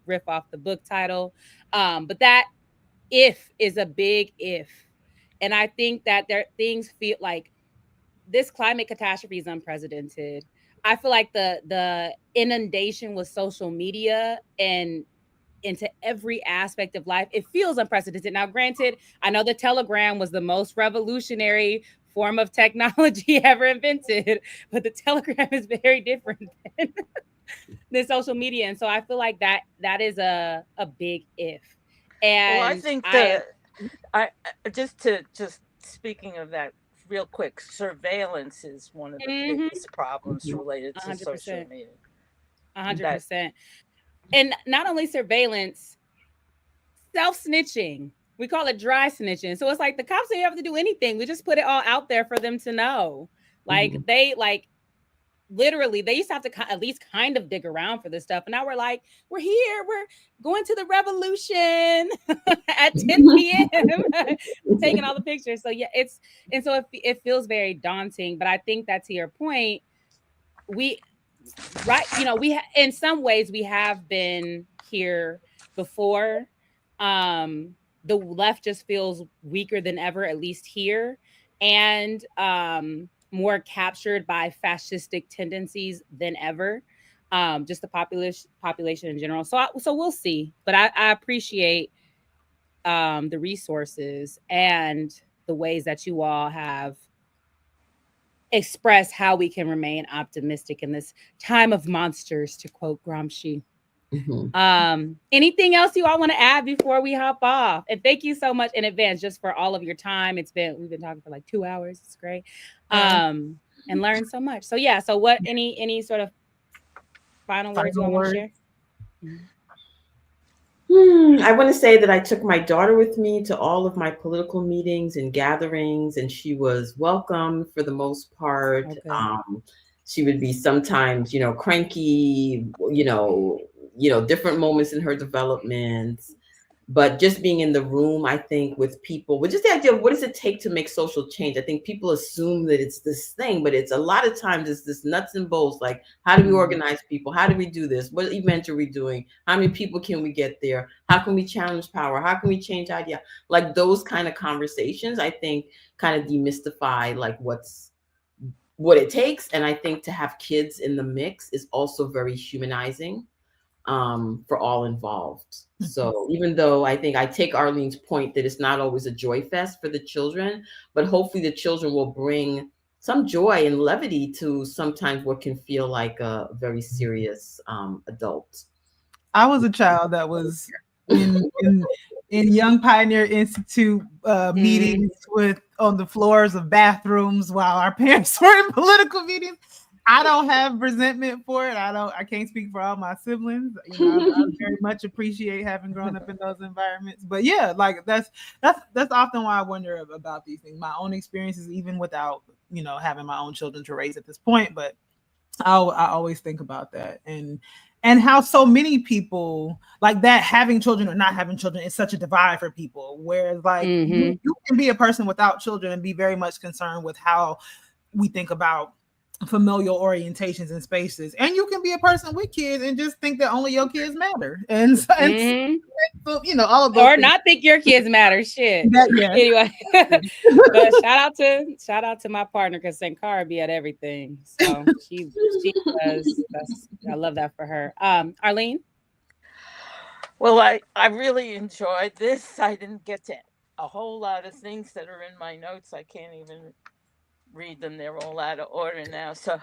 riff off the book title, but that if is a big if. And I think that things feel like this climate catastrophe is unprecedented. I feel like the inundation with social media and into every aspect of life, it feels unprecedented. Now, granted, I know the telegram was the most revolutionary form of technology ever invented, but the telegram is very different than social media. And so I feel like that is a big if. well, I And think I am I just speaking of that real quick, surveillance is one of the mhm, biggest problems Mhm. related to social 100%. media. hundred That percent. And not only surveillance, self snitching. We call it dry snitching. So it's like the cops don't have to do anything. We just put it all out there for them to know. Like they like literally they used to have to at least kind of dig around for this stuff. And now we're like, we're here. We're going to the revolution at 10 p.m. taking all the pictures. So yeah, it feels very daunting. But I think that to your point, we in some ways we have been here before. The left just feels weaker than ever, at least here, and more captured by fascistic tendencies than ever. Just the population in general. So we'll see. But I appreciate the resources and the ways that you all have expressed how we can remain optimistic in this time of monsters, to quote Gramsci. Anything else you all want to add before we hop off? And thank you so much in advance just for all of your time. We've been talking for like 2 hours. It's great. And learned so much. So yeah, so what any sort of final words you all want to share? I want to say that I took my daughter with me to all of my political meetings and gatherings, and she was welcome for the most part. Okay. She would be sometimes, cranky, different moments in her development. But just being in the room, I think, with people, with just the idea of what does it take to make social change? I think people assume that it's this thing, but it's a lot of times it's this nuts and bolts. Like, how do we organize people? How do we do this? What event are we doing? How many people can we get there? How can we challenge power? How can we change idea? Like those kind of conversations, I think, kind of demystify like what it takes. And I think to have kids in the mix is also very humanizing. For all involved. So even though I think I take Arlene's point that it's not always a joy fest for the children, but hopefully the children will bring some joy and levity to sometimes what can feel like a very serious adult. I was a child that was in Young Pioneer Institute meetings on the floors of bathrooms while our parents were in political meetings. I don't have resentment for it. I can't speak for all my siblings. I very much appreciate having grown up in those environments. But yeah, like that's often why I wonder about these things. My own experiences, even without, having my own children to raise at this point. But I always think about that and how so many people like that having children or not having children is such a divide for people. Whereas like you can be a person without children and be very much concerned with how we think about familial orientations and spaces, and you can be a person with kids and just think that only your kids matter, and so, all of those or things. Not think your kids matter. Shit. Anyway, but shout out to my partner because Sankara be at everything, so she does. I love that for her. Arlene. Well, I really enjoyed this. I didn't get to a whole lot of things that are in my notes. I can't even read them. They're all out of order now. So,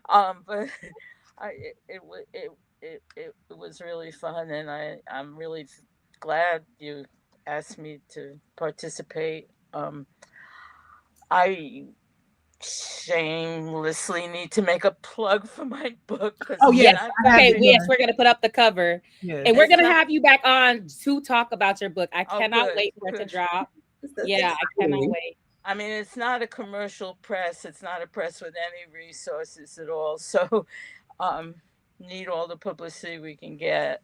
but it was really fun, and I'm really glad you asked me to participate. I shamelessly need to make a plug for my book. Oh yes, yes, we're gonna put up the cover, and we're gonna have you back on to talk about your book. I cannot wait for it to drop. Yeah, I cannot wait. I mean, it's not a commercial press. It's not a press with any resources at all. So, need all the publicity we can get.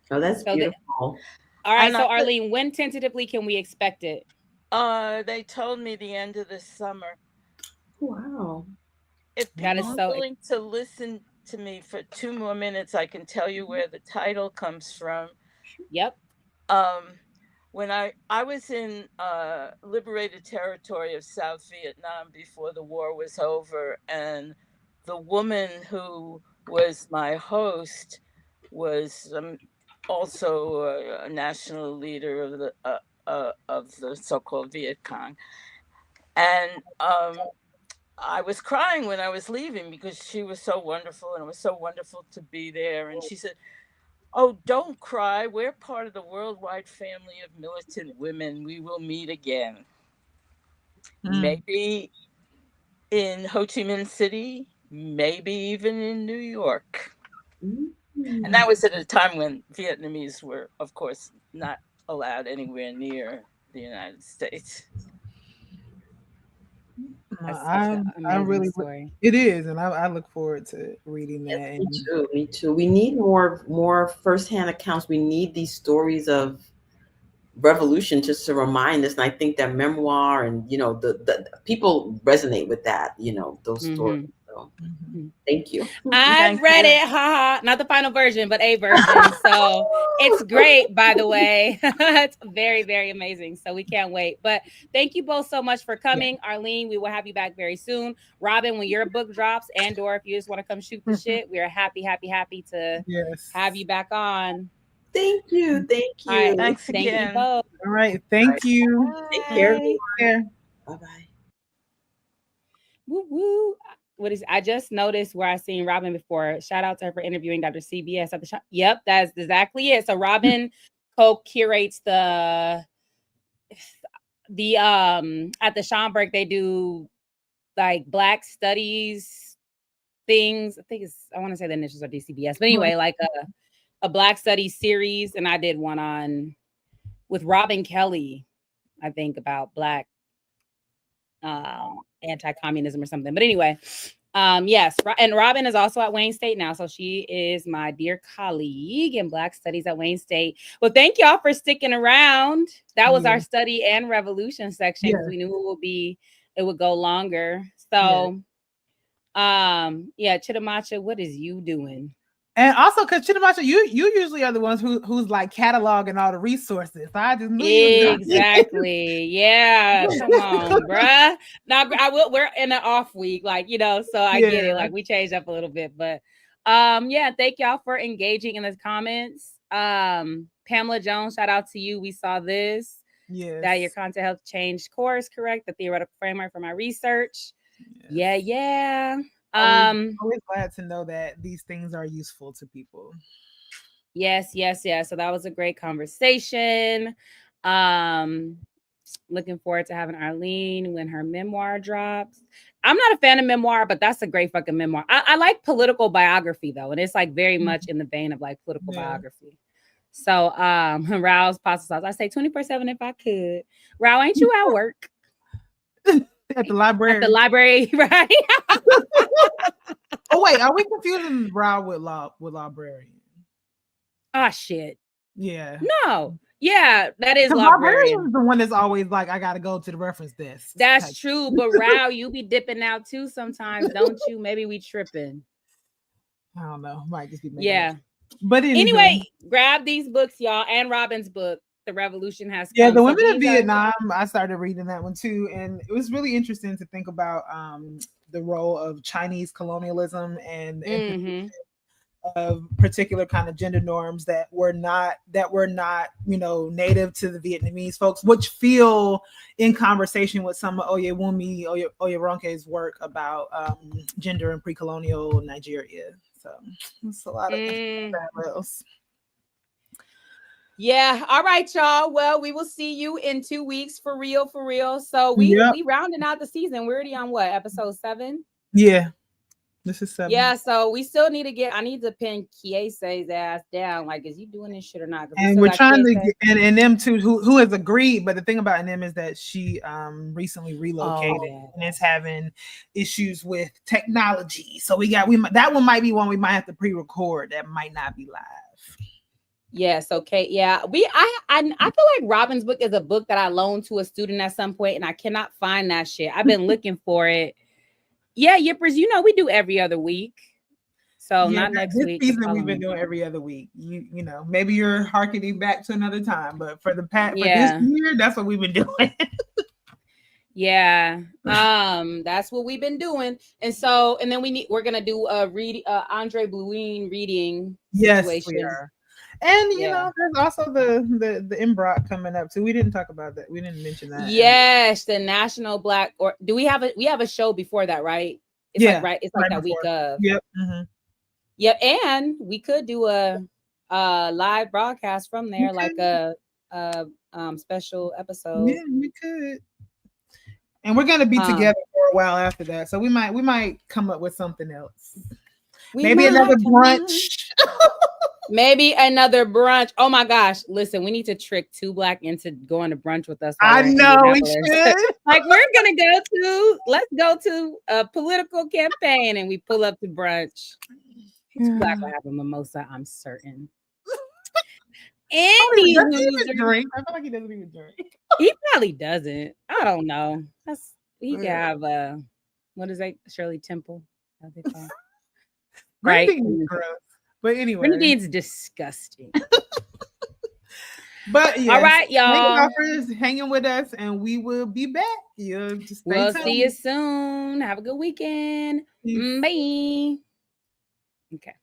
Oh, that's beautiful. All right, so Arlene, when tentatively can we expect it? They told me the end of the summer. Wow. If people are willing to listen to me for 2 more minutes, I can tell you where the title comes from. Yep. When I was in liberated territory of South Vietnam before the war was over, and the woman who was my host was also a national leader of the so-called Viet Cong, and I was crying when I was leaving because she was so wonderful, and it was so wonderful to be there. And she said, "Oh, don't cry. We're part of the worldwide family of militant women. We will meet again. Maybe in Ho Chi Minh City, maybe even in New York." And that was at a time when Vietnamese were, of course, not allowed anywhere near the United States. I really, story. it is, and I look forward to reading that. Yes, me too. Me too. We need more firsthand accounts. We need these stories of revolution just to remind us. And I think that memoir and the people resonate with that. Those stories. So, thank you. I've read it, haha. Not the final version, but a version. So it's great, by the way. It's very, very amazing. So we can't wait. But thank you both so much for coming. Arlene, we will have you back very soon. Robyn, when your book drops, or if you just want to come shoot the shit, we are happy to have you back on. Thank you. Thank you. All right, thanks Thank again. you both. All right. Thank you. Bye. Take care. Bye-bye. Woo woo. I just noticed where I seen Robyn before. Shout out to her for interviewing Dr. CBS at the shop. Yep, that's exactly it. So Robyn co-curates the at the Schomburg, they do like Black studies things. I want to say the initials are DCBS, but anyway, like a Black studies series, and I did one with Robyn Kelly, I think, about Black anti-communism or something. But anyway, yes, and Robyn is also at Wayne State now, so she is my dear colleague in Black Studies at Wayne State. Well, thank y'all for sticking around. That was our study and revolution section, because we knew it would go longer. So Chitamacha, what is you doing? And also, because Chitamacha, you usually are the ones who's like cataloging all the resources. So I just knew exactly. Yeah, come on, bruh. Now we're in an off week, like, so I get it. Like, we changed up a little bit, but thank y'all for engaging in the comments. Pamela Jones, shout out to you. We saw this. Yes. That your content helped change course, correct? The theoretical framework for my research. Yes. Yeah. Always glad to know that these things are useful to people. Yes. So that was a great conversation. Looking forward to having Arlene when her memoir drops. I'm not a fan of memoir, but that's a great fucking memoir. I like political biography though, and it's like very much in the vein of like political biography. So Rao's pasta sauce. I say 24/7 if I could. Rao, ain't you at work? At the library. At the library, right? Oh wait, are we confusing Rao with librarian? Oh shit. Yeah. No. Yeah, that is librarian. The one that's always like, I gotta go to the reference desk. That's true, but Rao, you be dipping out too sometimes, don't you? Maybe we tripping. I don't know. Might just be But anyway, grab these books, y'all, and Robyn's book. The Revolution Has Come. Yeah, The Women of Vietnam. I started reading that one too, and it was really interesting to think about the role of Chinese colonialism and of particular kind of gender norms that were not native to the Vietnamese folks, which feel in conversation with some of Oyeronke's work about gender in pre-colonial Nigeria. So it's a lot of parallels. Yeah. All right, y'all. Well, we will see you in 2 weeks for real. So we rounding out the season. We're already on what, episode 7? Yeah. This is 7. Yeah, so we still need to I need to pin Kiese's ass down. Like, is you doing this shit or not? And we're trying to get and them too, who has agreed. But the thing about them is that she recently relocated and is having issues with technology. So that one might be one we might have to pre-record. That might not be live. Yes, okay. Yeah. I feel like Robyn's book is a book that I loaned to a student at some point, and I cannot find that shit. I've been looking for it. Yeah, Yippers, we do every other week. So not next week. This season we've been doing every other week. You know, maybe you're harkening back to another time, but for this year, that's what we've been doing. Yeah. That's what we've been doing. And then we're gonna do a Andre Bluin reading situation. Yes, we are. And you know, there's also the Imbrock coming up too. We didn't talk about that. We didn't mention that. Yes, the National Black, or do we have a show before that, right? It's it's like that week of. Yep. Mm-hmm. Yep, and we could do a live broadcast from there, like a special episode. Yeah, we could. And we're gonna be together for a while after that, so we might come up with something else. Maybe another brunch. Maybe another brunch. Oh my gosh. Listen, we need to trick 2 Black into going to brunch with us. I know we should. Like let's go to a political campaign and we pull up to brunch. 2 Black will have a mimosa, I'm certain. Does he even drink? I feel like he doesn't even drink. He probably doesn't. I don't know. He can have what is that? Shirley Temple. How's it called? Right. Gross. But anyway, Grenadine's disgusting. But yes, all right, y'all. Thank you for hanging with us, and we will be back. We'll see you soon. Have a good weekend. Peace. Bye. Okay.